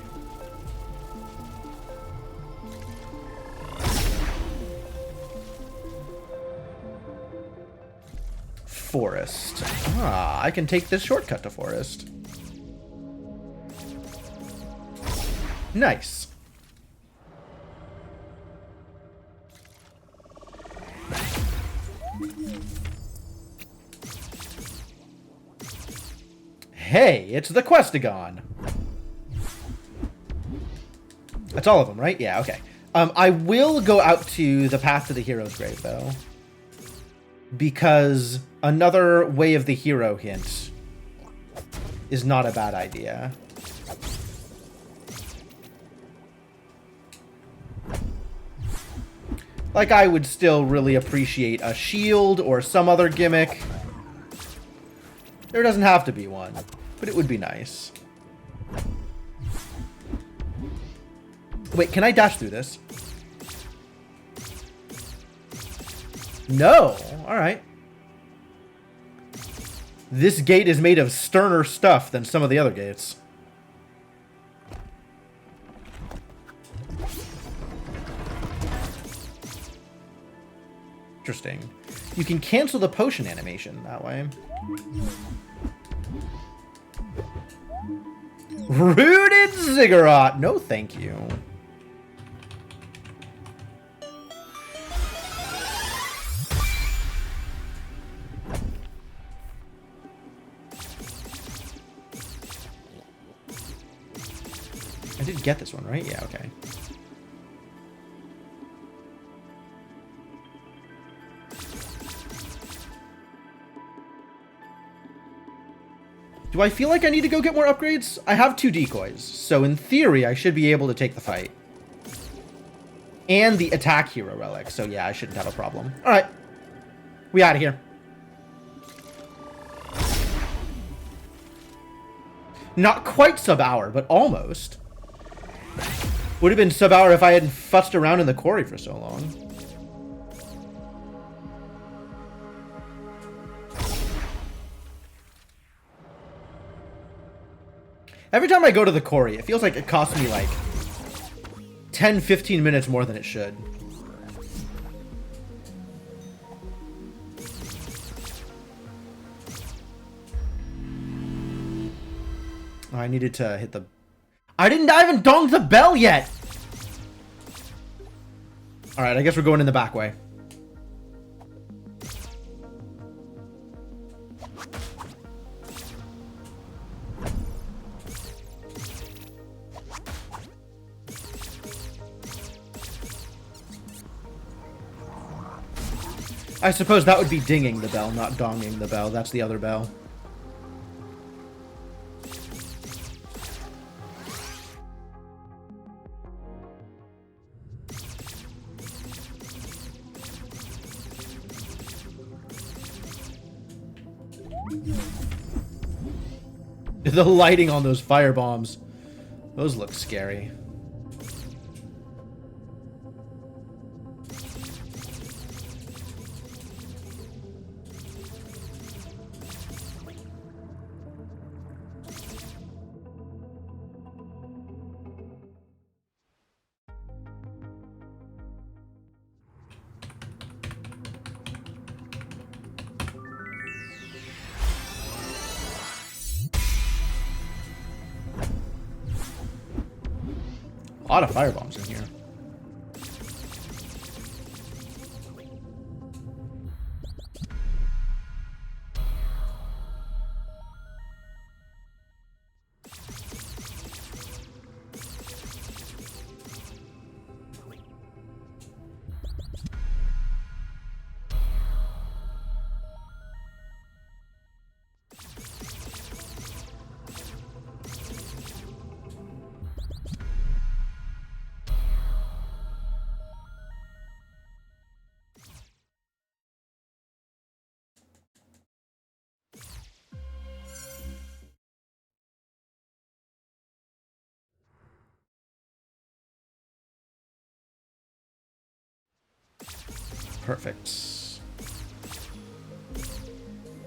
Forest. Ah, I can take this shortcut to Forest. Nice. Hey, it's the Questagon. That's all of them, right? Yeah, okay. I will go out to the Path to the Hero's Grave, though. Because another Way of the Hero hint is not a bad idea. Like, I would still really appreciate a shield or some other gimmick. There doesn't have to be one, but it would be nice. Wait, can I dash through this? No. All right. This gate is made of sterner stuff than some of the other gates. Interesting. You can cancel the potion animation that way. Rooted Ziggurat. No, thank you. I did get this one, right? Yeah, okay. Do I feel like I need to go get more upgrades? I have 2 decoys, so in theory, I should be able to take the fight. And the attack hero relic, so yeah, I shouldn't have a problem. Alright. We out of here. Not quite sub-hour, but almost. Would have been sub-hour if I hadn't fussed around in the quarry for so long. Every time I go to the quarry, it feels like it costs me like 10-15 minutes more than it should. Oh, I needed to hit the... I haven't donged the bell yet! Alright, I guess we're going in the back way. I suppose that would be dinging the bell, not donging the bell. That's the other bell. The lighting on those fire bombs. Those look scary. lot of firebombs in here. Perfect.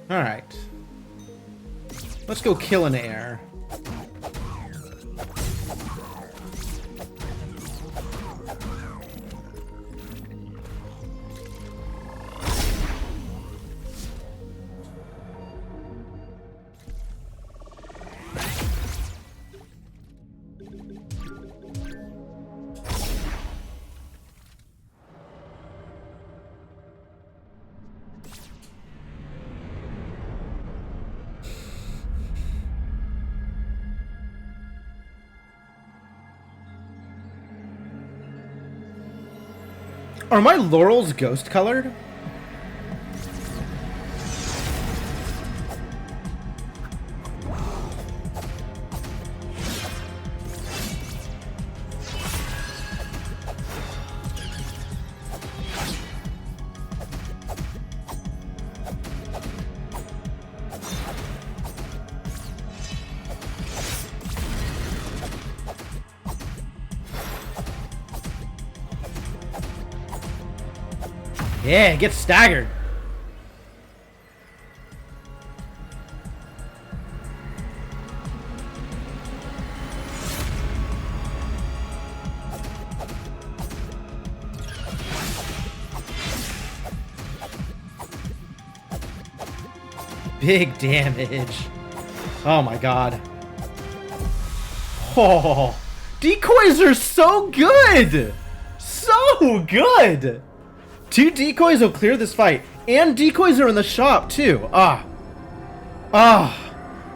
All right. Let's go kill an air. Are my laurels ghost colored? Yeah, get staggered. Big damage. Oh my god. Oh, decoys are so good. So good. 2 decoys will clear this fight. And decoys are in the shop, too.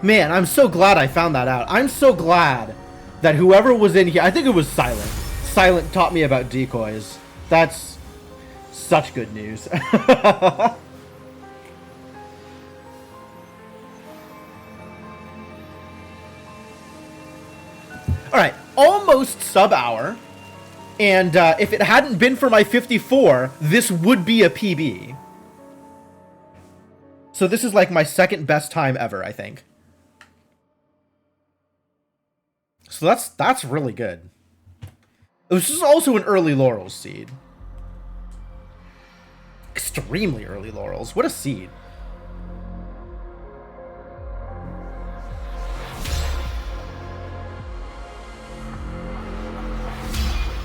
Man, I'm so glad I found that out. I'm so glad that whoever was in here... I think it was Silent. Silent taught me about decoys. That's such good news. Alright, almost sub-hour. And if it hadn't been for my 54, this would be a PB. So this is like my second best time ever, I think. So that's really good. This is also an early Laurels seed. Extremely early Laurels. What a seed.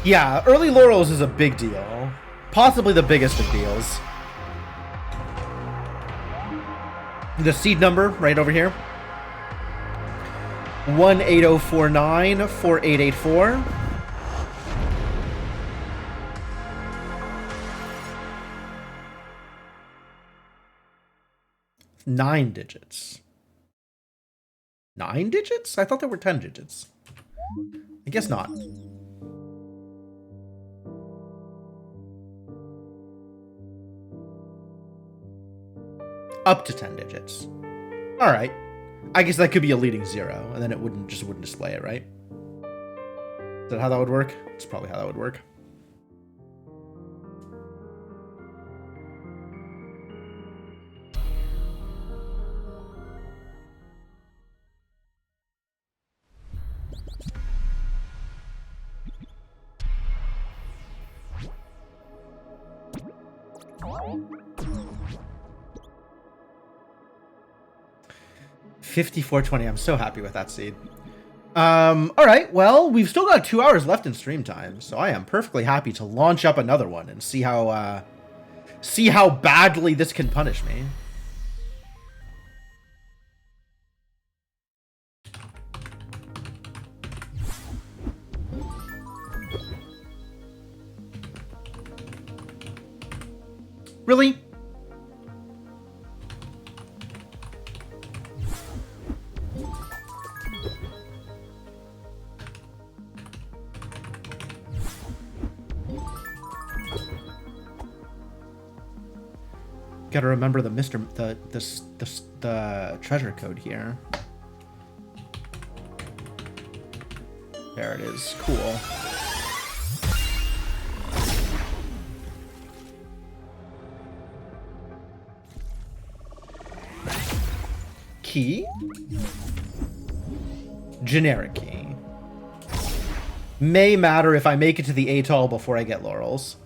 Yeah, early Laurels is a big deal. Possibly the biggest of deals. The seed number right over here. 180494884. Nine digits. 9 digits? I thought there were 10 digits. I guess not. Up to 10 digits. All right. I guess that could be a leading 0, and then it wouldn't display it, right? Is that how that would work? It's probably how that would work. $54.20. I'm so happy with that seed. All right. Well, we've still got 2 hours left in stream time, so I am perfectly happy to launch up another one and see how badly this can punish me. Really? Gotta remember the the treasure code here. There it is. Cool. Key? Generic key. May matter if I make it to the atoll before I get laurels.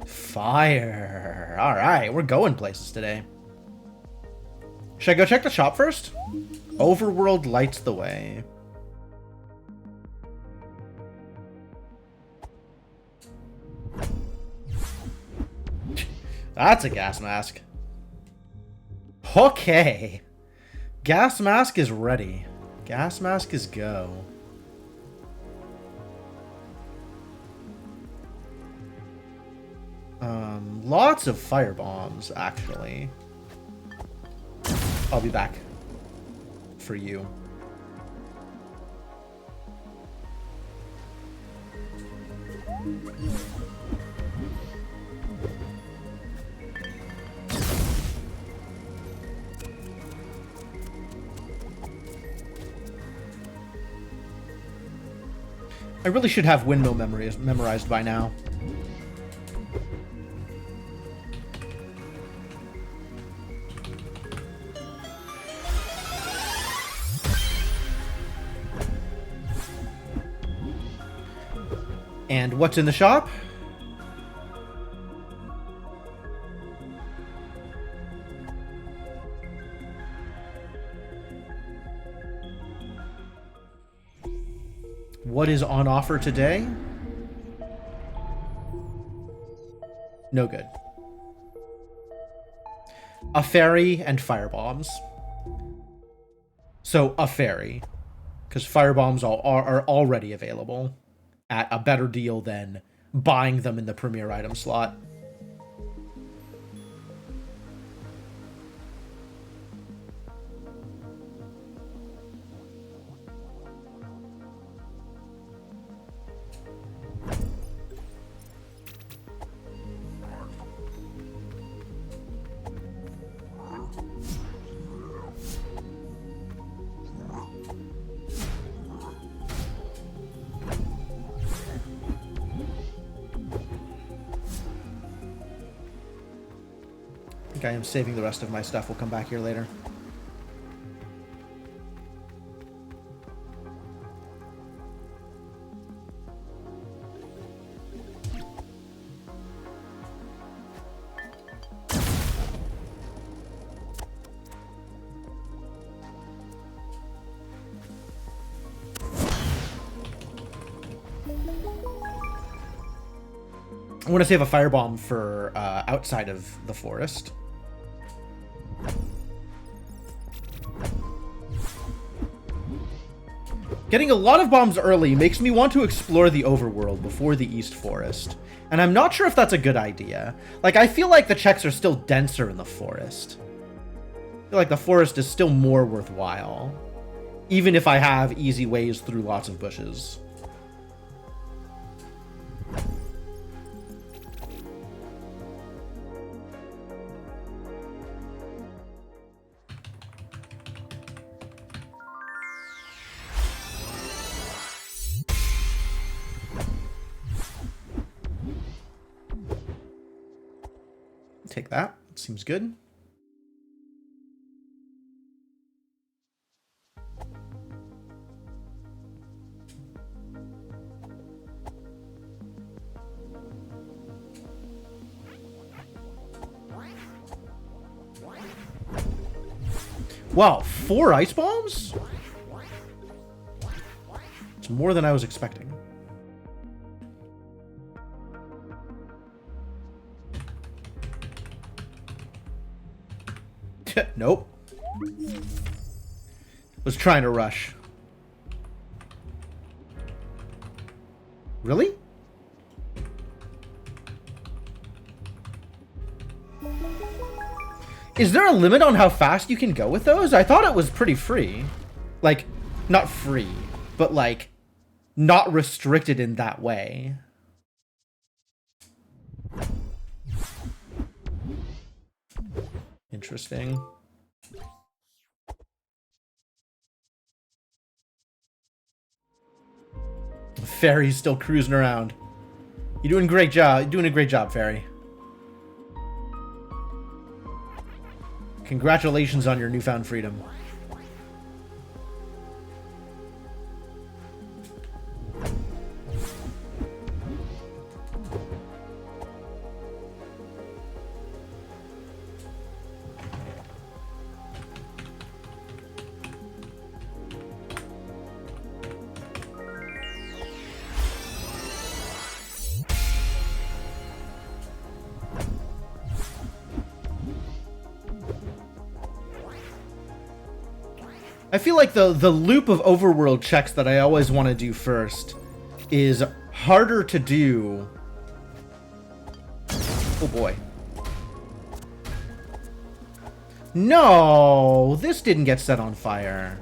Fire. Alright, we're going places today. Should I go check the shop first? Overworld lights the way. That's a gas mask. Okay. Gas mask is ready. Gas mask is go. Lots of fire bombs, actually. I'll be back for you. I really should have windmill memorized by now. And what's in the shop? What is on offer today? No good. A fairy and firebombs. So a fairy, because firebombs are already available at a better deal than buying them in the premier item slot. I think I am saving the rest of my stuff. We'll come back here later. I want to save a firebomb for outside of the forest. Getting a lot of bombs early makes me want to explore the overworld before the East Forest. And I'm not sure if that's a good idea. Like, I feel like the checks are still denser in the forest. I feel like the forest is still more worthwhile. Even if I have easy ways through lots of bushes. Take that. Seems good. Wow, 4 ice bombs? It's more than I was expecting. Nope. Was trying to rush. Really? Is there a limit on how fast you can go with those? I thought it was pretty free. Like, not free, but like, not restricted in that way. Interesting. Fairy's still cruising around. You're doing a great job. You're doing a great job, Fairy. Congratulations on your newfound freedom. I feel like the loop of overworld checks that I always want to do first is harder to do. Oh boy. No, this didn't get set on fire.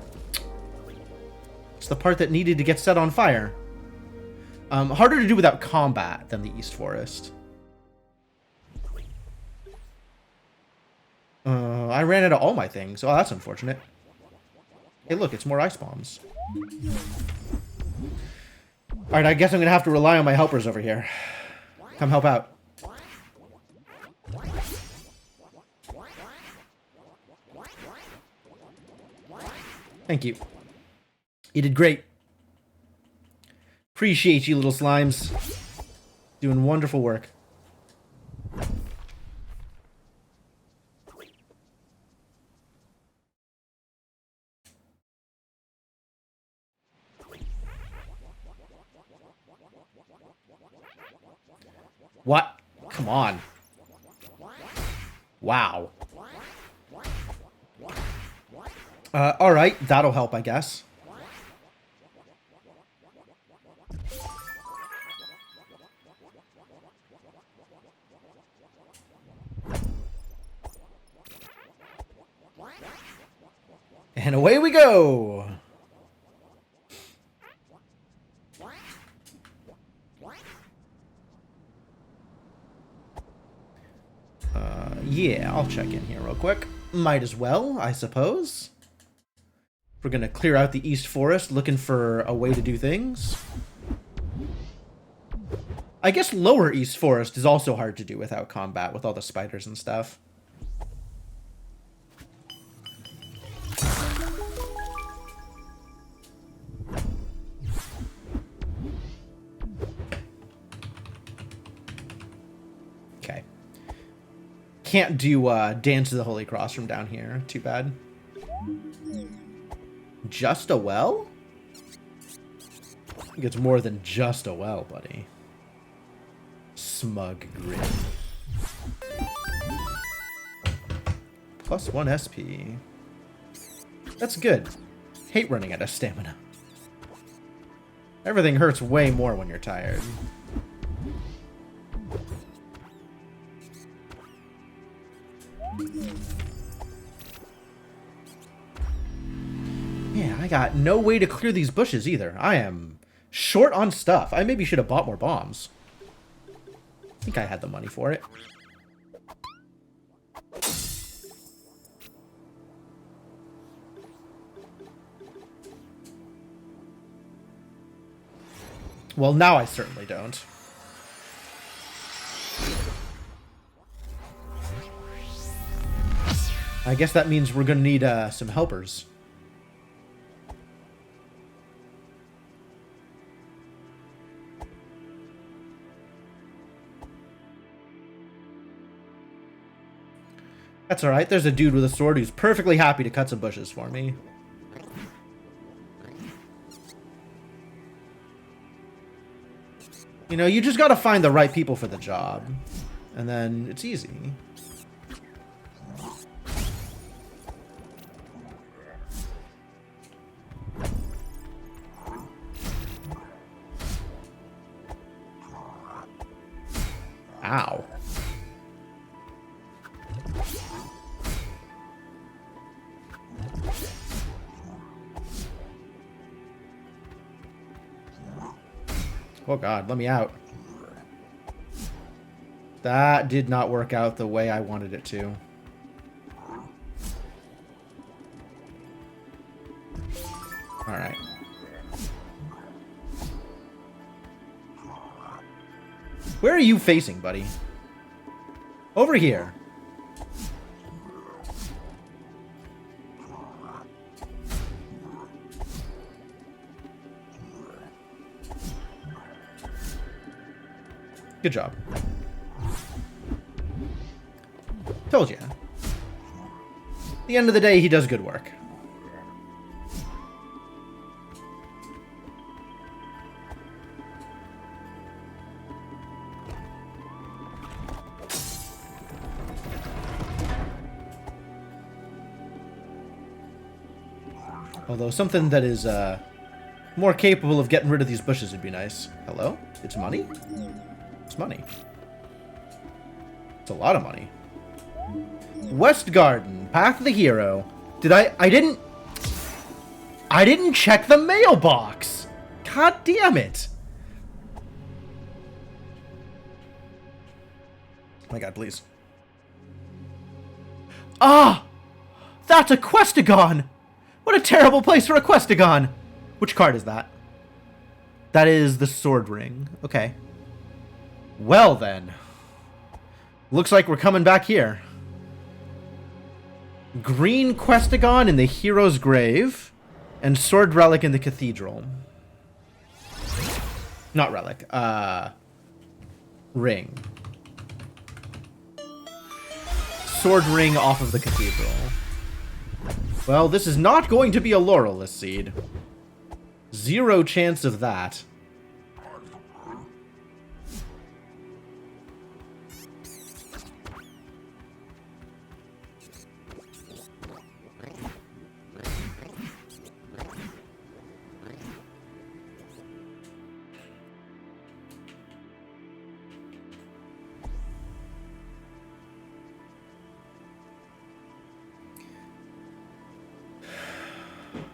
It's the part that needed to get set on fire. Harder to do without combat than the East Forest. I ran out of all my things. Oh, that's unfortunate. Hey, look, it's more ice bombs. Alright, I guess I'm gonna have to rely on my helpers over here. Come help out. Thank you. You did great. Appreciate you, little slimes. Doing wonderful work. What? Come on. Wow. Alright, that'll help, I guess. And away we go! Yeah, I'll check in here real quick. Might as well, I suppose. We're gonna clear out the East Forest, looking for a way to do things. I guess Lower East Forest is also hard to do without combat, with all the spiders and stuff. Okay. Can't do Dance of the Holy Cross from down here. Too bad. Just a well? I think it's more than just a well, buddy. Smug grin. +1 SP. That's good. Hate running out of stamina. Everything hurts way more when you're tired. Yeah, I got no way to clear these bushes either. I am short on stuff. I maybe should have bought more bombs. I think I had the money for it. Well, now I certainly don't. I guess that means we're gonna need some helpers. That's alright, there's a dude with a sword who's perfectly happy to cut some bushes for me. You know, you just gotta find the right people for the job. And then it's easy. Ow. Oh god, let me out. That did not work out the way I wanted it to. Alright. Where are you facing, buddy? Over here. Good job. Told you. At the end of the day, he does good work. Although something that is more capable of getting rid of these bushes would be nice. Hello? It's money? It's money. It's a lot of money. West Garden, Path of the Hero. I didn't check the mailbox. God damn it. Oh my god, please. Ah! That's a Questagon! What a terrible place for a Questagon! Which card is that? That is the Sword Ring. Okay. Well then. Looks like we're coming back here. Green Questagon in the Hero's Grave. And Sword Relic in the Cathedral. Not Relic. Ring. Sword Ring off of the Cathedral. Well, this is not going to be a Laurelist Seed. Zero chance of that.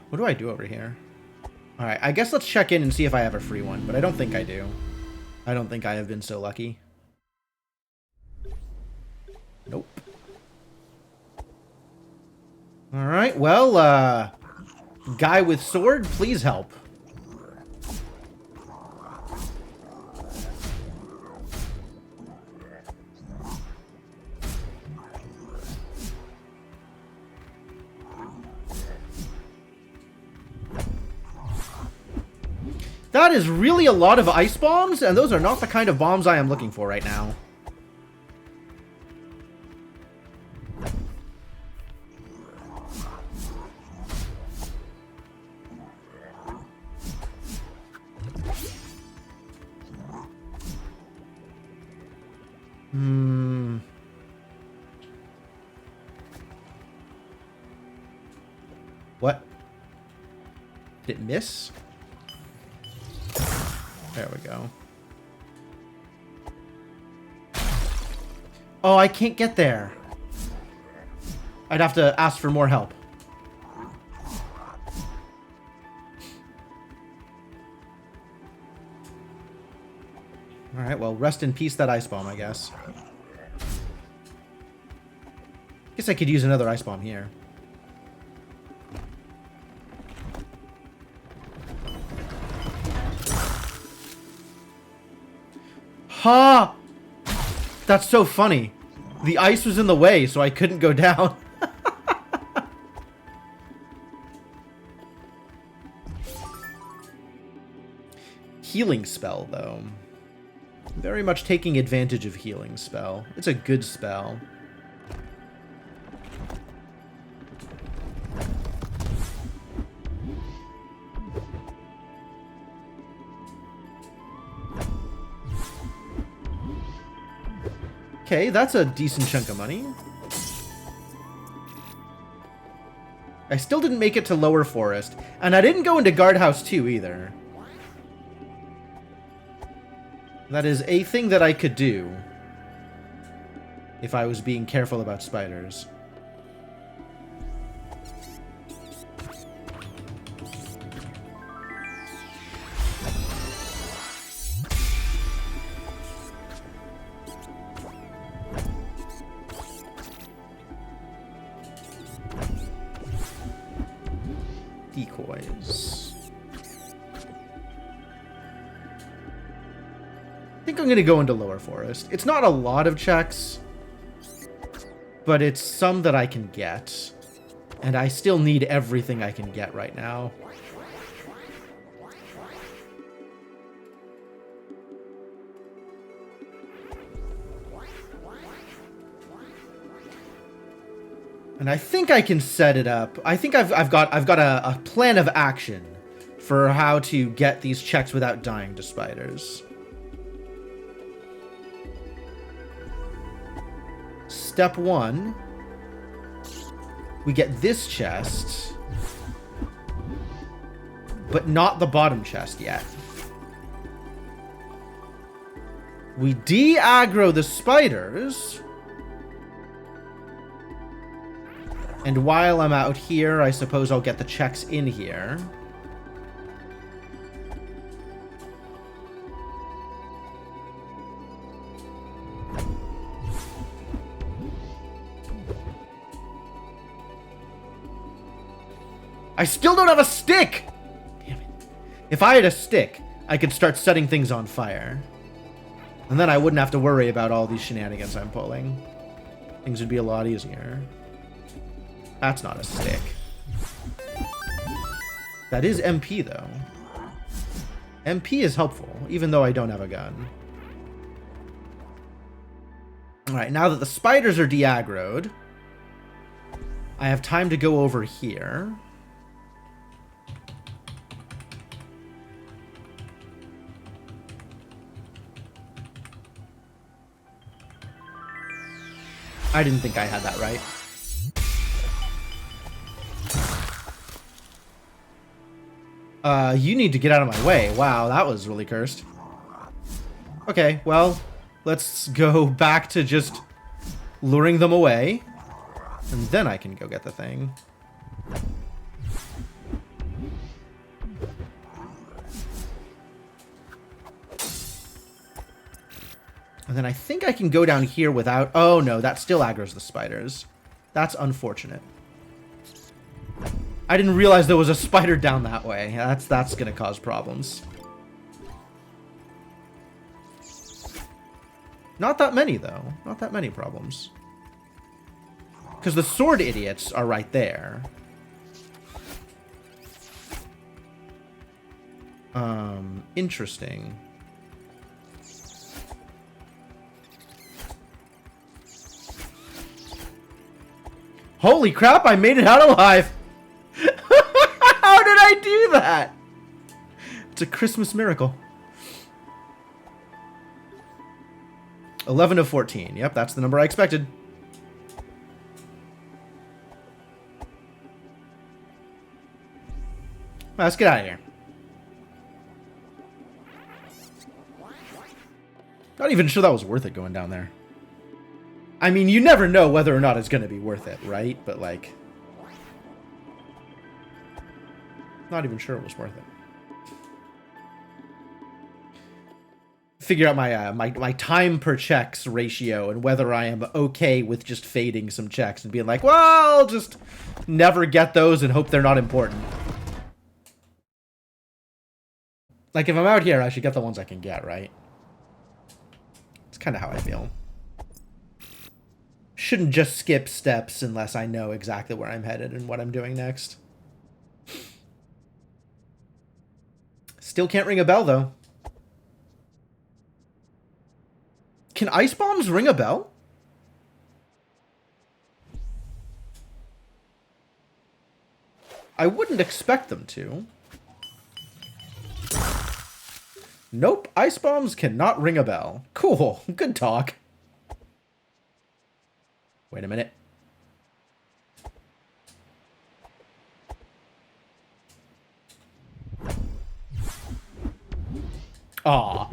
What do I do over here? Alright, I guess let's check in and see if I have a free one, but I don't think I do. I don't think I have been so lucky. Nope. Alright, well, guy with sword, please help. That is really a lot of ice bombs, and those are not the kind of bombs I am looking for right now. What? Did it miss? There we go. Oh, I can't get there. I'd have to ask for more help. Alright, well, rest in peace that ice bomb, I guess. Guess I could use another ice bomb here. Ha! That's so funny. The ice was in the way, so I couldn't go down. Healing spell, though. Very much taking advantage of healing spell. It's a good spell. Okay, that's a decent chunk of money. I still didn't make it to Lower Forest, and I didn't go into Guardhouse 2 either. That is a thing that I could do. if I was being careful about spiders. Decoys. I think I'm going to go into Lower Forest. It's not a lot of checks, but it's some that I can get. And I still need everything I can get right now. And I think I can set it up. I think I've got a plan of action for how to get these checks without dying to spiders. Step 1, we get this chest, but not the bottom chest yet. We de-aggro the spiders, and while I'm out here, I suppose I'll get the checks in here. I still don't have a stick! Damn it. If I had a stick, I could start setting things on fire. And then I wouldn't have to worry about all these shenanigans I'm pulling. Things would be a lot easier. That's not a stick. That is MP, though. MP is helpful, even though I don't have a gun. Alright, now that the spiders are de-aggroed, I have time to go over here. I didn't think I had that right. You need to get out of my way. Wow, that was really cursed. Okay, well, let's go back to just luring them away. And then I can go get the thing. And then I think I can go down here without... Oh, no, that still aggroes the spiders. That's unfortunate. I didn't realize there was a spider down that way. That's going to cause problems. Not that many, though. Not that many problems. Because the sword idiots are right there. Interesting. Holy crap, I made it out alive! How did I do that? It's a Christmas miracle. 11 of 14. Yep, that's the number I expected. Let's get out of here. Not even sure that was worth it going down there. I mean, you never know whether or not it's going to be worth it, right? But, like... Not even sure it was worth it. Figure out my my time per checks ratio and whether I am okay with just fading some checks and being like, well, I'll just never get those and hope they're not important. Like, if I'm out here, I should get the ones I can get, right? It's kind of how I feel. Shouldn't just skip steps unless I know exactly where I'm headed and what I'm doing next. Still can't ring a bell, though. Can ice bombs ring a bell? I wouldn't expect them to. Nope, ice bombs cannot ring a bell. Cool, good talk. Wait a minute. Aw,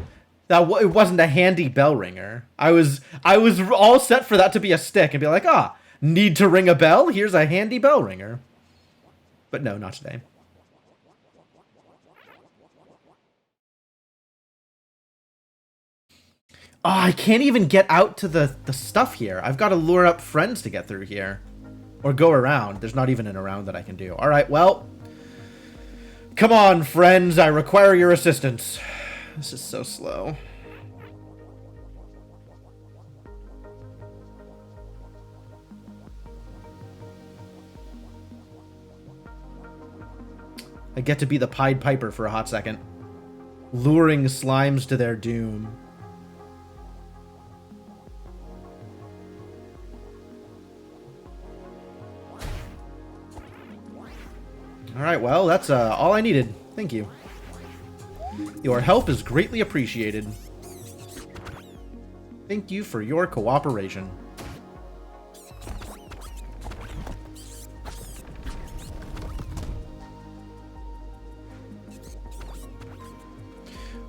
It wasn't a handy bell ringer. I was all set for that to be a stick and be like, ah, need to ring a bell? Here's a handy bell ringer. But no, not today. Oh, I can't even get out to the stuff here. I've got to lure up friends to get through here. Or go around. There's not even an around that I can do. Alright, well. Come on, friends. I require your assistance. This is so slow. I get to be the Pied Piper for a hot second. Luring slimes to their doom. Alright, well, that's all I needed. Thank you. Your help is greatly appreciated. Thank you for your cooperation.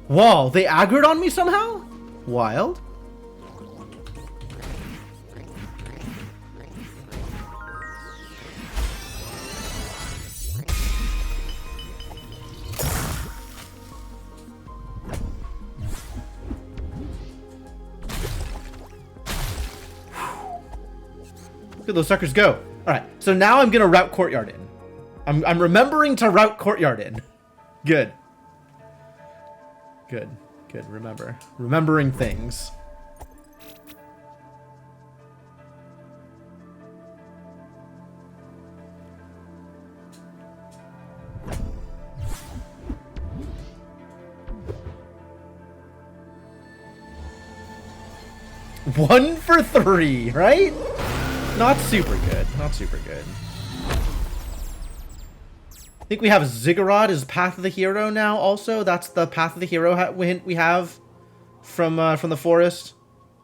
Whoa, they aggroed on me somehow? Wild. Look at those suckers go. Alright, so now I'm gonna route Courtyard in. I'm remembering to route Courtyard in. Good. Good. Good. Remembering things. One for 3, right? Not super good. Not super good. I think we have Ziggurat as Path of the Hero now also. That's the Path of the Hero hint we have from the forest.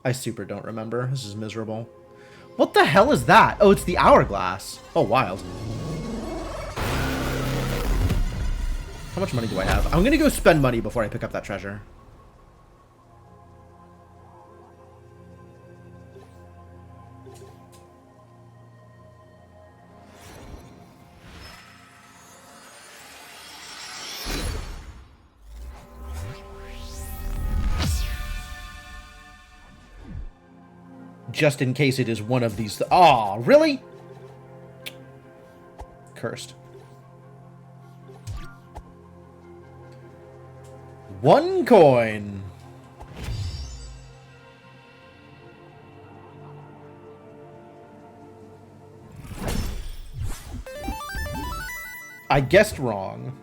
I super don't remember. This is miserable. What the hell is that? Oh, it's the Hourglass. Oh, wild. How much money do I have? I'm gonna go spend money before I pick up that treasure. Just in case it is one of these. Aw, really? Cursed. 1 coin. I guessed wrong.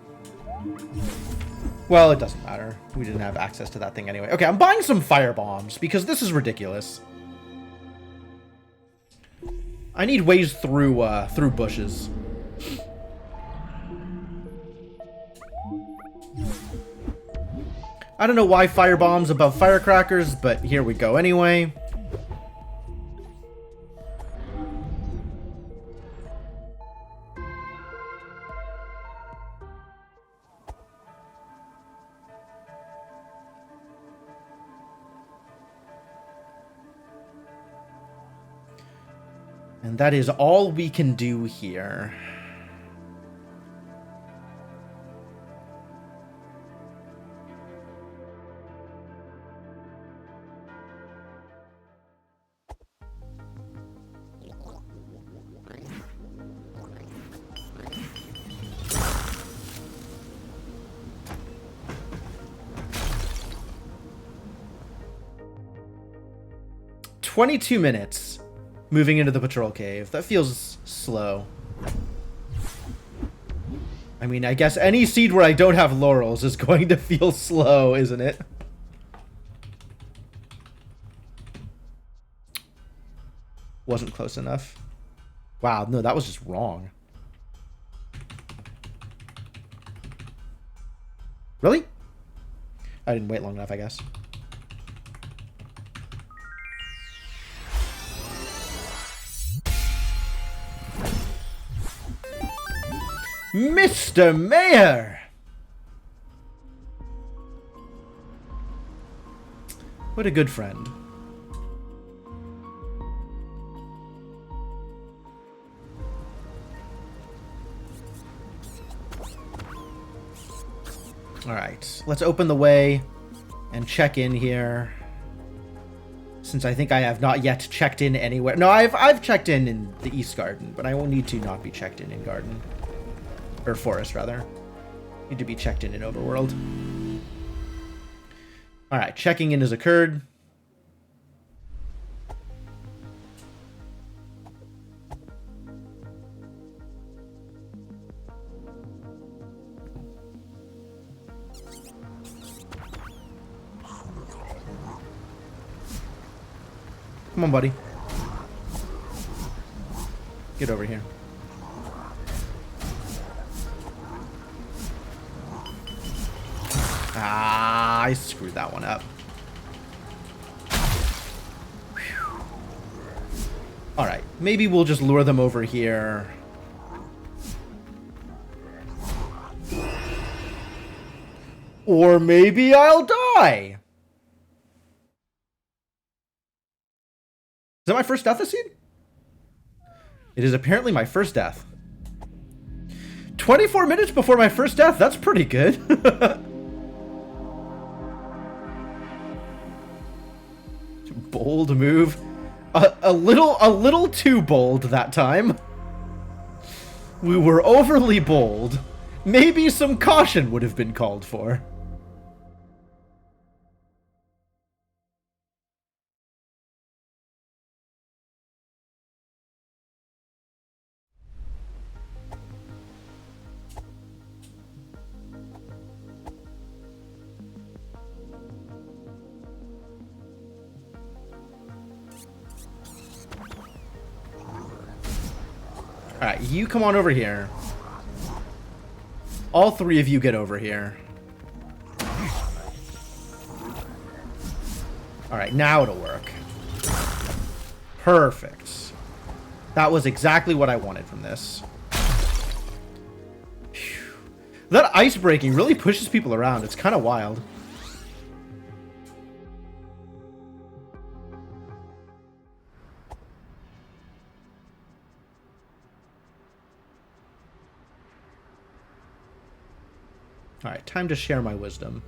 Well, it doesn't matter. We didn't have access to that thing anyway. Okay, I'm buying some fire bombs because this is ridiculous. I need ways through through bushes. I don't know why firebombs above firecrackers, but here we go anyway. And that is all we can do here. "22 minutes. Moving into the patrol cave. That feels slow. I mean, I guess any seed where I don't have laurels is going to feel slow, isn't it? Wasn't close enough. Wow, no, that was just wrong. Really? I didn't wait long enough, I guess. Mr. Mayor! What a good friend. Alright, let's open the way and check in here. Since I think I have not yet checked in anywhere. No, I've checked in the East Garden, but I will need to not be checked in Garden. Or Forest, rather. Need to be checked in Overworld. Alright, checking in has occurred. Come on, buddy. Get over here. Ah, I screwed that one up. Alright, maybe we'll just lure them over here. Or maybe I'll die! Is that my first death this seed? It is apparently my first death. 24 minutes before my first death, that's pretty good. Bold move. A little too bold that time. We were overly bold. Maybe some caution would have been called for. Alright, you come on over here. All three of you get over here. Alright, now it'll work. Perfect. That was exactly what I wanted from this. Phew. That ice breaking really pushes people around. It's kind of wild. Alright, time to share my wisdom.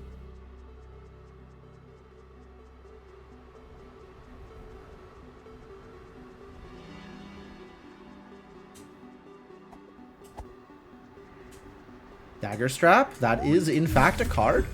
Dagger Strap, that is in fact a card.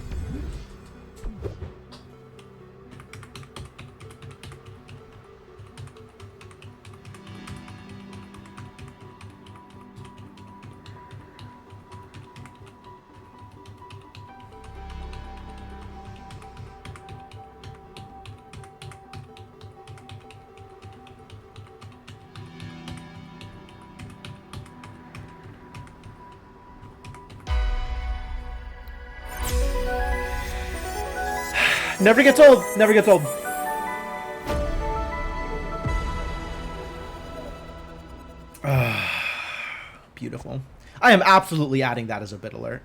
Never gets old. Never gets old. Beautiful. I am absolutely adding that as a bit alert.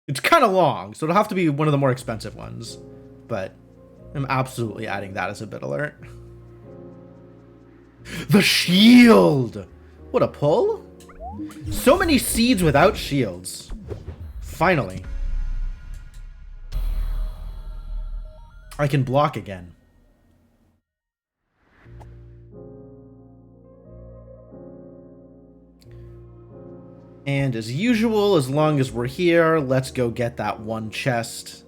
It's kind of long, so it'll have to be one of the more expensive ones. But I'm absolutely adding that as a bit alert. The shield! What a pull. So many seeds without shields. Finally. I can block again. And as usual, as long as we're here, let's go get that one chest.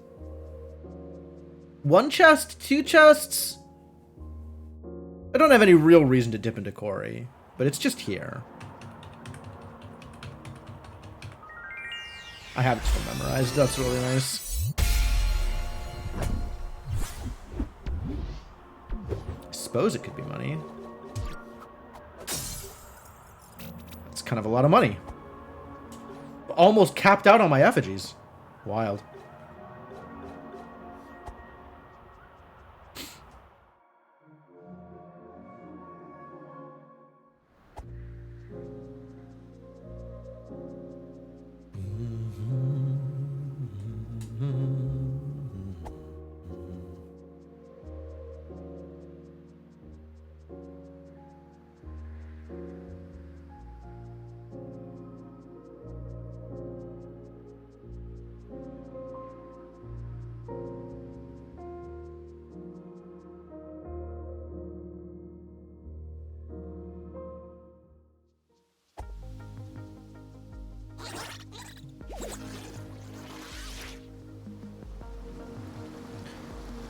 One chest? Two chests? I don't have any real reason to dip into Quarry, but it's just here. I have it still memorized. That's really nice. Suppose it could be money. It's kind of a lot of money. Almost capped out on my effigies. Wild.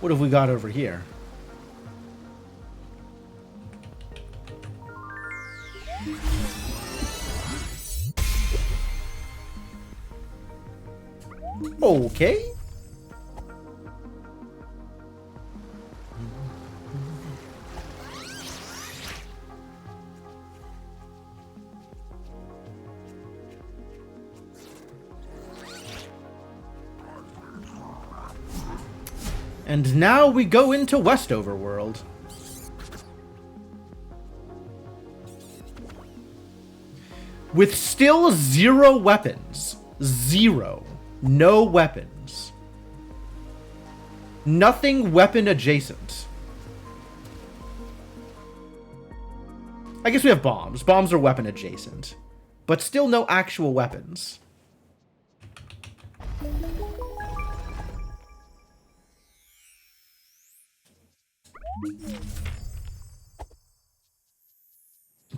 What have we got over here? Okay. And now we go into Westover World. With still 0 weapons. 0. No weapons. Nothing weapon adjacent. I guess we have bombs. Bombs are weapon adjacent. But still no actual weapons.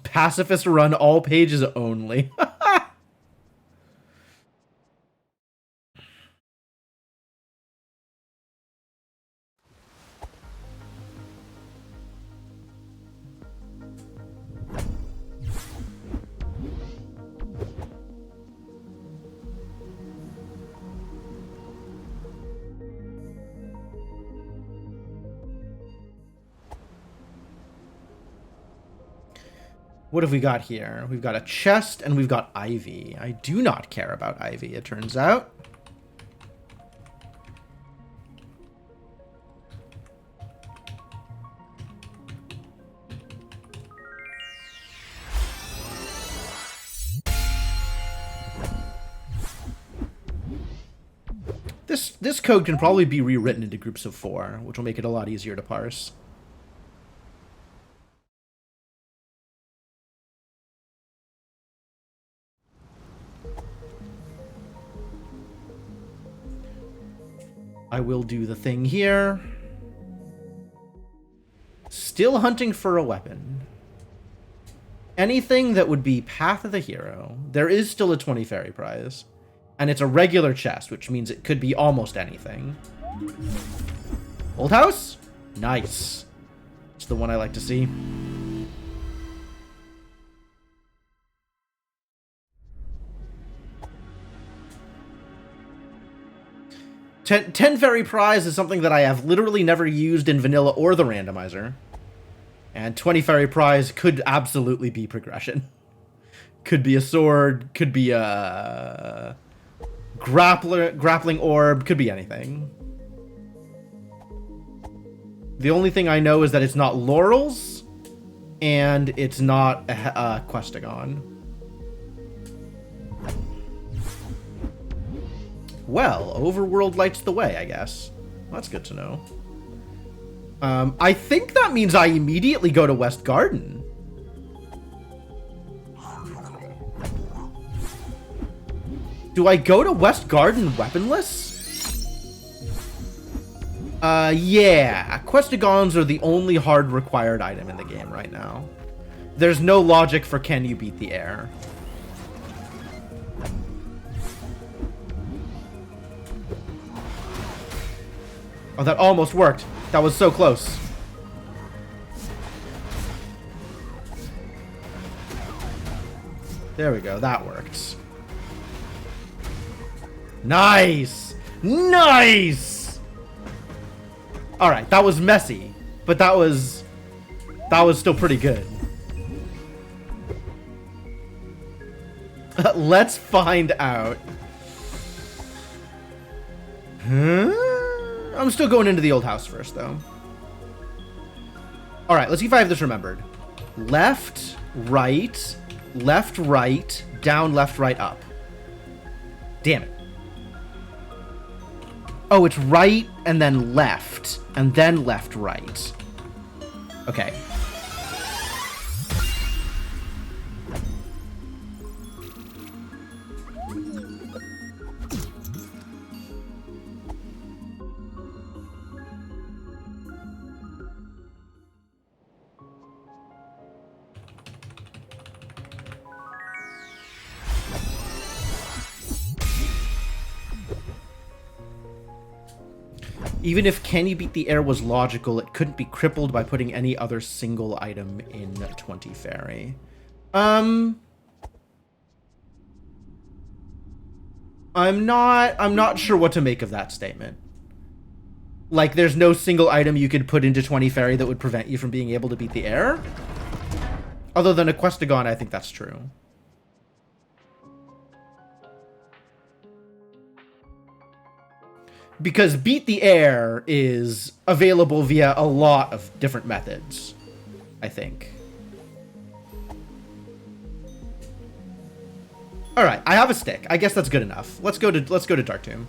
Pacifist run all pages only. What have we got here? We've got a chest and we've got Ivy. I do not care about Ivy, it turns out. This code can probably be rewritten into groups of 4, which will make it a lot easier to parse. I will do the thing here. Still hunting for a weapon. Anything that would be Path of the Hero. There is still a 20 fairy prize. And it's a regular chest, which means it could be almost anything. Old house? Nice. It's the one I like to see. Ten fairy prize is something that I have literally never used in vanilla or the randomizer. And 20 fairy prize could absolutely be progression. Could be a sword, could be a grappling orb, could be anything. The only thing I know is that it's not laurels, and it's not a questagon. Well, Overworld lights the way, I guess. That's good to know. I think that means I immediately go to West Garden. Do I go to West Garden weaponless? Yeah. Questagons are the only hard required item in the game right now. There's no logic for can you beat the air. Oh, that almost worked. That was so close. There we go. That worked. Nice! Nice! Alright, that was messy. But that was still pretty good. Let's find out. Huh? I'm still going into the old house first, though. Alright, let's see if I have this remembered. Left, right, down, left, right, up. Damn it. Oh, it's right, and then left, right. Okay. Even if can you beat the air was logical, it couldn't be crippled by putting any other single item in 20 fairy. I'm not sure what to make of that statement. Like, there's no single item you could put into 20 fairy that would prevent you from being able to beat the air? Other than a Questagon, I think that's true. Because beat the air is available via a lot of different methods, I think. All right, I have a stick. I guess that's good enough. Let's go to Dark Tomb.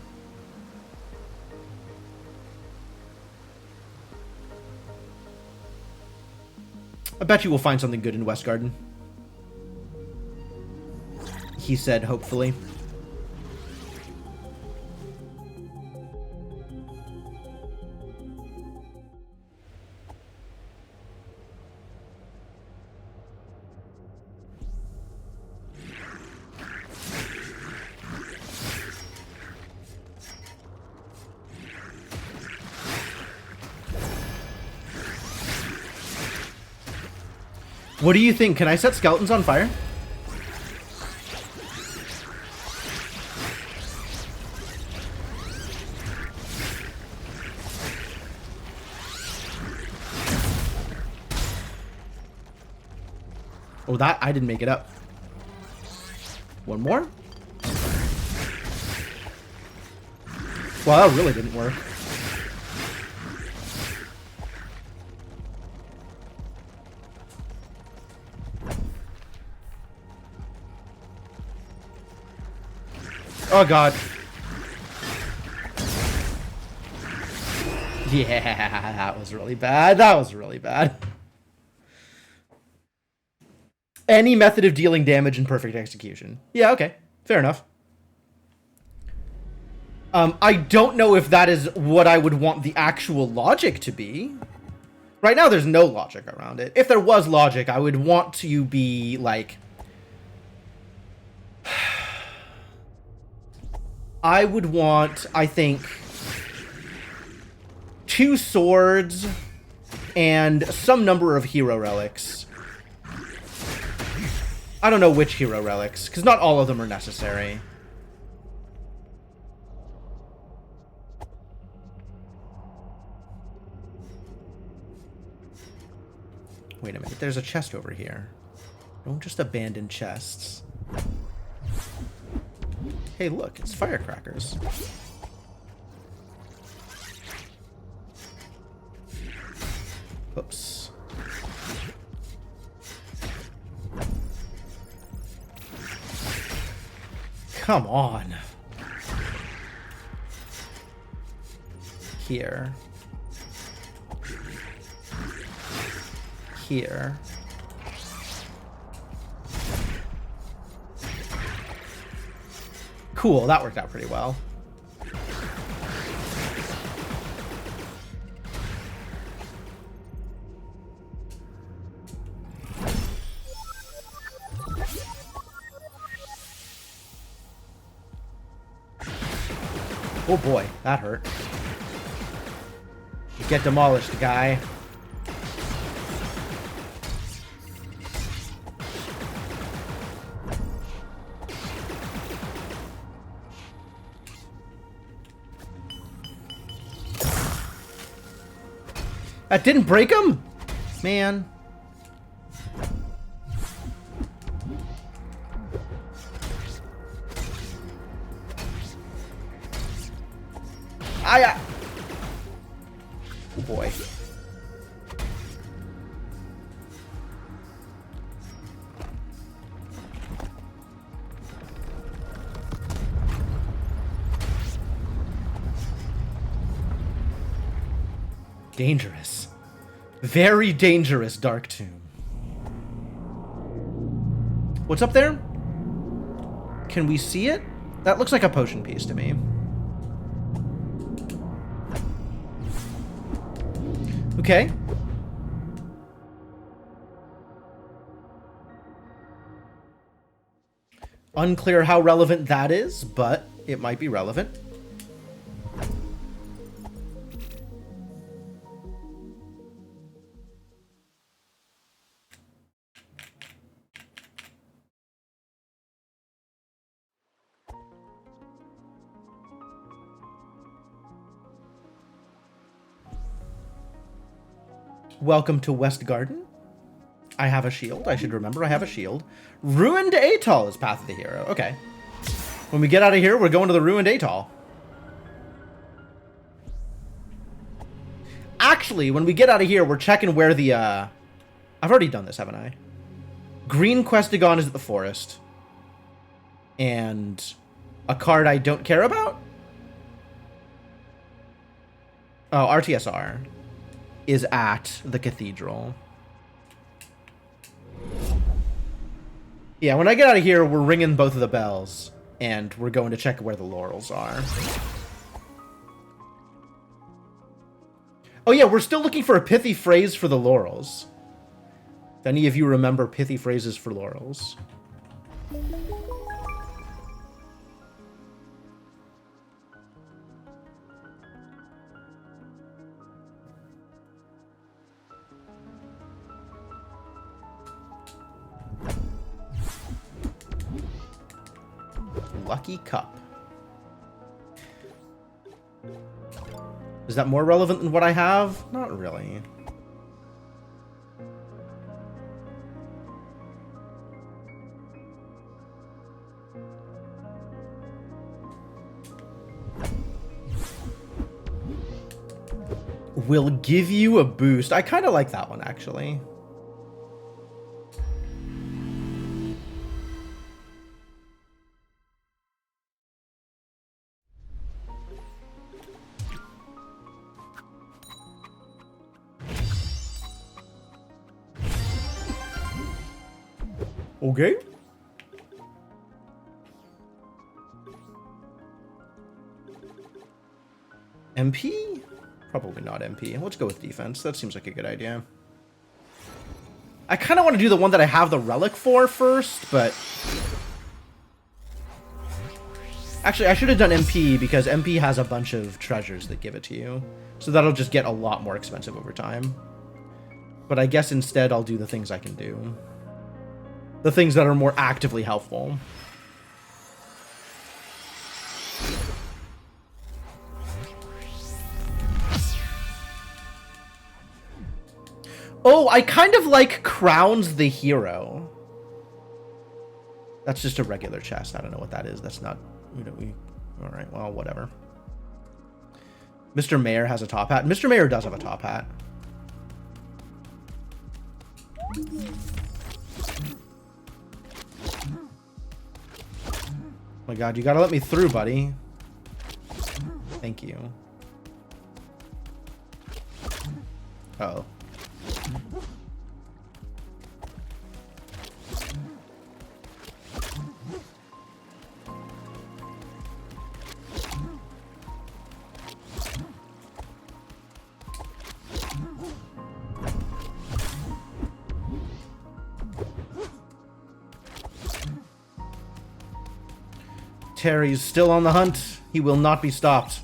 I bet you will find something good in West Garden. He said, hopefully. What do you think? Can I set skeletons on fire? Oh, that I didn't make it up. One more? Well, that really didn't work. Oh, God. Yeah, that was really bad. That was really bad. Any method of dealing damage in perfect execution. Yeah, okay. Fair enough. I don't know if that is what I would want the actual logic to be. Right now, there's no logic around it. If there was logic, I would want to be, like... I would want, I think, 2 swords and some number of hero relics. I don't know which hero relics, because not all of them are necessary. Wait a minute, there's a chest over here. Don't just abandon chests. Hey, look, it's firecrackers. Oops. Come on. Here. Here. Cool, that worked out pretty well. Oh boy, that hurt. Get demolished, guy. That didn't break him? Man. Oh boy. Dangerous. Very dangerous, Dark Tomb. What's up there? Can we see it? That looks like a potion piece to me. Okay. Unclear how relevant that is, but it might be relevant. Welcome to West Garden. I have a shield. I should remember I have a shield. Ruined Atoll is Path of the Hero. Okay. When we get out of here, we're going to the Ruined Atoll. Actually, when we get out of here, we're checking where the, I've already done this, haven't I? Green Questagon is at the forest. And a card I don't care about? Oh, RTSR is at the cathedral. Yeah, when I get out of here, we're ringing both of the bells. And we're going to check where the laurels are. Oh yeah, we're still looking for a pithy phrase for the laurels. If any of you remember pithy phrases for laurels. Lucky Cup. Is that more relevant than what I have? Not really. Will give you a boost. I kind of like that one, actually. Okay. MP? Probably not MP. Let's go with defense. That seems like a good idea. I kind of want to do the one that I have the relic for first, but... Actually, I should have done MP because MP has a bunch of treasures that give it to you. So that'll just get a lot more expensive over time. But I guess instead I'll do the things I can do. The things that are more actively helpful. Oh, I kind of like Crowns the Hero. That's just a regular chest. I don't know what that is. That's not... Alright, well, whatever. Mr. Mayor has a top hat. Mr. Mayor does have a top hat. Oh my god, you gotta let me through, buddy. Thank you. Uh-oh. Terry's still on the hunt. He will not be stopped.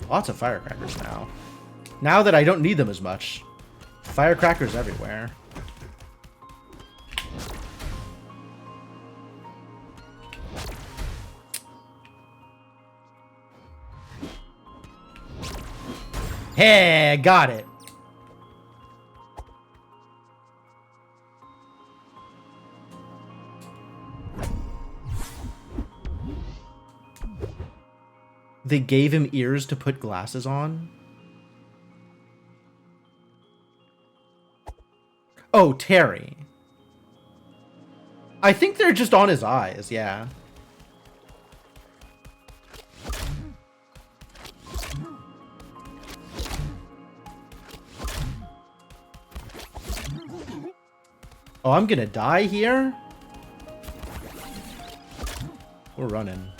Lots of firecrackers now. Now that I don't need them as much. Firecrackers everywhere. Hey, got it. They gave him ears to put glasses on. Oh, Terry. I think they're just on his eyes, yeah. Oh, I'm gonna die here? We're running.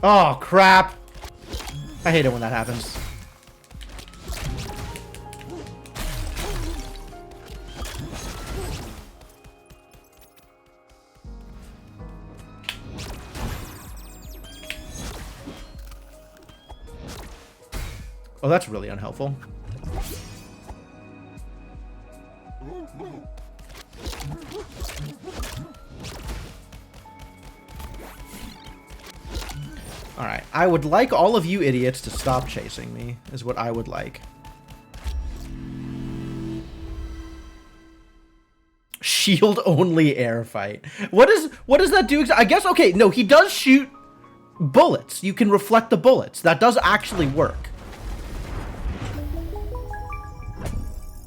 Oh, crap. I hate it when that happens. Oh, that's really unhelpful. Alright, I would like all of you idiots to stop chasing me, is what I would like. Shield only air fight. What does that do? I guess, okay, no, he does shoot bullets. You can reflect the bullets. That does actually work.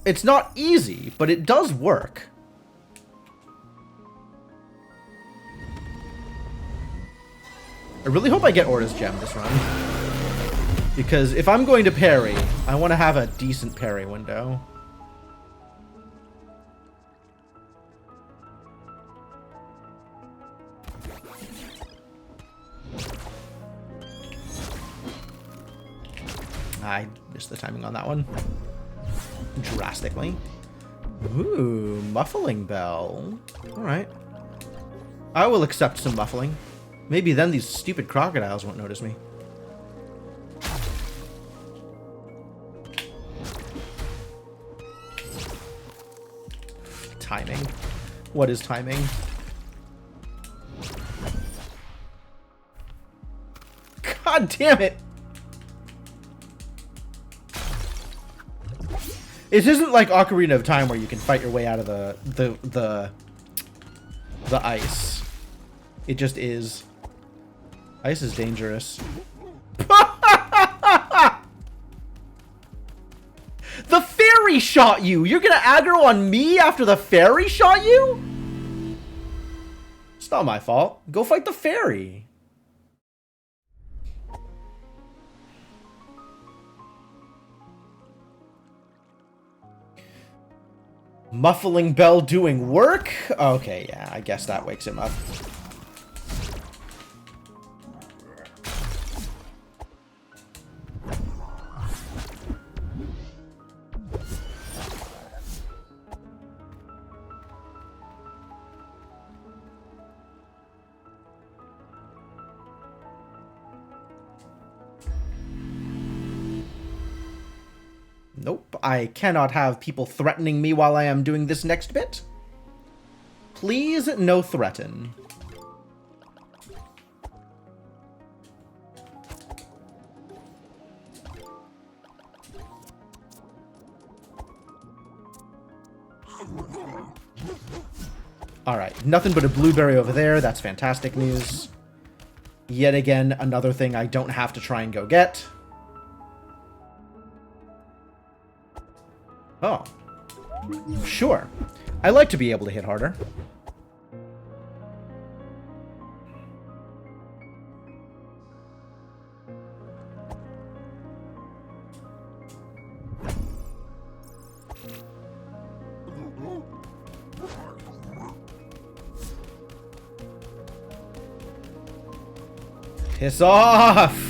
It's not easy, but it does work. I really hope I get Orta's Gem this run. Because if I'm going to parry, I want to have a decent parry window. I missed the timing on that one. Drastically. Ooh, muffling bell. Alright. I will accept some muffling. Maybe then these stupid crocodiles won't notice me. Timing. What is timing? God damn it! It isn't like Ocarina of Time where you can fight your way out of the ice. It just is. Ice is dangerous. The fairy shot you! You're gonna aggro on me after the fairy shot you? It's not my fault. Go fight the fairy. Muffling bell doing work? Okay, yeah, I guess that wakes him up. Nope, I cannot have people threatening me while I am doing this next bit. Please, no threaten. Alright, nothing but a blueberry over there. That's fantastic news. Yet again, another thing I don't have to try and go get. Oh. Sure. I like to be able to hit harder. Piss off!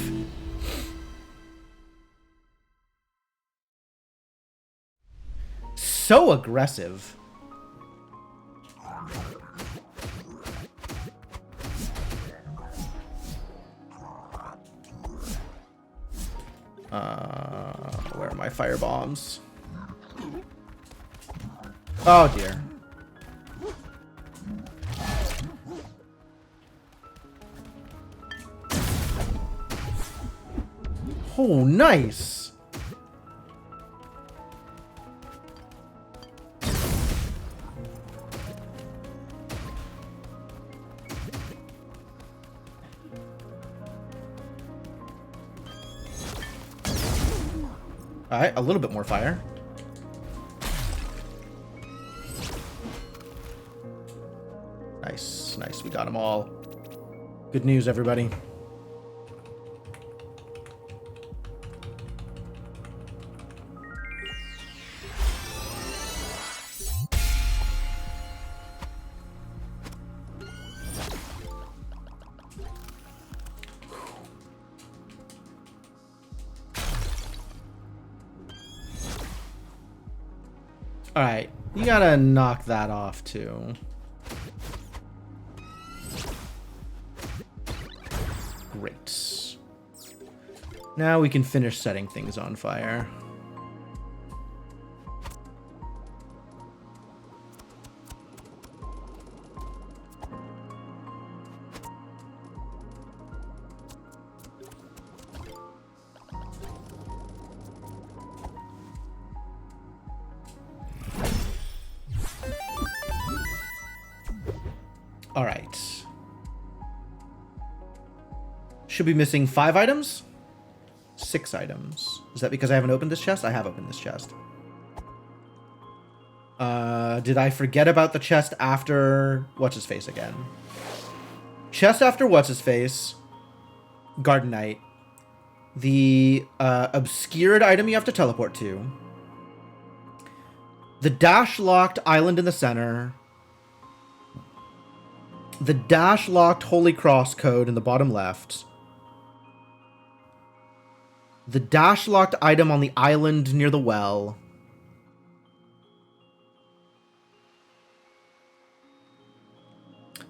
So aggressive. Where are my fire bombs? Oh dear. Oh, nice. Alright, a little bit more fire. Nice, nice. We got them all. Good news, everybody. Alright, you gotta knock that off, too. Great. Now we can finish setting things on fire. Alright. Should be missing 5 items? 6 items. Is that because I haven't opened this chest? I have opened this chest. Did I forget about the chest after What's-His-Face again? Chest after What's-His-Face. Garden Knight. The obscured item you have to teleport to. The dash-locked island in the center. The dash-locked Holy Cross code in the bottom left. The dash-locked item on the island near the well.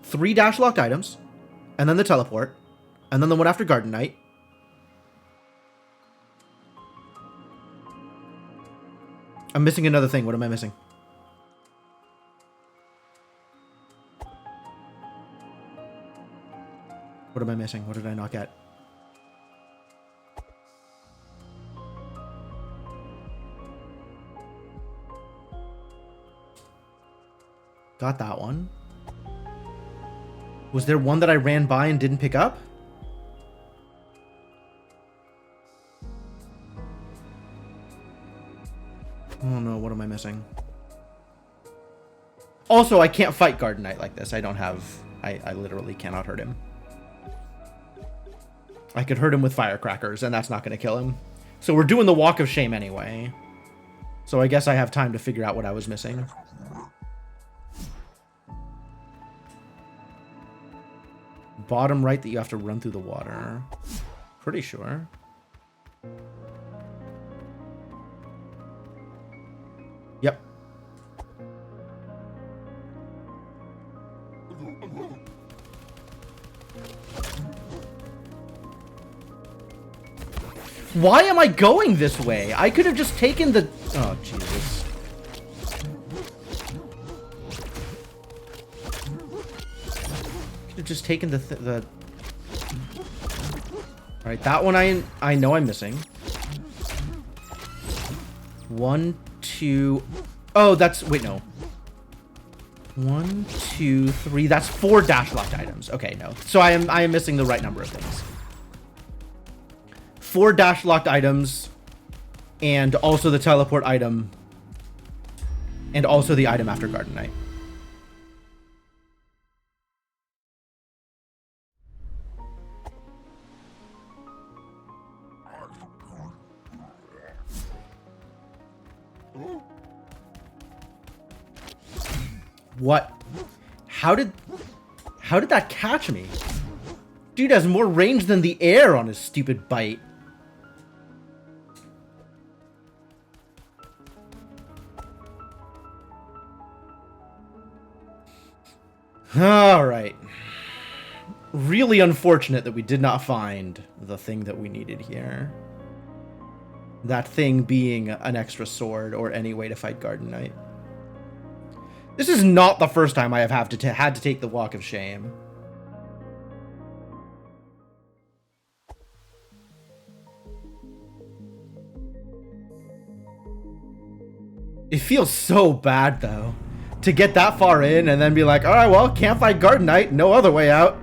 Three dash-locked items. And then the teleport. And then the one after Garden Knight. I'm missing another thing. What am I missing? What am I missing? What did I not get? Got that one. Was there one that I ran by and didn't pick up? Oh no, what am I missing? Also, I can't fight Garden Knight like this. I don't have... I literally cannot hurt him. I could hurt him with firecrackers, and that's not going to kill him. So we're doing the Walk of Shame anyway. So I guess I have time to figure out what I was missing. Bottom right that you have to run through the water. Pretty sure. Yep. Why am I going this way? I could have just taken the... Oh, Jesus. Could have just taken the... Alright, that one I know I'm missing. 1, 2... Oh, that's... Wait, no. 1, 2, 3... That's 4 dash-locked items. Okay, no. So I am missing the right number of things. 4 dash-locked items, and also the teleport item, and also the item after Garden Knight. What? How did that catch me? Dude has more range than the air on his stupid bite. Alright. Really unfortunate that we did not find the thing that we needed here. That thing being an extra sword or any way to fight Garden Knight. This is not the first time I have had to take the Walk of Shame. It feels so bad, though. To get that far in and then be like, alright, well, can't fight Garden Knight, no other way out.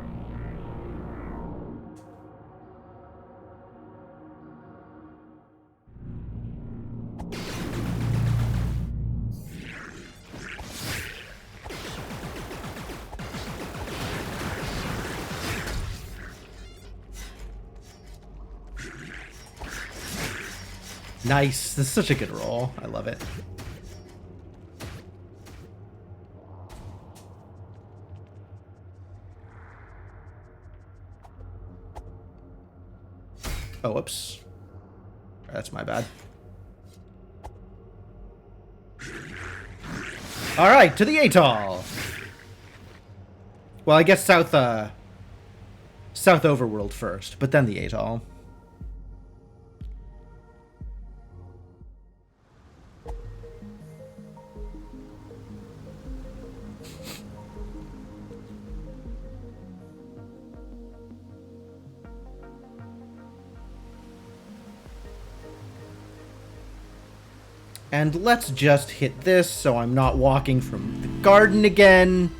Nice. This is such a good roll. I love it. Oh, whoops. That's my bad. All right, to the atoll. Well, I guess south overworld first, but then the atoll. And let's just hit this so I'm not walking from the garden again.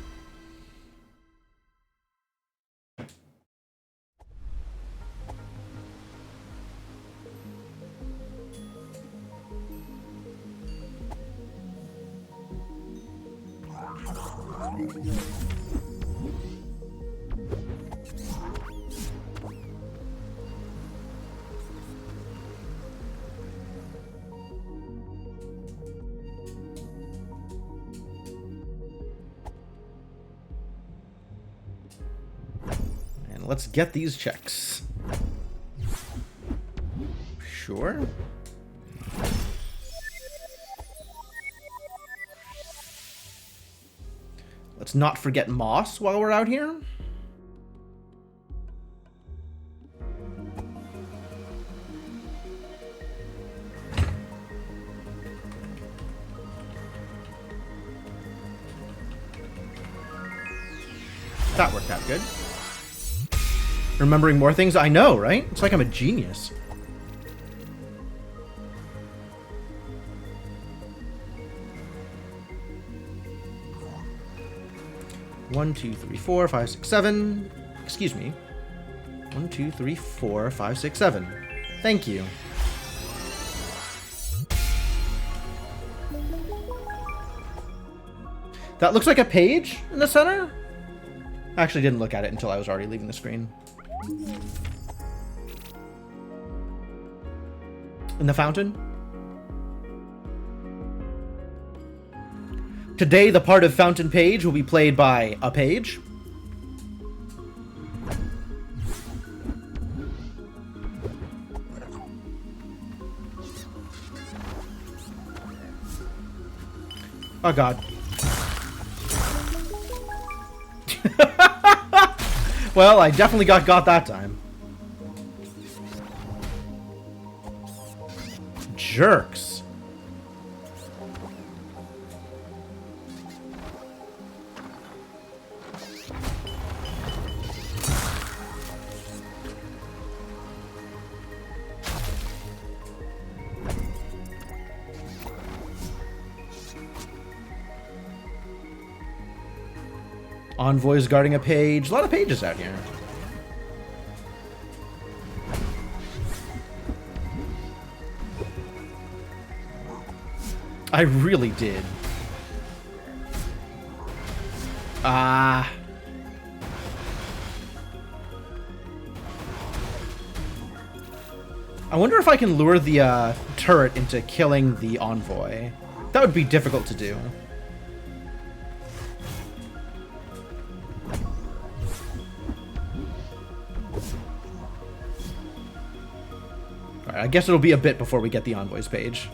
Let's get these checks. Sure. Let's not forget moss while we're out here. That worked out good. Remembering more things? I know, right? It's like I'm a genius. One, two, three, four, five, six, seven. Excuse me. 1, 2, 3, 4, 5, 6, 7. Thank you. That looks like a page in the center? I actually didn't look at it until I was already leaving the screen. In the fountain? Today, the part of Fountain Page will be played by a page. Oh, God. Well, I definitely got that time. Jerks. Envoys guarding a page. A lot of pages out here. I really did. I wonder if I can lure the turret into killing the envoy. That would be difficult to do. Alright, I guess it'll be a bit before we get the envoys page.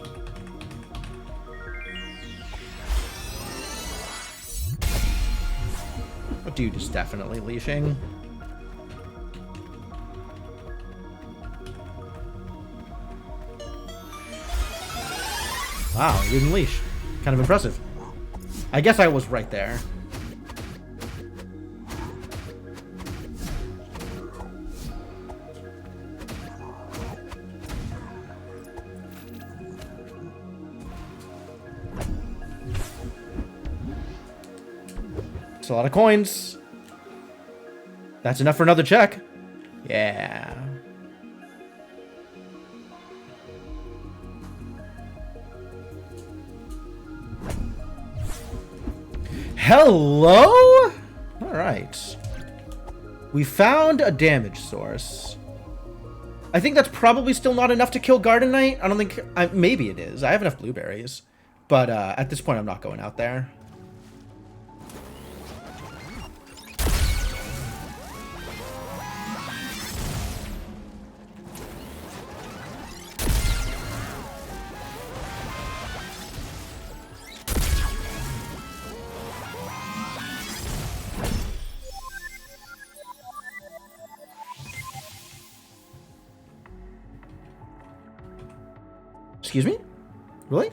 Dude is definitely leashing. Wow, he didn't leash. Kind of impressive. I guess I was right there. It's a lot of coins. That's enough for another check. Yeah. Hello? All right. We found a damage source. I think that's probably still not enough to kill Garden Knight. I don't think... maybe it is. I have enough blueberries. But at this point, I'm not going out there. Excuse me? Really?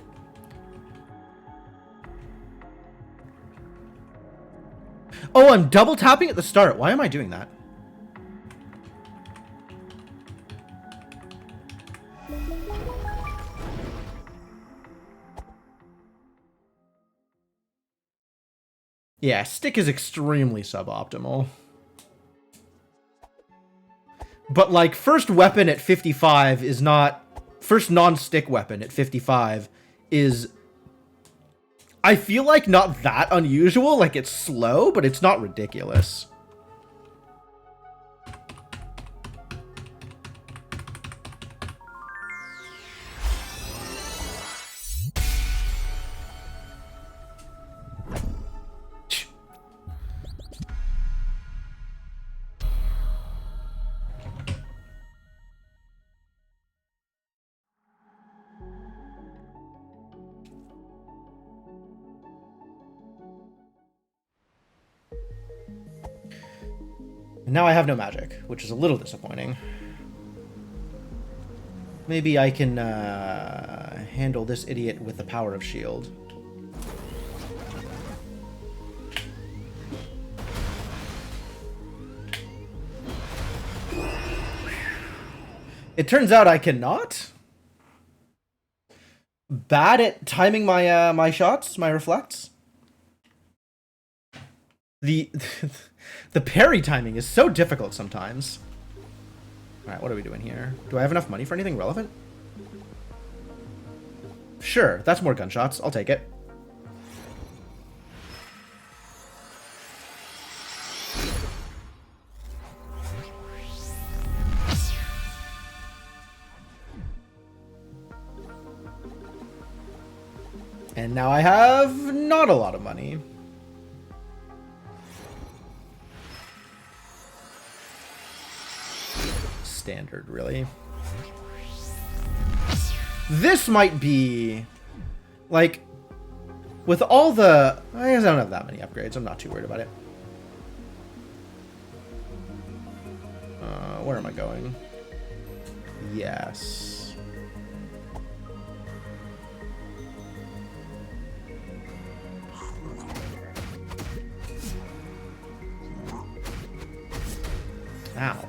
Oh, I'm double tapping at the start. Why am I doing that? Yeah, stick is extremely suboptimal. But, like, first weapon at 55 is not... First non-stick weapon at 55 is I feel like not that unusual. Like, it's slow, but it's not ridiculous. And now I have no magic, which is a little disappointing. Maybe I can handle this idiot with the power of shield. It turns out I cannot. Bad at timing my my shots, my reflects. The the parry timing is so difficult sometimes. Alright, what are we doing here? Do I have enough money for anything relevant? Sure, that's more gunshots. I'll take it. And now I have not a lot of money. Standard, really. This might be like with all the I guess I don't have that many upgrades. I'm not too worried about it. Where am I going? Yes. Ow.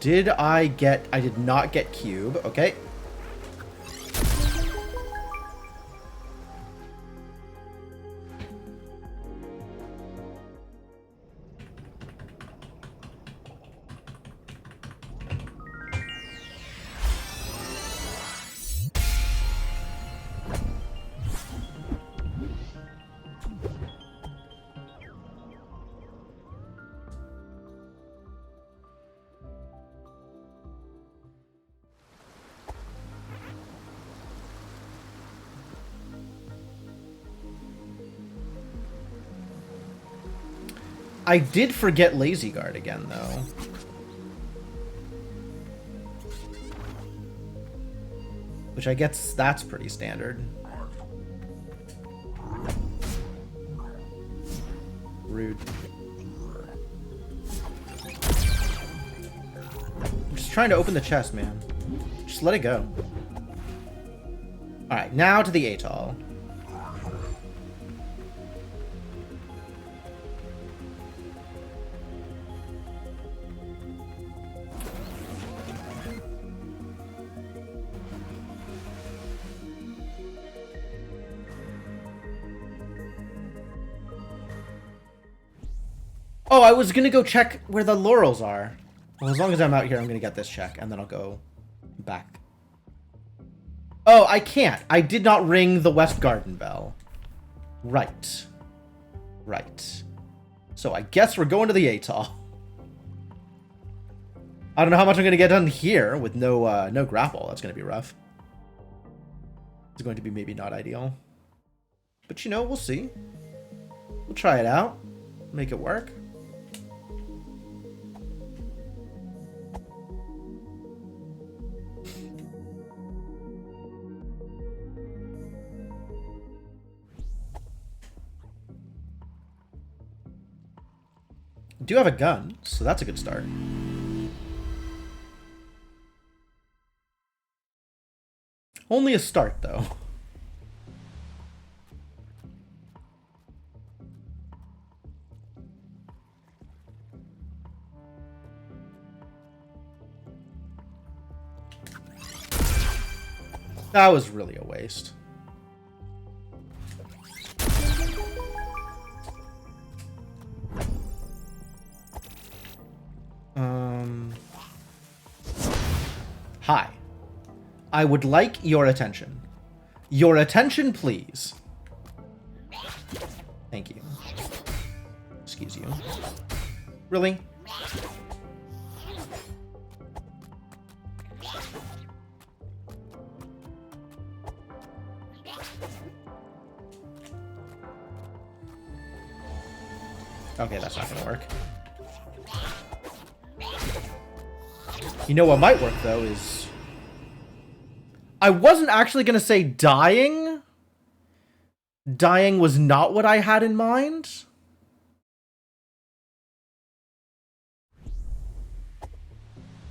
I did not get cube. Okay. I did forget Lazy Guard again, though. Which I guess that's pretty standard. Rude. I'm just trying to open the chest, man. Just let it go. Alright, now to the atoll. Oh, I was gonna go check where the laurels are. Well, as long as I'm out here, I'm gonna get this check, and then I'll go back. Oh, I can't. I did not ring the West Garden bell. Right. Right. So I guess we're going to the atoll. I don't know how much I'm gonna get done here with no no grapple. That's gonna be rough. It's going to be maybe not ideal. But you know, we'll see. We'll try it out. Make it work. I do have a gun, so that's a good start. Only a start, though. That was really a waste. Hi. I would like your attention. Your attention, please. Thank you. Excuse you. Really? Okay, that's not gonna work. You know what might work, though, is... I wasn't actually gonna say dying. Dying was not what I had in mind.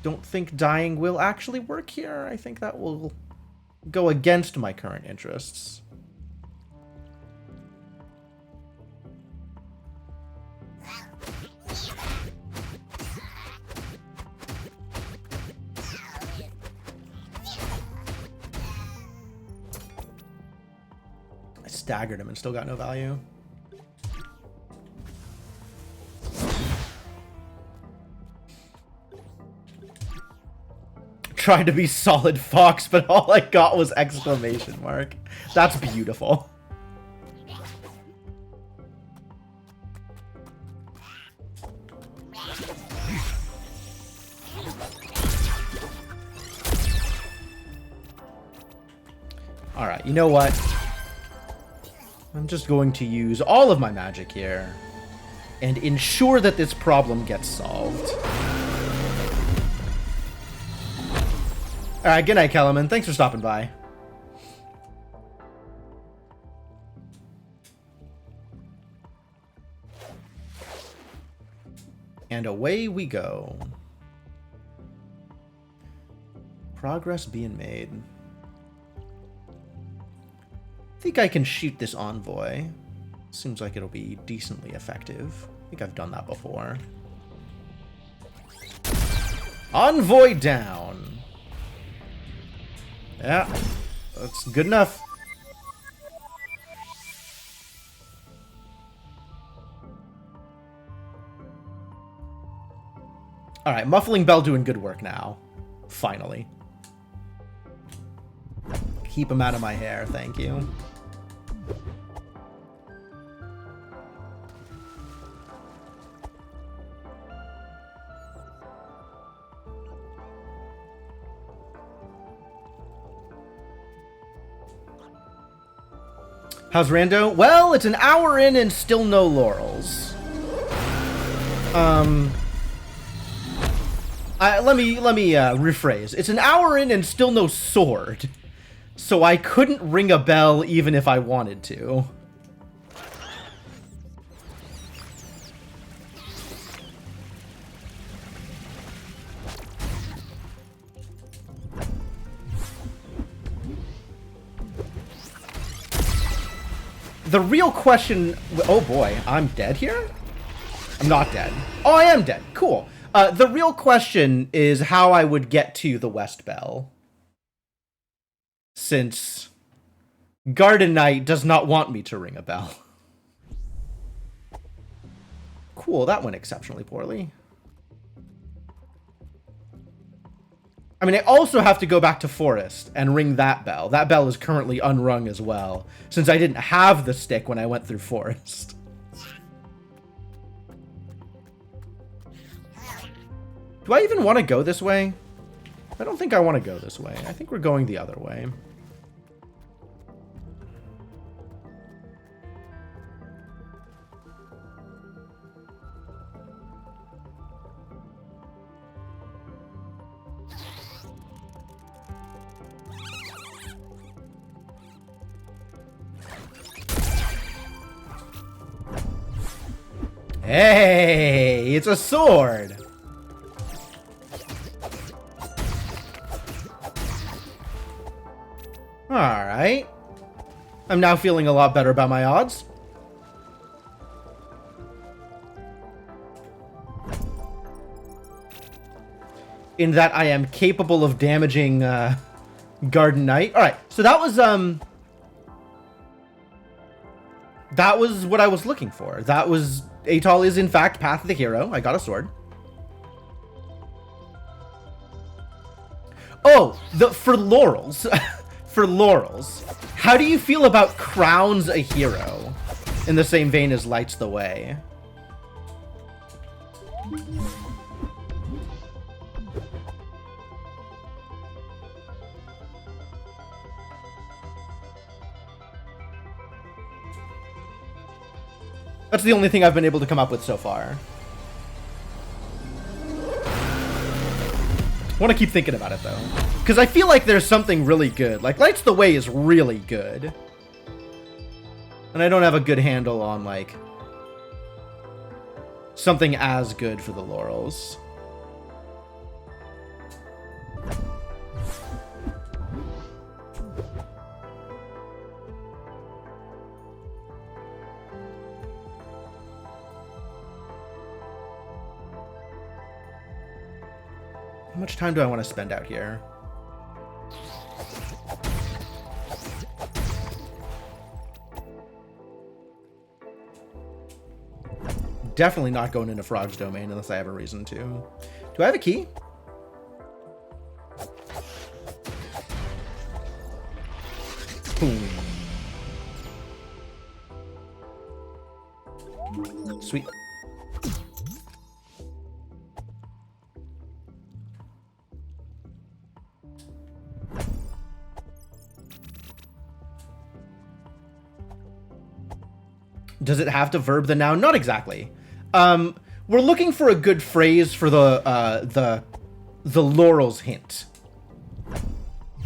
Don't think dying will actually work here. I think that will go against my current interests. I staggered him and still got no value. Tried to be solid fox, but all I got was exclamation mark. That's beautiful. Alright, you know what? I'm just going to use all of my magic here and ensure that this problem gets solved. Alright, good night, Kellerman. Thanks for stopping by. And away we go. Progress being made. I think I can shoot this envoy. Seems like it'll be decently effective. I think I've done that before. Envoy down. Yeah, that's good enough. Alright, Muffling Bell doing good work now. Finally. Keep him out of my hair, thank you. How's Rando? Well, it's an hour in and still no laurels. Let me rephrase. It's an hour in and still no sword. So I couldn't ring a bell even if I wanted to. The real question... Oh boy, I'm dead here? I'm not dead. Oh, I am dead. Cool. The real question is how I would get to the West Bell. Since Garden Knight does not want me to ring a bell. Cool, that went exceptionally poorly. I mean, I also have to go back to Forest and ring that bell. That bell is currently unrung as well, since I didn't have the stick when I went through Forest. Do I even want to go this way? I don't think I want to go this way. I think we're going the other way. Hey, it's a sword. All right. I'm now feeling a lot better about my odds. In that I am capable of damaging Garden Knight. All right, so that was what I was looking for. That was Atoll is in fact Path of the Hero. I got a sword. Oh, for laurels. For laurels. How do you feel about crowns a hero in the same vein as lights the way? That's the only thing I've been able to come up with so far. I want to keep thinking about it, though. Because I feel like there's something really good. Like, Lights the Way is really good. And I don't have a good handle on, like, something as good for the laurels. How much time do I want to spend out here? Definitely not going into Frog's Domain unless I have a reason to. Do I have a key? Boom. Sweet. Does it have to verb the noun? Not exactly. We're looking for a good phrase for the laurels hint.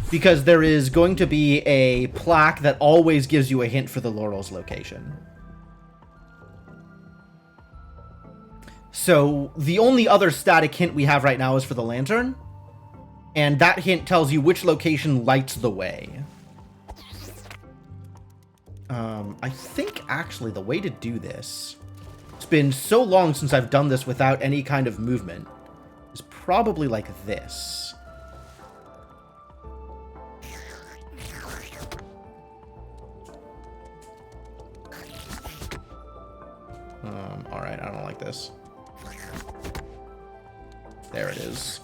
Because there is going to be a plaque that always gives you a hint for the laurels location. So the only other static hint we have right now is for the lantern. And that hint tells you which location lights the way. I think, actually, the way to do this... It's been so long since I've done this without any kind of movement. Is probably like this. Alright, I don't like this. There it is.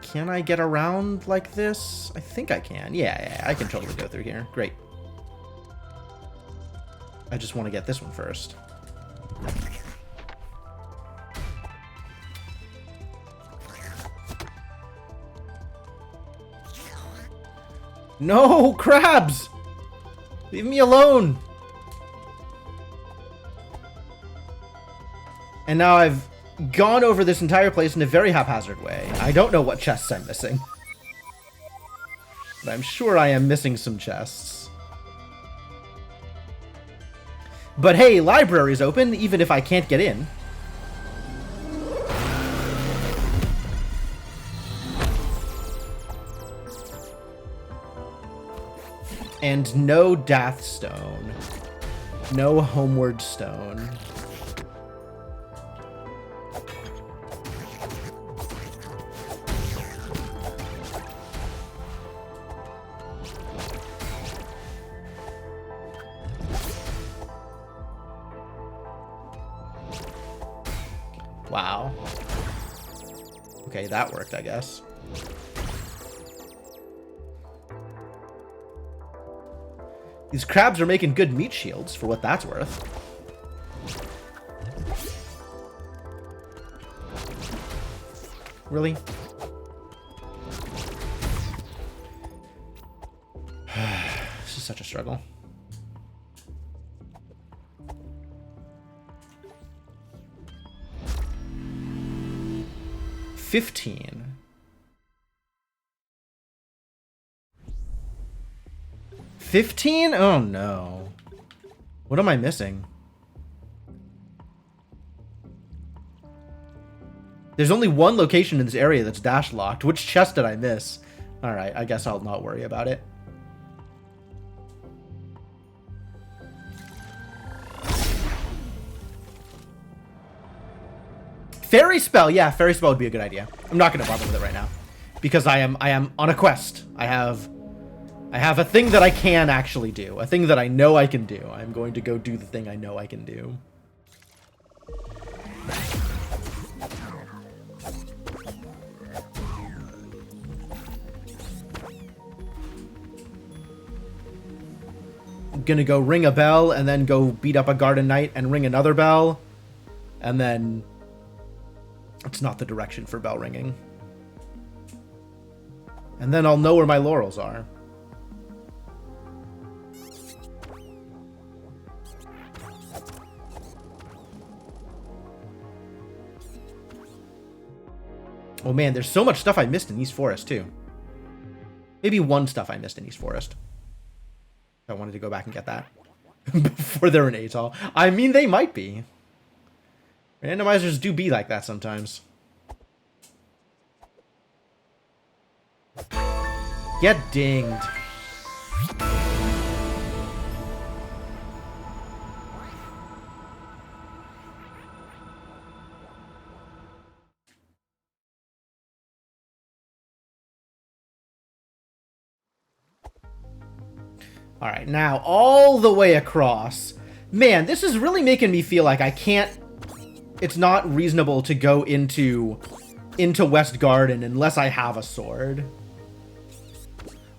Can I get around like this? I think I can. Yeah, I can totally go through here. Great. I just want to get this one first. No, crabs! Leave me alone! And now I've gone over this entire place in a very haphazard way. I don't know what chests I'm missing. But I'm sure I am missing some chests. But hey, library's open, even if I can't get in. And no Dath Stone. No Homeward Stone. Wow. Okay, that worked, I guess. These crabs are making good meat shields, for what that's worth. Really? This is such a struggle. $15. $15? Oh no. What am I missing? There's only one location in this area that's dash locked. Which chest did I miss? Alright, I guess I'll not worry about it. Fairy spell, yeah, fairy spell would be a good idea. I'm not gonna bother with it right now. Because I am on a quest. I have a thing that I can actually do. A thing that I know I can do. I'm going to go do the thing I know I can do. I'm gonna go ring a bell and then go beat up a garden knight and ring another bell. And then it's not the direction for bell ringing. And then I'll know where my laurels are. Oh man, there's so much stuff I missed in East Forest too. Maybe one stuff I missed in East Forest. I wanted to go back and get that. Before they're an ATOL. I mean, they might be. Randomizers do be like that sometimes. Get dinged. All right, now all the way across. Man, this is really making me feel like I can't... It's not reasonable to go into West Garden unless I have a sword.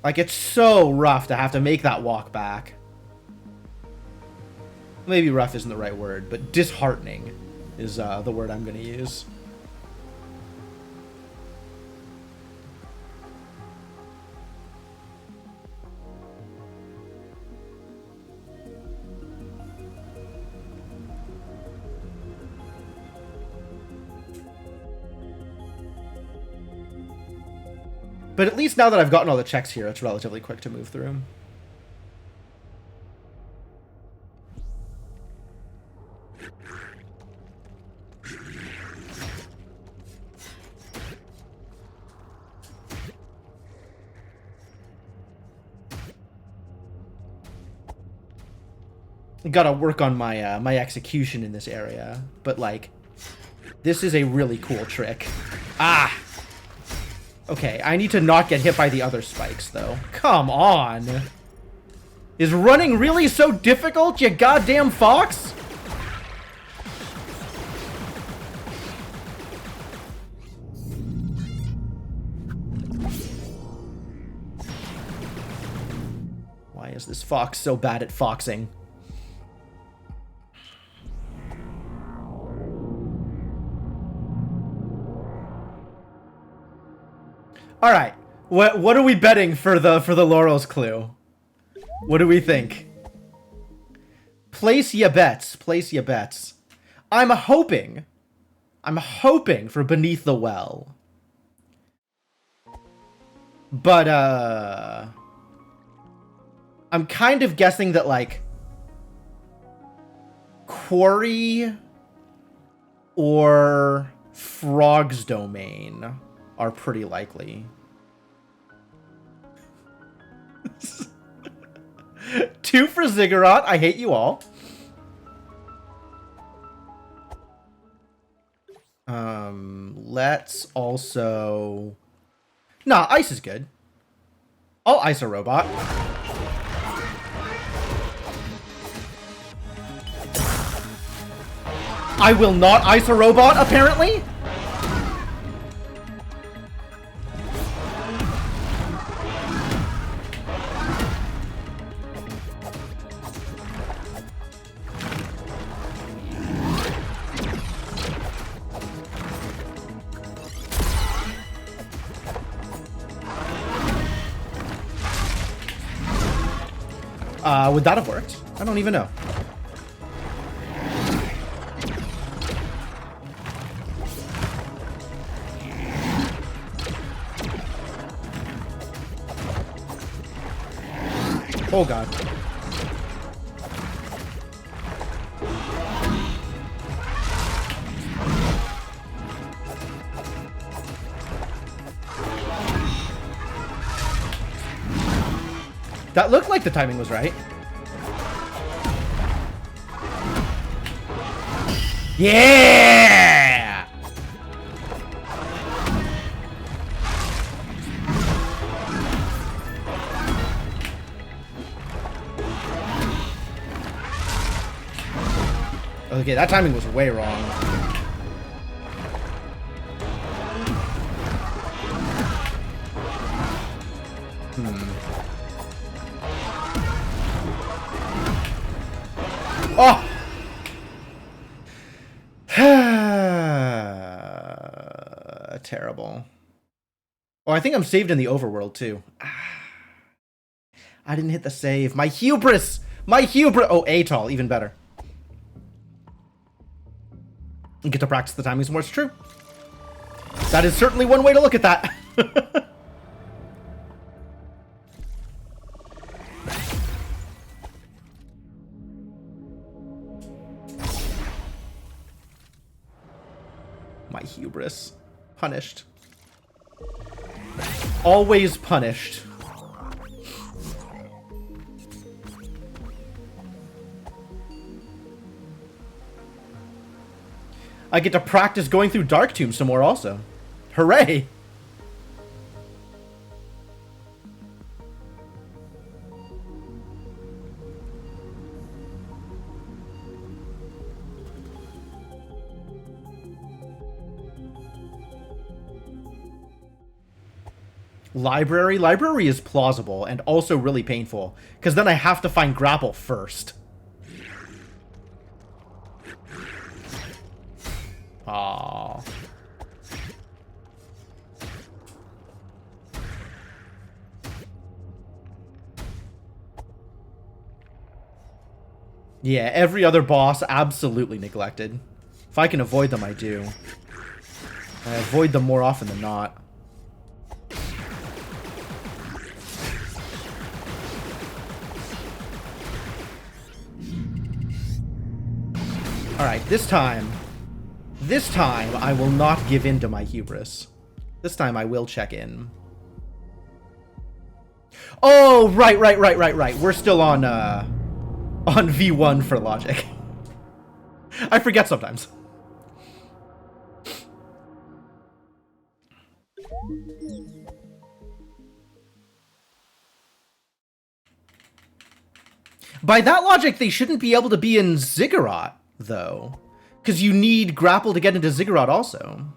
Like, it's so rough to have to make that walk back. Maybe rough isn't the right word, but disheartening is the word I'm going to use. But at least now that I've gotten all the checks here, it's relatively quick to move through. Gotta work on my my execution in this area, but like, this is a really cool trick. Ah! Okay, I need to not get hit by the other spikes, though. Come on! Is running really so difficult, you goddamn fox? Why is this fox so bad at foxing? All right, what are we betting for the Laurel's clue? What do we think? Place ya bets. Place ya bets. I'm hoping for Beneath the Well. But I'm kind of guessing that like Quarry or Frog's Domain are pretty likely. 2 for Ziggurat. I hate you all. Let's also... Nah, ice is good. I'll ice a robot. I will not ice a robot, apparently? Would that have worked? I don't even know. Oh god. That looked like the timing was right. Yeah! Okay, that timing was way wrong. Oh! Terrible. Oh, I think I'm saved in the overworld, too. I didn't hit the save. My hubris! My hubris! Oh, Atoll, even better. You get to practice the timings more, it's true. That is certainly one way to look at that. My hubris. Punished. Always punished. I get to practice going through Dark Tomb some more also. Hooray! Library? Library is plausible and also really painful, because then I have to find grapple first. Aww. Yeah, every other boss absolutely neglected. If I can avoid them, I do. I avoid them more often than not. Alright, this time I will not give in to my hubris. This time I will check in. Oh, right. We're still on V1 for logic. I forget sometimes. By that logic, they shouldn't be able to be in Ziggurat, though. Because you need grapple to get into Ziggurat also.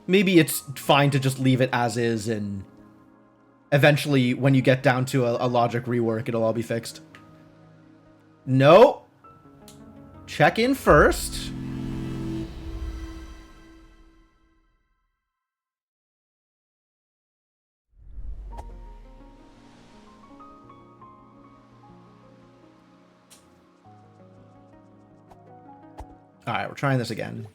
Maybe it's fine to just leave it as is, and eventually, when you get down to a logic rework, it'll all be fixed. No. Check in first. Alright, we're trying this again.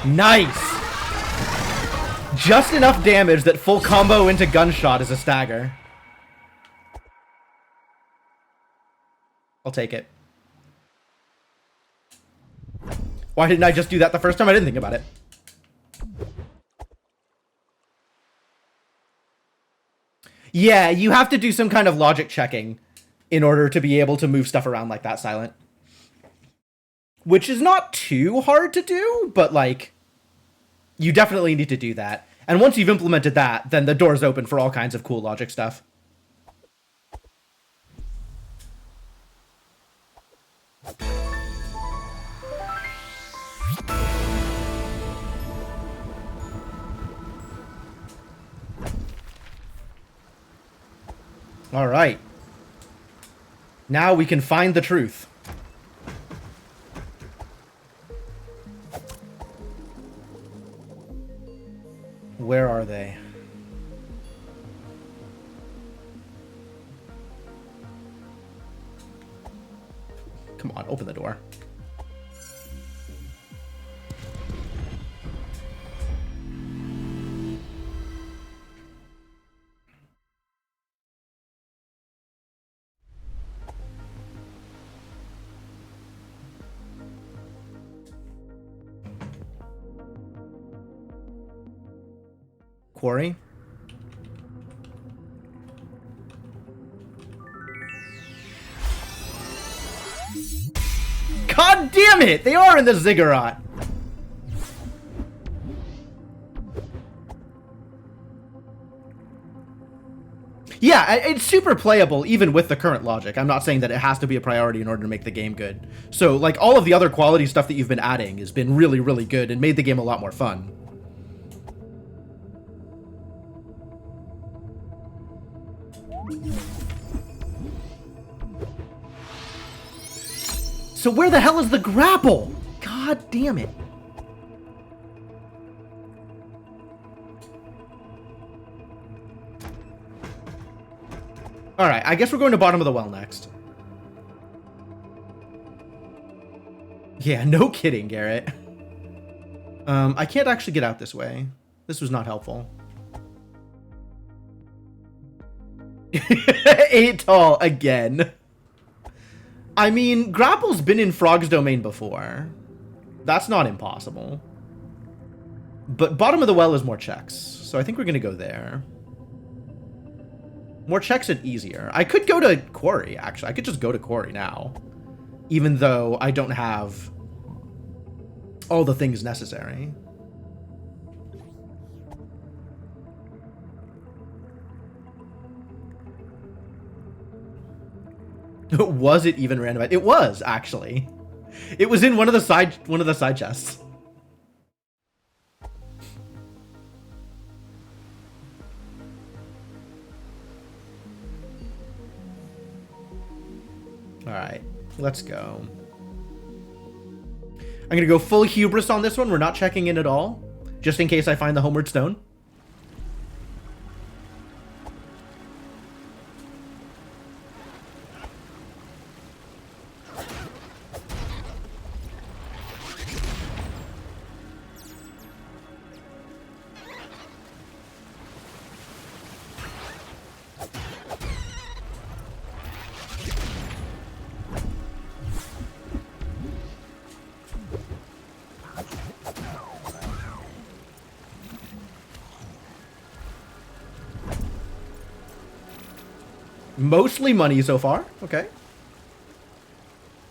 Nice! Just enough damage that full combo into gunshot is a stagger. I'll take it. Why didn't I just do that the first time? I didn't think about it. Yeah, you have to do some kind of logic checking in order to be able to move stuff around like that, Silent. Which is not too hard to do, but, like, you definitely need to do that. And once you've implemented that, then the door's open for all kinds of cool logic stuff. All right. Now we can find the truth. Where are they? Come on, open the door. quarry. God damn it! They are in the ziggurat! Yeah, it's super playable even with the current logic. I'm not saying that it has to be a priority in order to make the game good. So, like, all of the other quality stuff that you've been adding has been really, really good and made the game a lot more fun. So where the hell is the grapple? God damn it. Alright, I guess we're going to bottom of the well next. Yeah, no kidding, Garrett. I can't actually get out this way. This was not helpful. 8 tall again. I mean, grapple's been in Frog's domain before. That's not impossible. But bottom of the well is more checks, so I think we're gonna go there. More checks and easier. I could go to quarry, actually. I could just go to quarry now. Even though I don't have all the things necessary. Was it even randomized? It was, actually. It was in one of the side chests. Alright, let's go. I'm gonna go full hubris on this one. We're not checking in at all. Just in case I find the homeward stone. Mostly money so far. Okay.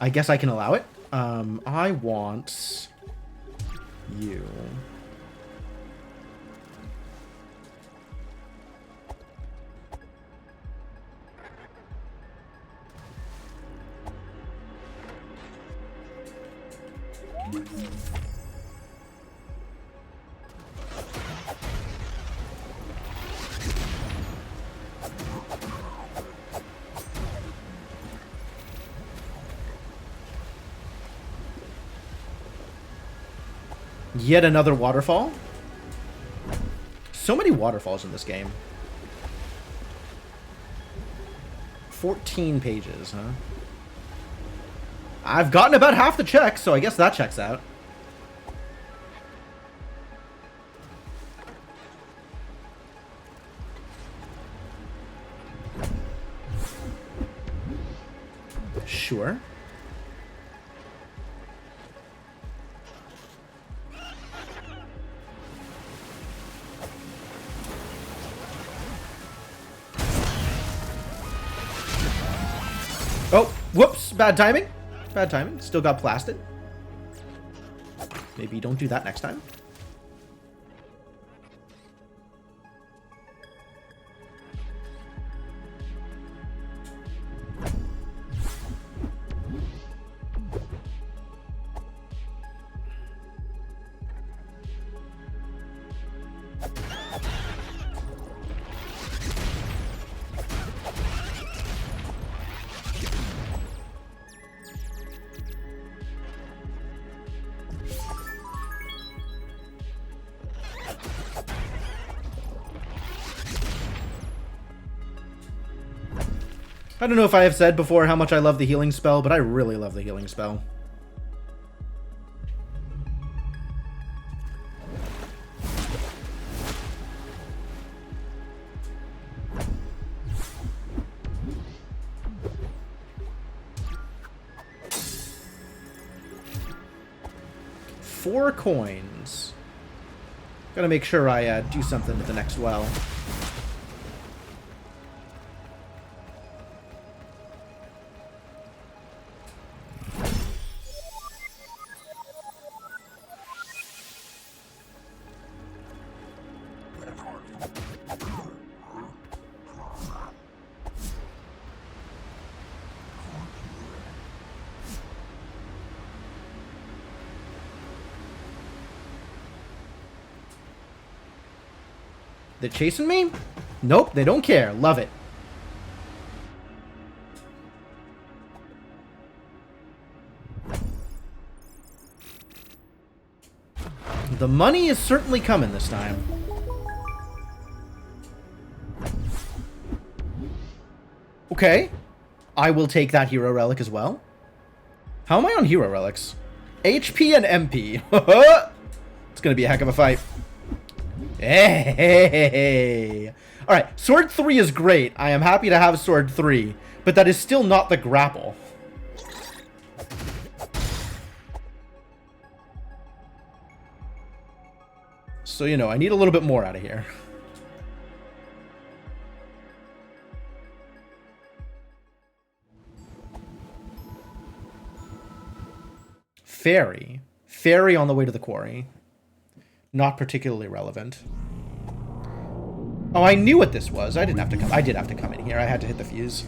I guess I can allow it. I want you. Yet another waterfall? So many waterfalls in this game. 14 pages, huh? I've gotten about half the checks, so I guess that checks out. Sure. Oh, whoops, bad timing. Bad timing. Still got blasted. Maybe don't do that next time. I don't know if I have said before how much I love the healing spell, but I really love the healing spell. Four coins. Gotta make sure I do something to the next well. They're chasing me? Nope, they don't care. Love it. The money is certainly coming this time. Okay. I will take that hero relic as well. How am I on hero relics? HP and MP. It's gonna be a heck of a fight. Hey. Alright, Sword 3 is great. I am happy to have Sword 3, but that is still not the grapple. So, you know, I need a little bit more out of here. Ferry. Ferry on the way to the quarry. Not particularly relevant. Oh, I knew what this was. I didn't have to come. I did have to come in here. I had to hit the fuse.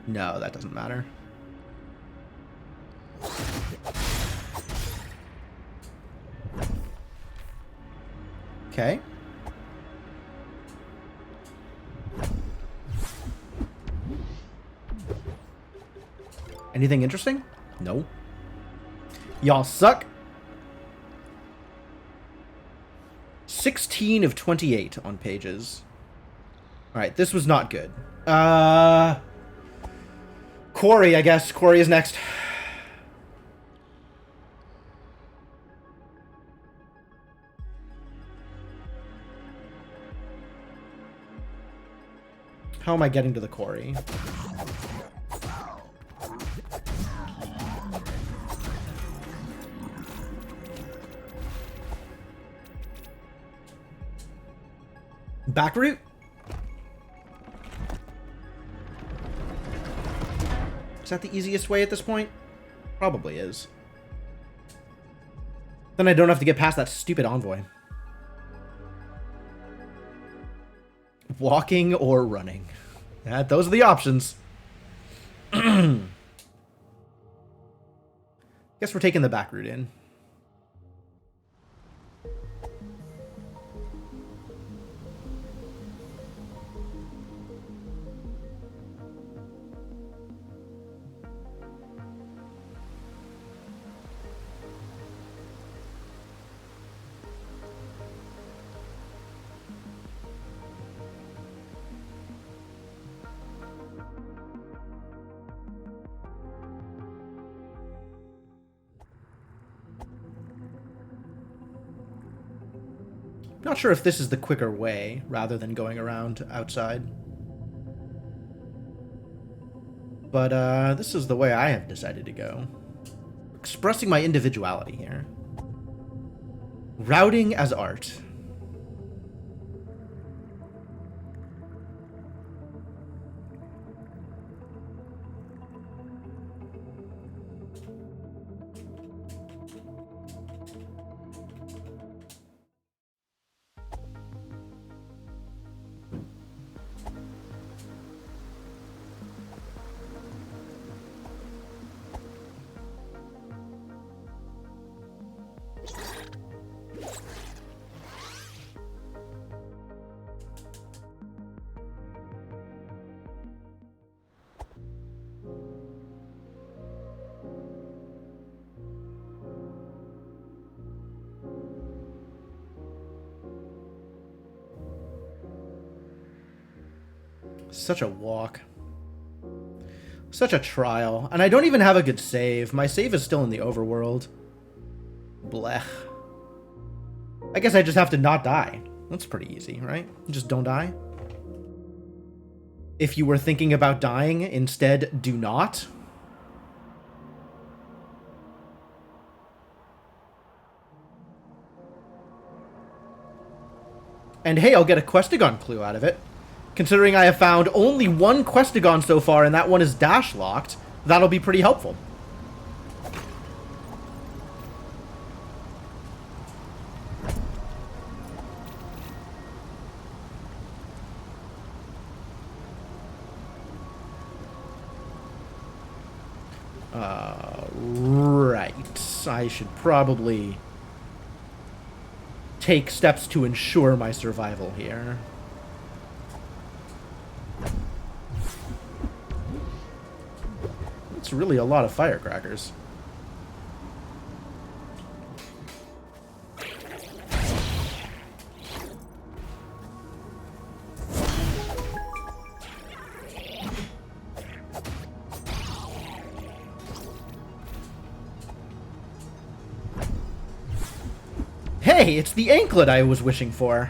No, that doesn't matter. Okay. Anything interesting? No. Y'all suck. 16 of 28 on pages. Alright, this was not good. Quarry, I guess. Quarry is next. How am I getting to the quarry? Back route? Is that the easiest way at this point? Probably is. Then I don't have to get past that stupid envoy. Walking or running. Yeah, those are the options. Guess we're taking the back route in. Not sure if this is the quicker way, rather than going around outside. But, this is the way I have decided to go. Expressing my individuality here. Routing as art. Such a walk. Such a trial. And I don't even have a good save. My save is still in the overworld. Blech. I guess I just have to not die. That's pretty easy, right? Just don't die. If you were thinking about dying, instead, do not. And hey, I'll get a Questagon clue out of it. Considering I have found only one Questagon so far, and that one is dash locked, that'll be pretty helpful. Right. I should probably take steps to ensure my survival here. It's really a lot of firecrackers. Hey, it's the anklet I was wishing for.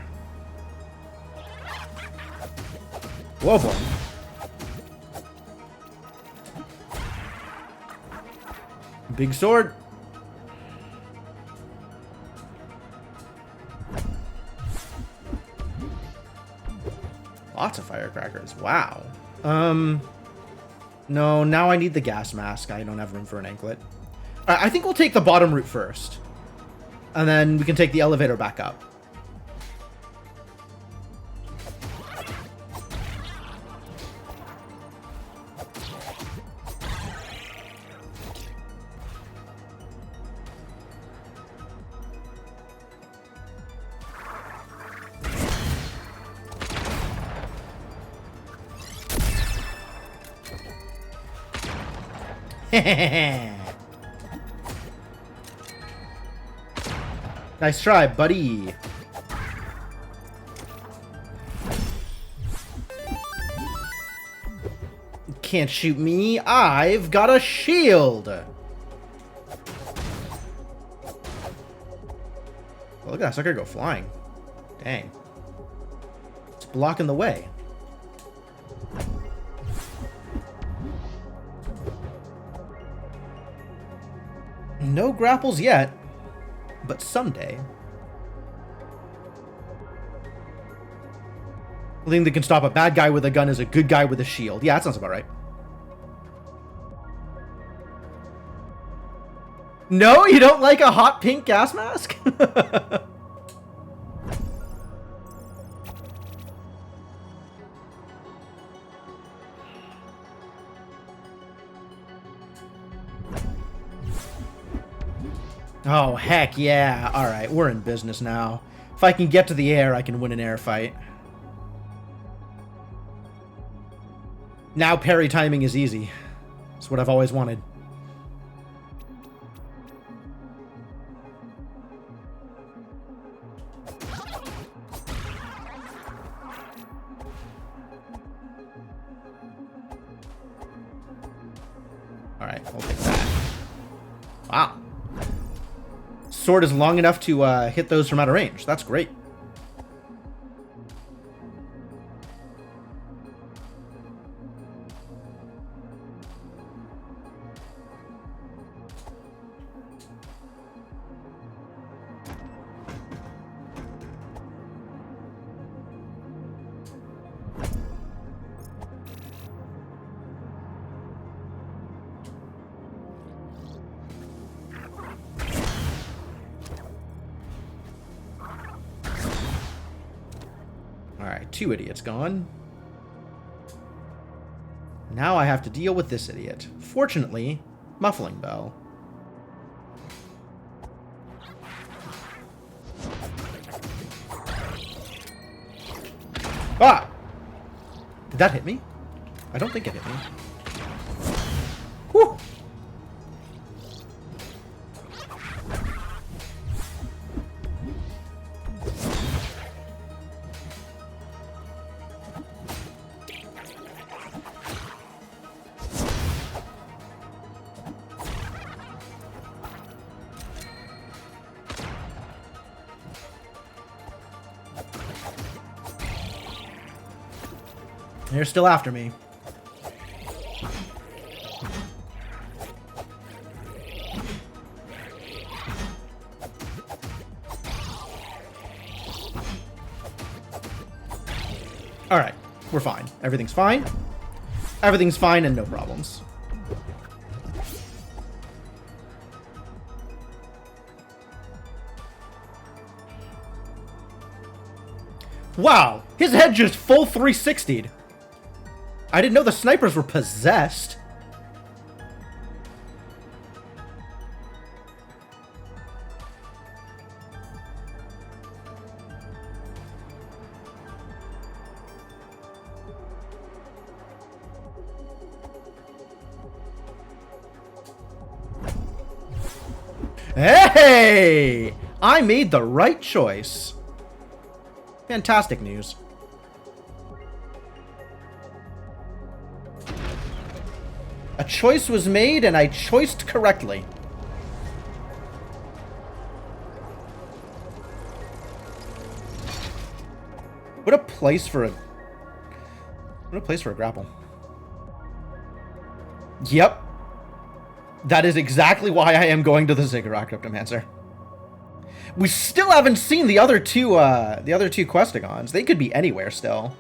Whoa, boy. Big sword. Lots of firecrackers. Wow. No, now I need the gas mask. I don't have room for an anklet. I think we'll take the bottom route first. And then we can take the elevator back up. Nice try, buddy. Can't shoot me. I've got a shield. Oh, look at that sucker go flying. Dang. It's blocking the way. No grapples yet, but someday. The thing that can stop a bad guy with a gun is a good guy with a shield. Yeah, that sounds about right. No, you don't like a hot pink gas mask? Oh, heck yeah. Alright, we're in business now. If I can get to the air, I can win an air fight. Now parry timing is easy. It's what I've always wanted. Alright, I'll take that. Wow. Sword is long enough to hit those from out of range. That's great. Alright, 2 idiots gone. Now I have to deal with this idiot. Fortunately, muffling bell. Ah! Did that hit me? I don't think it hit me. Whew! They're still after me. Alright, we're fine. Everything's fine. Everything's fine and no problems. Wow, his head just full 360'd. I didn't know the snipers were possessed. Hey! I made the right choice. Fantastic news. A choice was made, and I choiced correctly. What a place for a... What a place for a grapple. Yep. That is exactly why I am going to the Ziggurat Cryptomancer. We still haven't seen the other two Questigons. They could be anywhere still.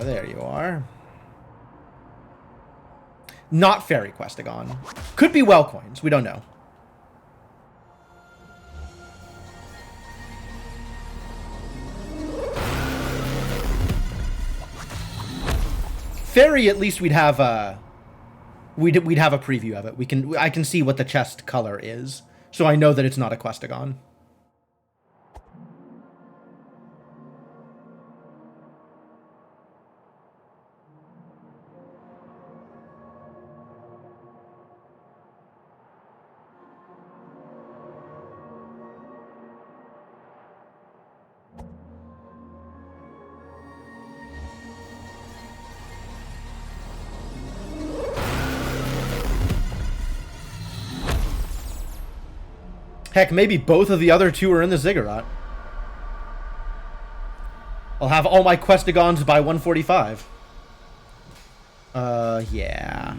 There you are. Not Fairy Questigon. Could be well coins. We don't know. Fairy, at least we'd have we'd have a preview of it. I can see what the chest color is, so I know that it's not a Questigon. Heck, maybe both of the other two are in the Ziggurat. I'll have all my Questigons by 145. Yeah.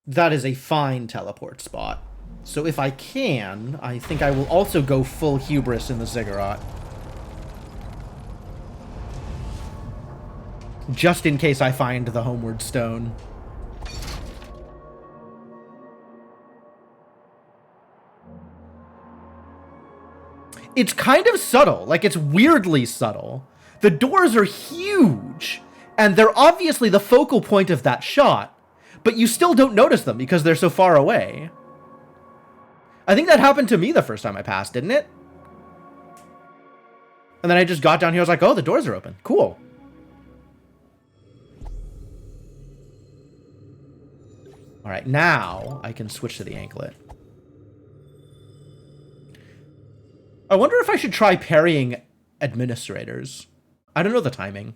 That is a fine teleport spot. So if I can, I think I will also go full hubris in the Ziggurat. Just in case I find the Homeward Stone. It's kind of subtle. Like, it's weirdly subtle. The doors are huge, and they're obviously the focal point of that shot, but you still don't notice them because they're so far away. I think that happened to me the first time I passed, didn't it? And then I just got down here, I was like, oh, the doors are open. Cool. Alright, now I can switch to the anklet. I wonder if I should try parrying administrators. I don't know the timing.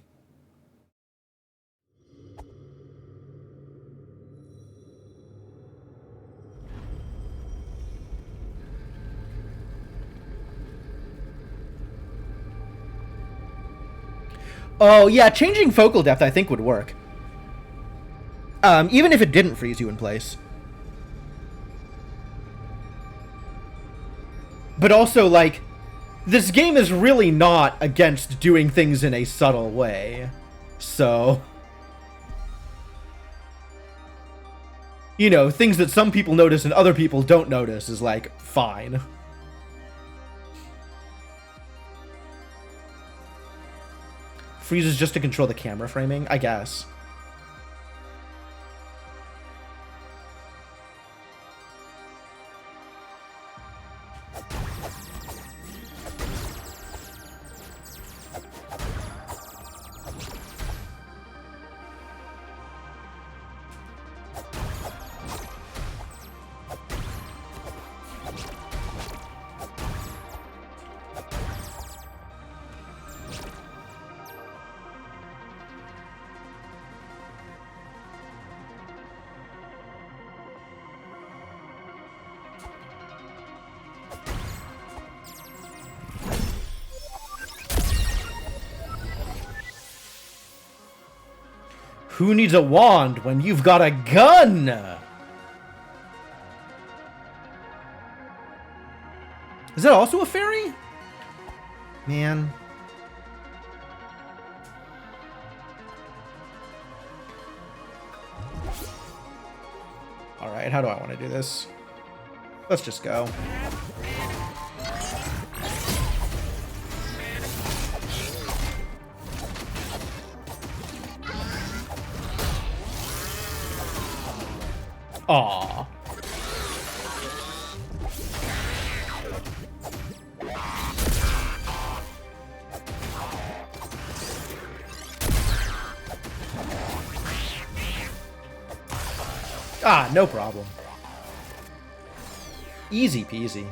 Oh, yeah, changing focal depth I think would work. Even if it didn't freeze you in place. But also, like, this game is really not against doing things in a subtle way. So, you know, things that some people notice and other people don't notice is, like, fine. Freezes just to control the camera framing, I guess. Who needs a wand when you've got a gun? Is that also a fairy? Man. Alright, how do I want to do this? Let's just go. Aww. Ah, no problem. Easy peasy.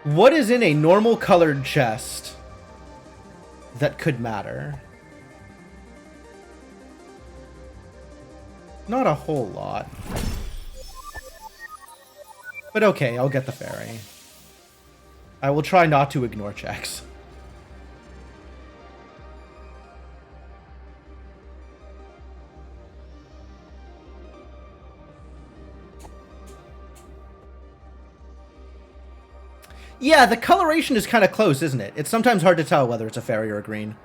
What is in a normal colored chest that could matter? Not a whole lot. But okay, I'll get the fairy. I will try not to ignore checks. Yeah, the coloration is kind of close, isn't it? It's sometimes hard to tell whether it's a fairy or a green.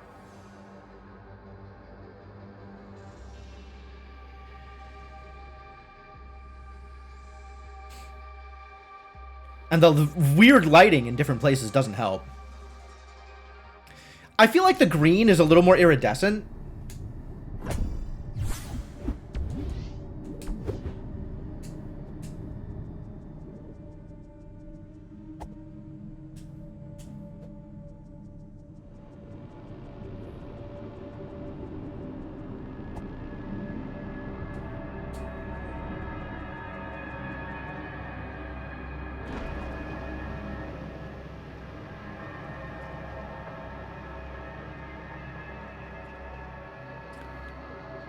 And the weird lighting in different places doesn't help. I feel like the green is a little more iridescent.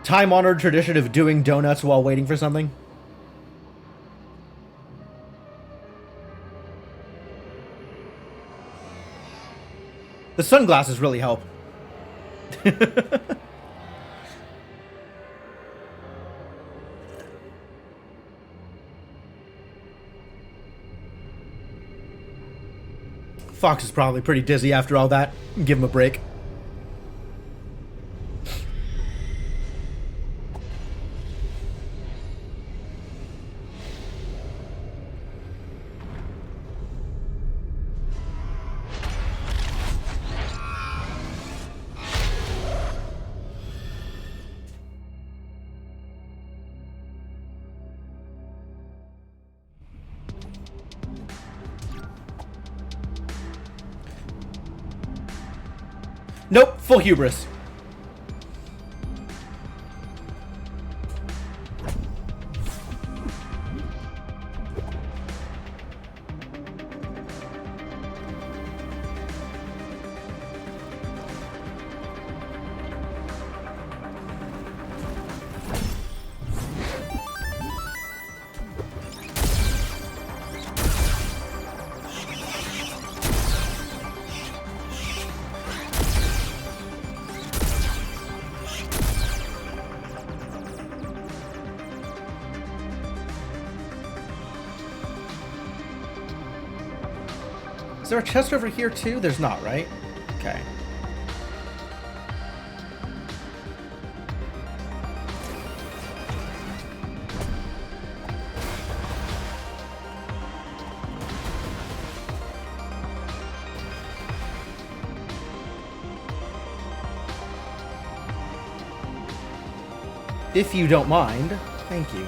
Time-honored tradition of doing donuts while waiting for something. The sunglasses really help. Fox is probably pretty dizzy after all that. Give him a break. Nope, full hubris. Is there a chest over here too? There's not, right? Okay. If you don't mind, thank you.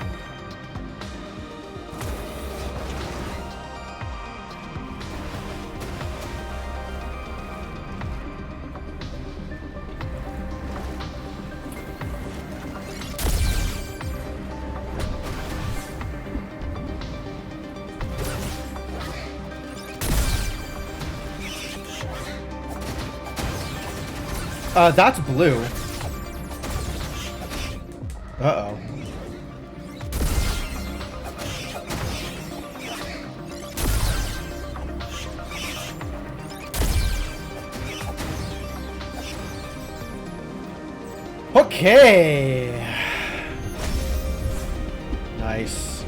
That's blue. Uh-oh. Okay. Nice.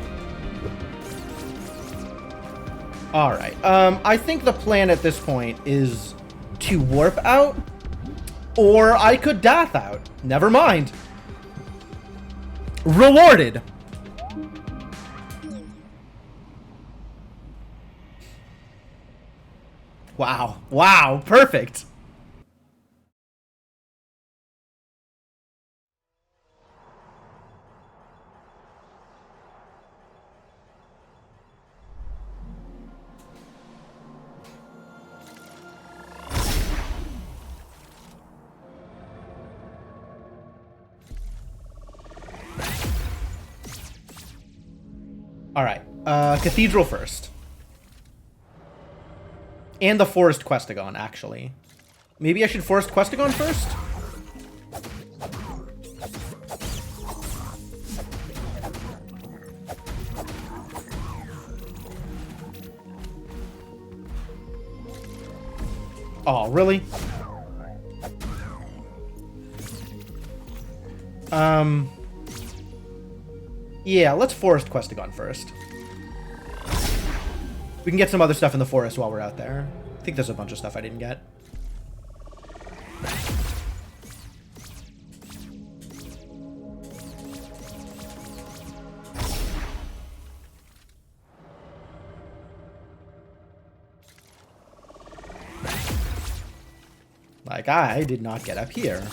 Alright. I think the plan at this point is to warp out, or I could Dath out. Never mind. Rewarded. Wow. Wow. Perfect. Alright. Cathedral first. And the Forest Questagon, actually. Maybe I should Forest Questagon first? Oh, really? Yeah, let's Forest Questagon first. We can get some other stuff in the forest while we're out there. I think there's a bunch of stuff I didn't get. Like, I did not get up here.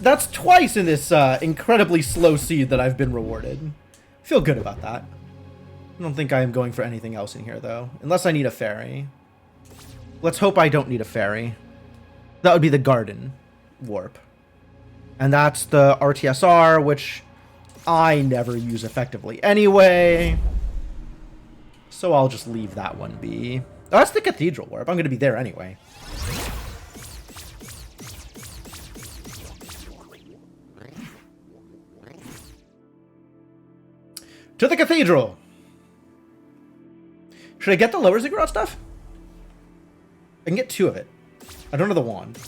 That's twice in this incredibly slow seed that I've been rewarded. I feel good about that. I don't think I am going for anything else in here, though. Unless I need a fairy. Let's hope I don't need a fairy. That would be the garden warp. And that's the RTSR, which I never use effectively anyway. So I'll just leave that one be. Oh, that's the cathedral warp. I'm going to be there anyway. To the cathedral! Should I get the lower ziggurat stuff? I can get 2 of it. I don't know the wand.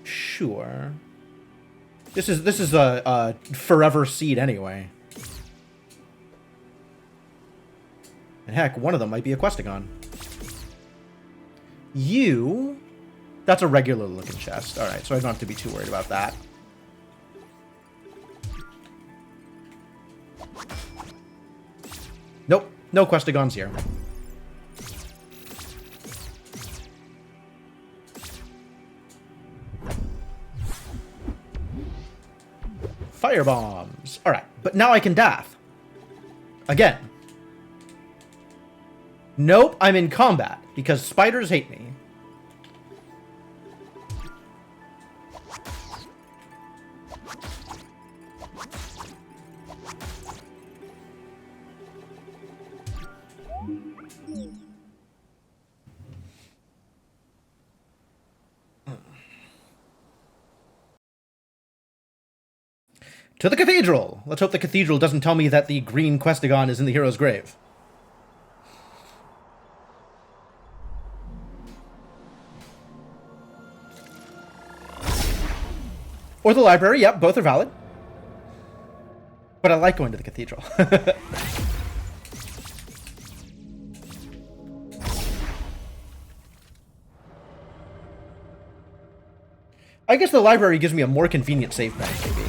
Sure. This is a forever seed anyway. And heck, one of them might be a Questagon. You... That's a regular looking chest. Alright, so I don't have to be too worried about that. Nope, no Questagons here. Fire bombs. Alright, but now I can Dath. Again. Nope, I'm in combat, because spiders hate me. To the cathedral! Let's hope the cathedral doesn't tell me that the green Questagon is in the hero's grave. Or the library, yep, both are valid. But I like going to the cathedral. I guess the library gives me a more convenient save point, maybe.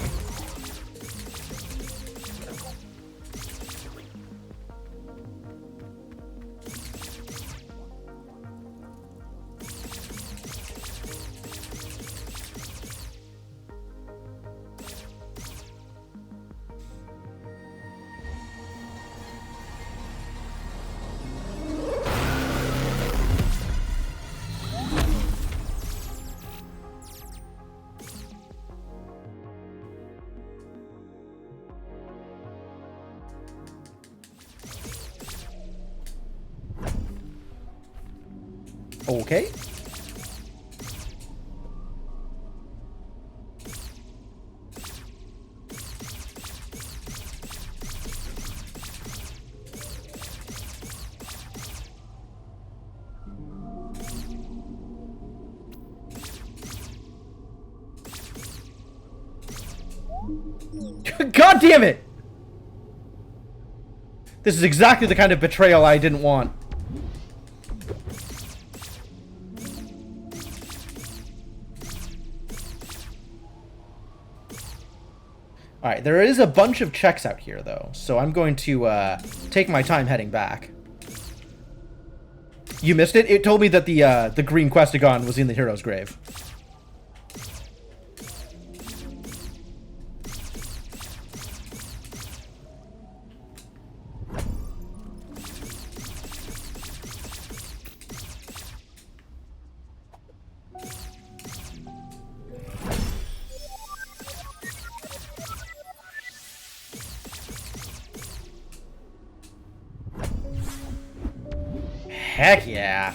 Okay. God damn it! This is exactly the kind of betrayal I didn't want. Alright, there is a bunch of checks out here, though, so I'm going to take my time heading back. You missed it? It told me that the green Questagon was in the hero's grave. Heck yeah.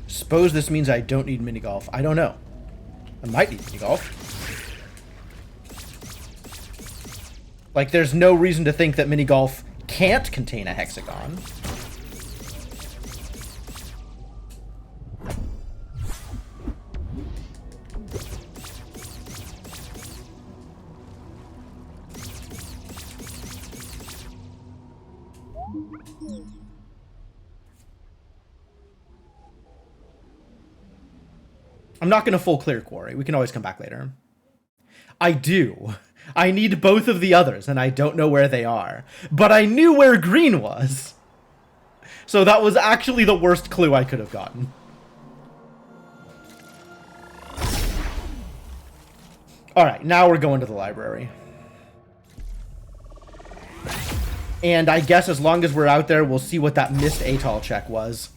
Suppose this means I don't need mini golf. I don't know. I might need mini golf. Like, there's no reason to think that mini golf can't contain a hexagon. I'm not going to full clear quarry. We can always come back later. I do. I need both of the others, and I don't know where they are. But I knew where green was. So that was actually the worst clue I could have gotten. Alright, now we're going to the library. And I guess as long as we're out there, we'll see what that missed atoll check was.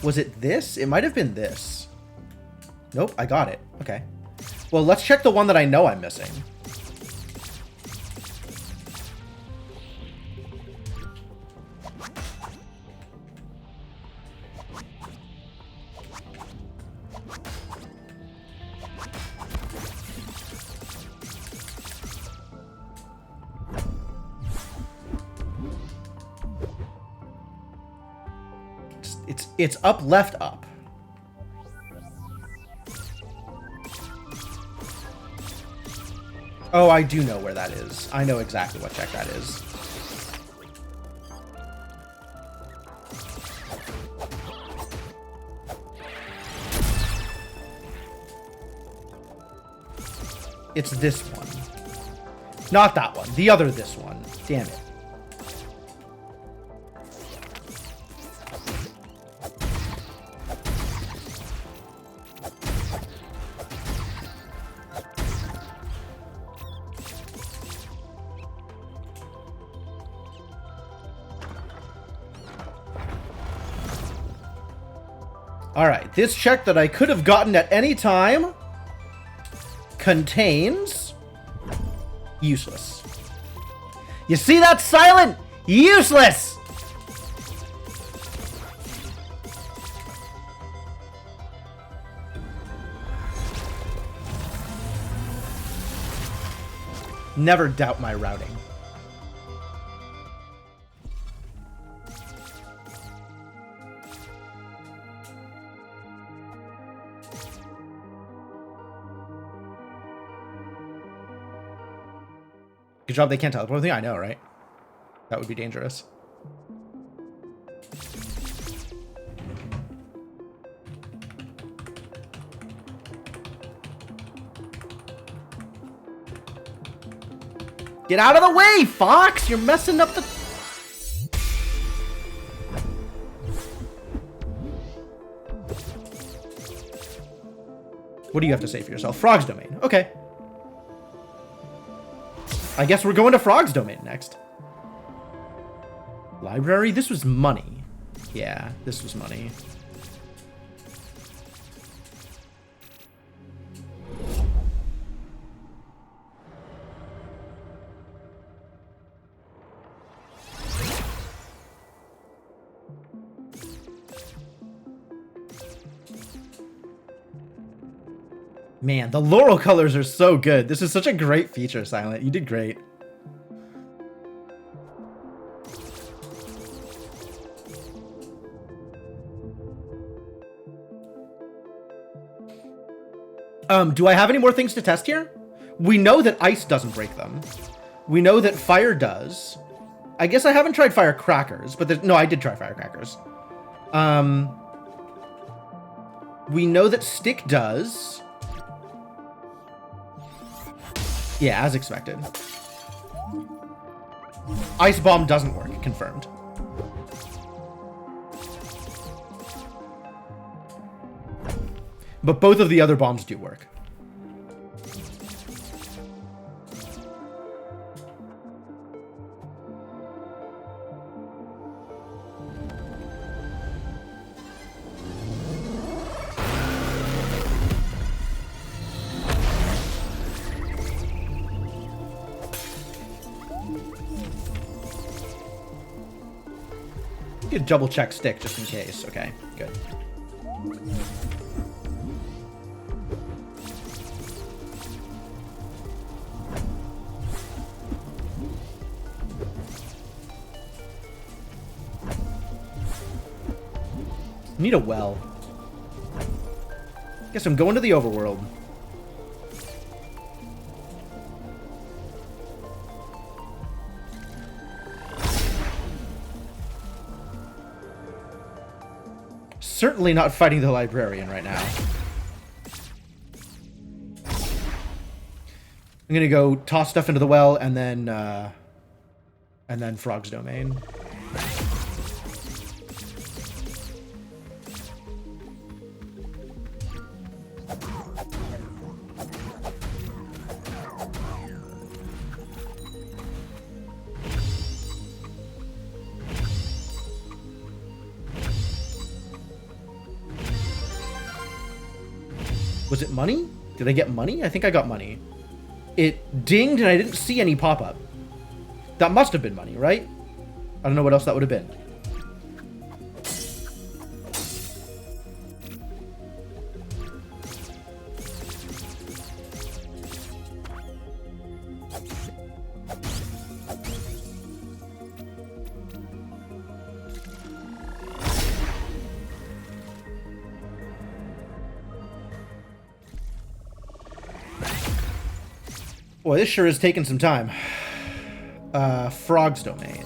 Was it this? It might have been this. Nope, I got it. Okay. Well, let's check the one that I know I'm missing. It's up, left, up. Oh, I do know where that is. I know exactly what check that is. It's this one. Not that one. The other this one. Damn it. Alright, this check that I could have gotten at any time contains useless. You see that, Silent? Useless! Never doubt my routing. Good job they can't teleport with me. I know, right? That would be dangerous. Get out of the way, Fox! You're messing up the... What do you have to say for yourself? Frog's Domain. Okay. I guess we're going to Frog's Domain next. Library? This was money. Yeah, this was money. Man, the Laurel colors are so good. This is such a great feature, Silent. You did great. Do I have any more things to test here? We know that ice doesn't break them. We know that fire does. I guess I haven't tried firecrackers, but no, I did try firecrackers. We know that stick does. Yeah, as expected. Ice bomb doesn't work, confirmed. But both of the other bombs do work. You could double check stick just in case. Okay, good. Need a well. Guess I'm going to the overworld. Certainly not fighting the librarian right now. I'm gonna go toss stuff into the well and then Frog's Domain. Was it money? Did I get money? I think I got money. It dinged and I didn't see any pop-up. That must have been money, right? I don't know what else that would have been. Boy, this sure is taking some time. Frog's Domain.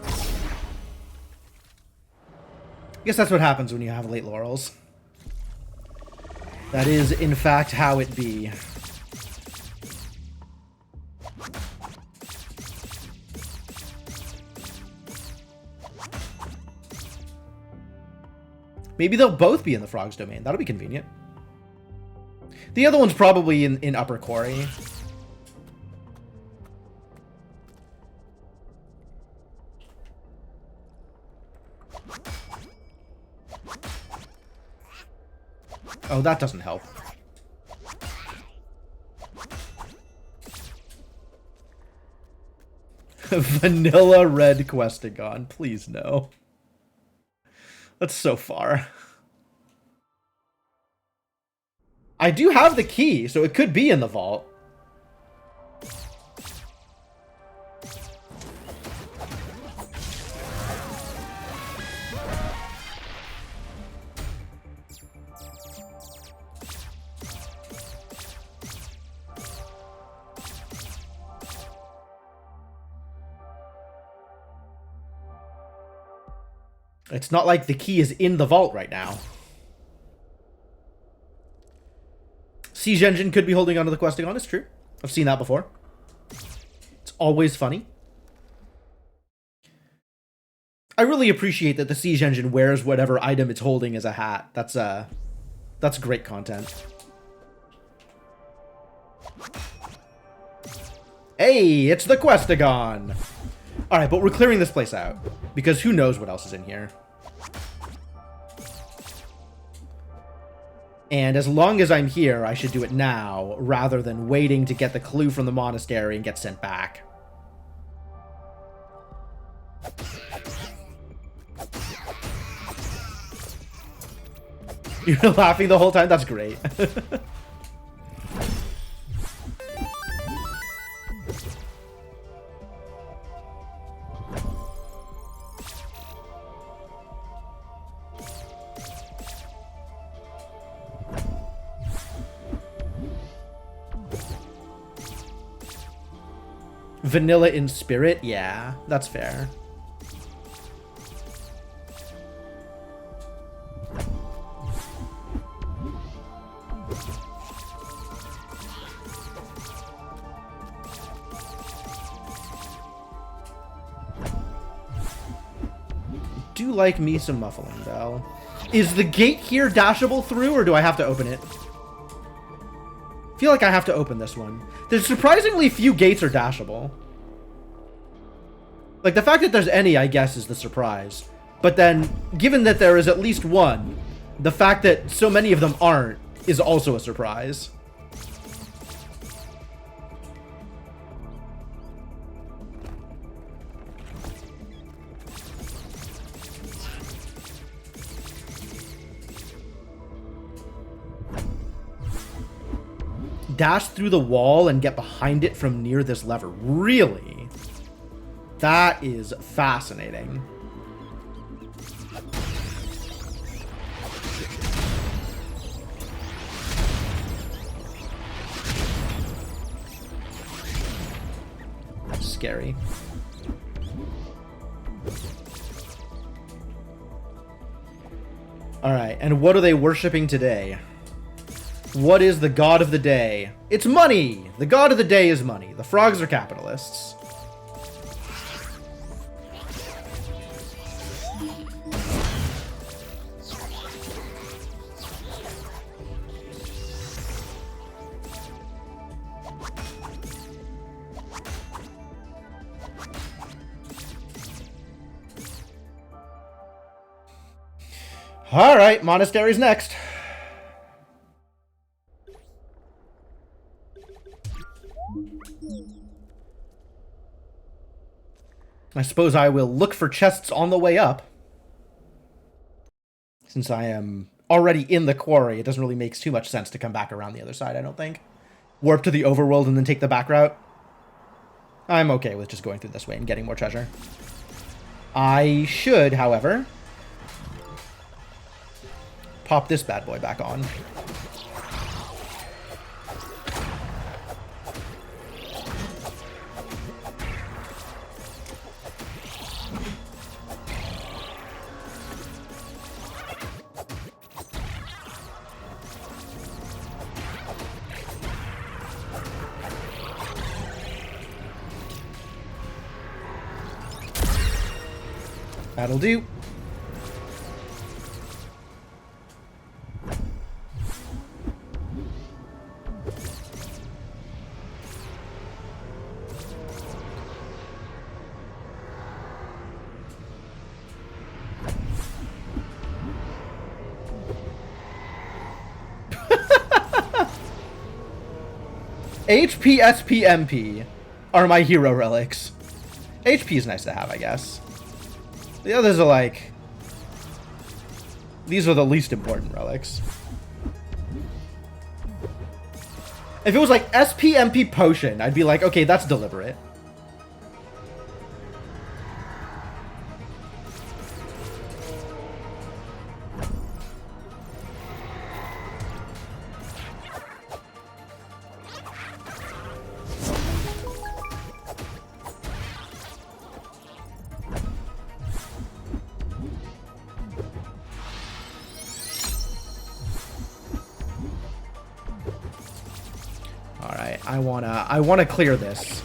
I guess that's what happens when you have late laurels. That is, in fact, how it be. Maybe they'll both be in the Frog's Domain. That'll be convenient. The other one's probably in Upper Quarry. Oh, that doesn't help. Vanilla red Questagon. Please no. That's so far. I do have the key, so it could be in the vault. It's not like the key is in the vault right now. Siege Engine could be holding onto the Questagon, it's true. I've seen that before. always funny. I really appreciate that the Siege Engine wears whatever item it's holding as a hat. That's great content. Hey, it's the Questagon! Alright, but we're clearing this place out, because who knows what else is in here. And as long as I'm here, I should do it now, rather than waiting to get the clue from the monastery and get sent back. You're laughing the whole time? That's great. Vanilla in spirit? Yeah, that's fair. Do like me some muffling, though. Is the gate here dashable through, or do I have to open it? I feel like I have to open this one. There's surprisingly few gates are dashable. Like, the fact that there's any, I guess, is the surprise. But then, given that there is at least one, the fact that so many of them aren't is also a surprise. Dash through the wall and get behind it from near this lever. Really? That is fascinating. Scary. Alright, and what are they worshipping today? What is the god of the day? It's money! The god of the day is money. The frogs are capitalists. Alright, monastery's next. I suppose I will look for chests on the way up. Since I am already in the quarry, it doesn't really make too much sense to come back around the other side, I don't think. Warp to the overworld and then take the back route. I'm okay with just going through this way and getting more treasure. I should, however, pop this bad boy back on. That'll do. HP, SP, MP are my hero relics. HP is nice to have, I guess. The others are like... These are the least important relics. If it was like SP, MP, potion, I'd be like, okay, that's deliberate. I wanna clear this.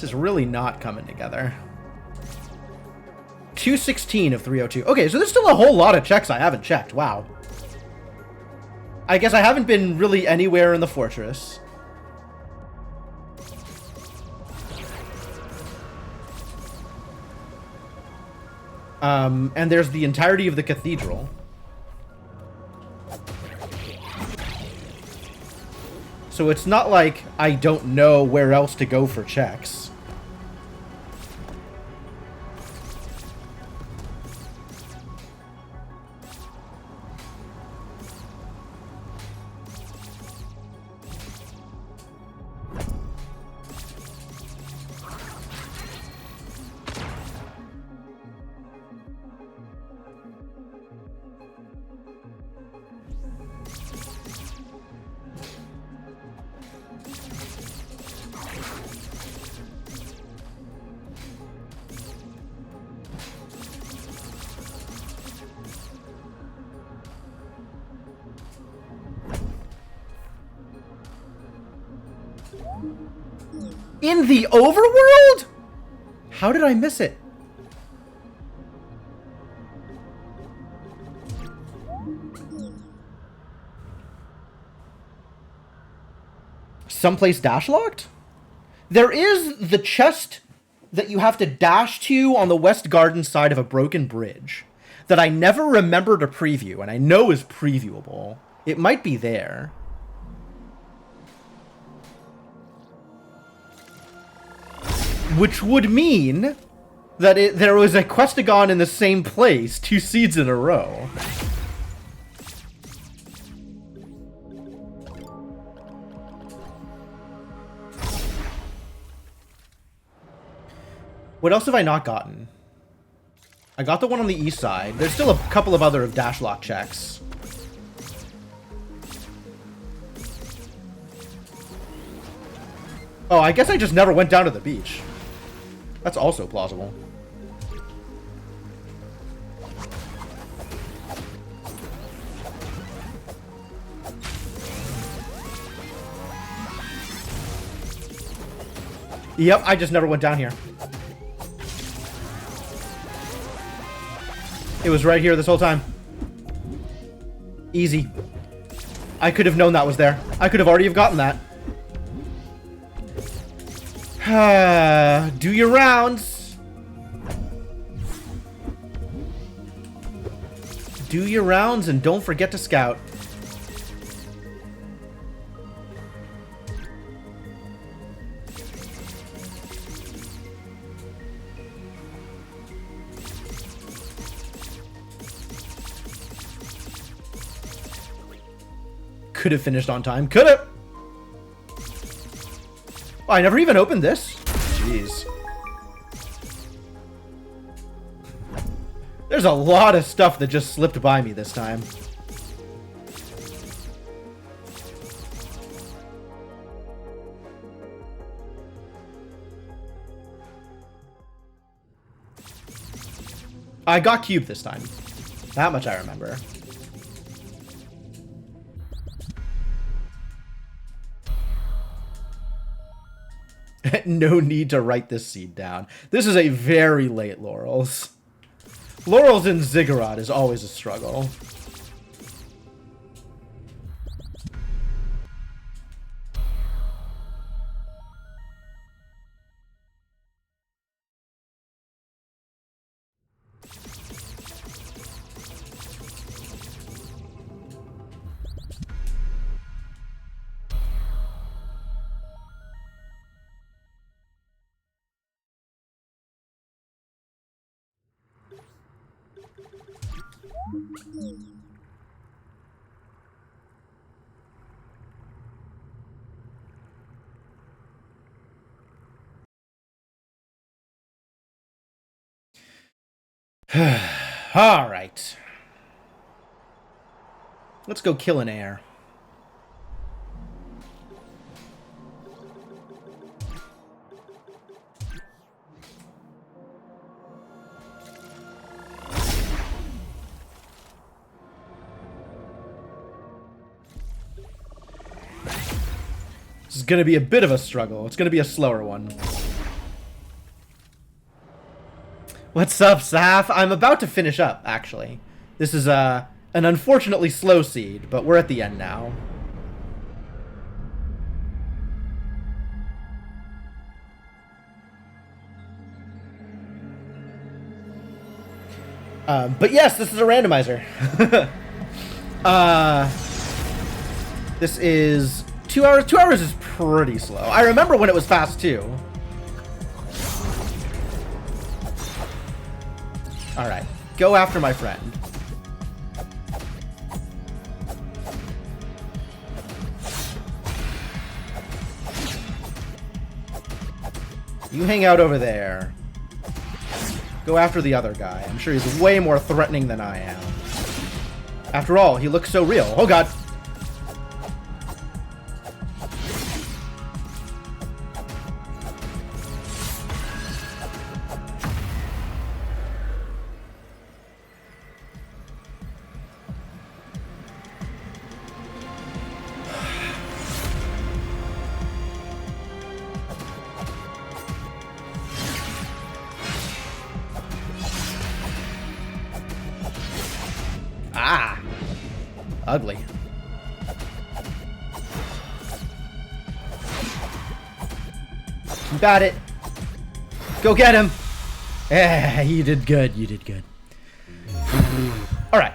This is really not coming together. 216 of 302. Okay, so there's still a whole lot of checks I haven't checked. Wow. I guess I haven't been really anywhere in the fortress. And there's the entirety of the cathedral. So it's not like I don't know where else to go for checks. In the overworld? How did I miss it? Someplace dash locked? There is the chest that you have to dash to on the West Garden side of a broken bridge that I never remember to preview, and I know is previewable. It might be there. Which would mean that there was a Questagon in the same place 2 seeds in a row. What else have I not gotten? I got the one on the east side. There's still a couple of other dash lock checks. Oh, I guess I just never went down to the beach. That's also plausible. Yep, I just never went down here. It was right here this whole time. Easy. I could have known that was there. I could have already have gotten that. Do your rounds. Do your rounds and don't forget to scout. Could have finished on time. Could have. Oh, I never even opened this. Jeez. There's a lot of stuff that just slipped by me this time. I got cubed this time. That much I remember. No need to write this seed down. This is a very late Laurels. Laurels in Ziggurat is always a struggle. All right. Let's go kill an air. This is going to be a bit of a struggle. It's going to be a slower one. What's up, Saf? I'm about to finish up, actually. This is an unfortunately slow seed, but we're at the end now. But yes, this is a randomizer. This is 2 hours. 2 hours is pretty slow. I remember when it was fast, too. Alright, go after my friend. You hang out over there. Go after the other guy. I'm sure he's way more threatening than I am. After all, he looks so real. Oh god. Ah! Ugly. Keep at it. Go get him. Eh, you did good. You did good. Alright.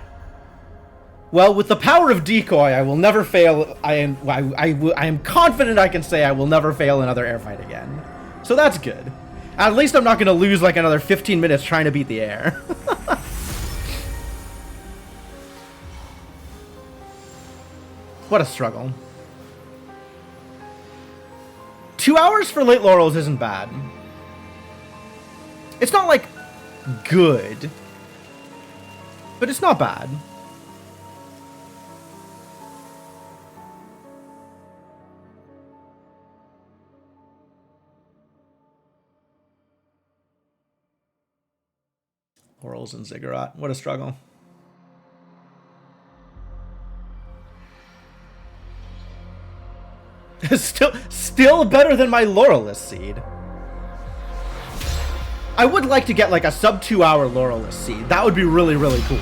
Well, with the power of decoy, I will never fail. I am confident I can say I will never fail another air fight again. So that's good. At least I'm not going to lose like another 15 minutes trying to beat the air. What a struggle. 2 hours for late laurels isn't bad. It's not like good, but it's not bad. Laurels and Ziggurat. What a struggle. Still better than my Laurelist seed. I would like to get like a sub 2 hour Laurelist seed. That would be really, really cool.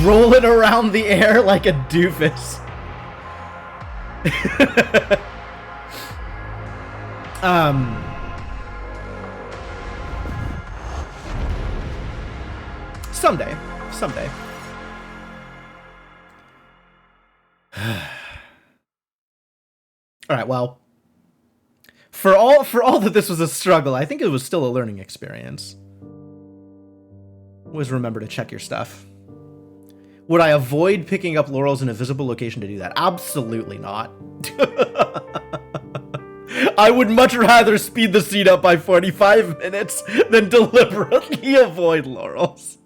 Rolling around the air like a doofus. Someday. All right, well, for all that this was a struggle, I think it was still a learning experience. Always remember to check your stuff. Would I avoid picking up laurels in a visible location to do that? Absolutely not. I would much rather speed the seed up by 45 minutes than deliberately avoid laurels.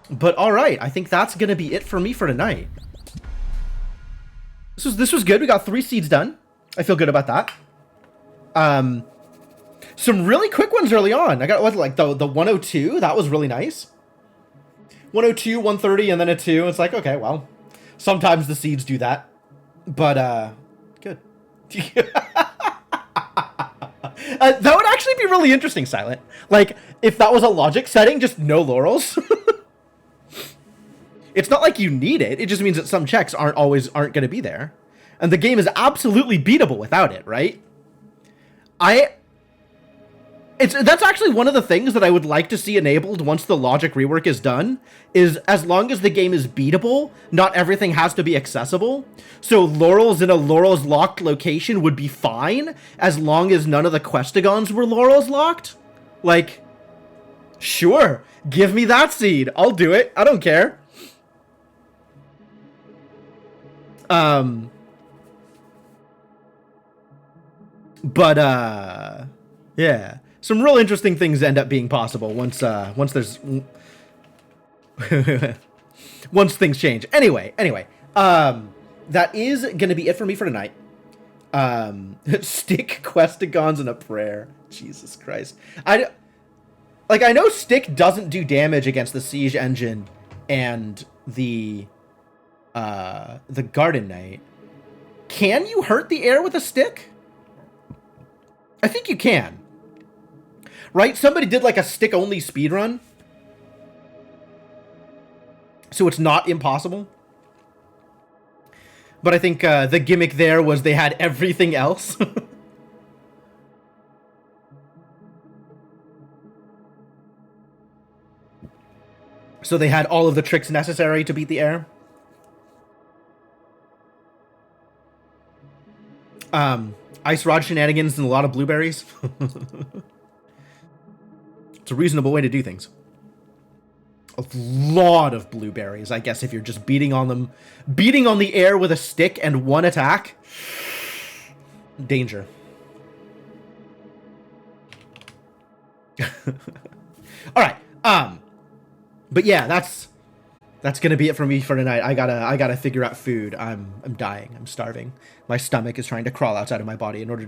But all right, I think that's gonna be it for me for tonight. This was good. We got 3 seeds done. I feel good about that. Some really quick ones early on. I got what, like the 102. That was really nice. 102, 130, and then a 2. It's like, okay, well, sometimes the seeds do that, but good. That would actually be really interesting, Silent. Like if that was a logic setting, just no laurels. It's not like you need it. It just means that some checks aren't going to be there. And the game is absolutely beatable without it, right? That's actually one of the things that I would like to see enabled once the logic rework is done, is as long as the game is beatable, not everything has to be accessible. So laurels in a laurels locked location would be fine as long as none of the questigons were laurels locked. Like, sure, give me that seed. I'll do it. I don't care. Yeah, some real interesting things end up being possible once there's once things change. Anyway, that is gonna be it for me for tonight. Stick Questigons and a prayer. Jesus Christ. I know Stick doesn't do damage against the Siege Engine and the Garden Knight. Can you hurt the air with a stick? I think you can. Right? Somebody did like a stick-only speedrun. So it's not impossible. But I think the gimmick there was they had everything else. So they had all of the tricks necessary to beat the air. Ice Rod shenanigans and a lot of blueberries. It's a reasonable way to do things. A lot of blueberries, I guess, if you're just beating on them. Beating on the air with a stick and one attack. Danger. Alright, but yeah, that's gonna be it for me for tonight. I gotta figure out food. I'm dying. I'm starving. My stomach is trying to crawl outside of my body in order to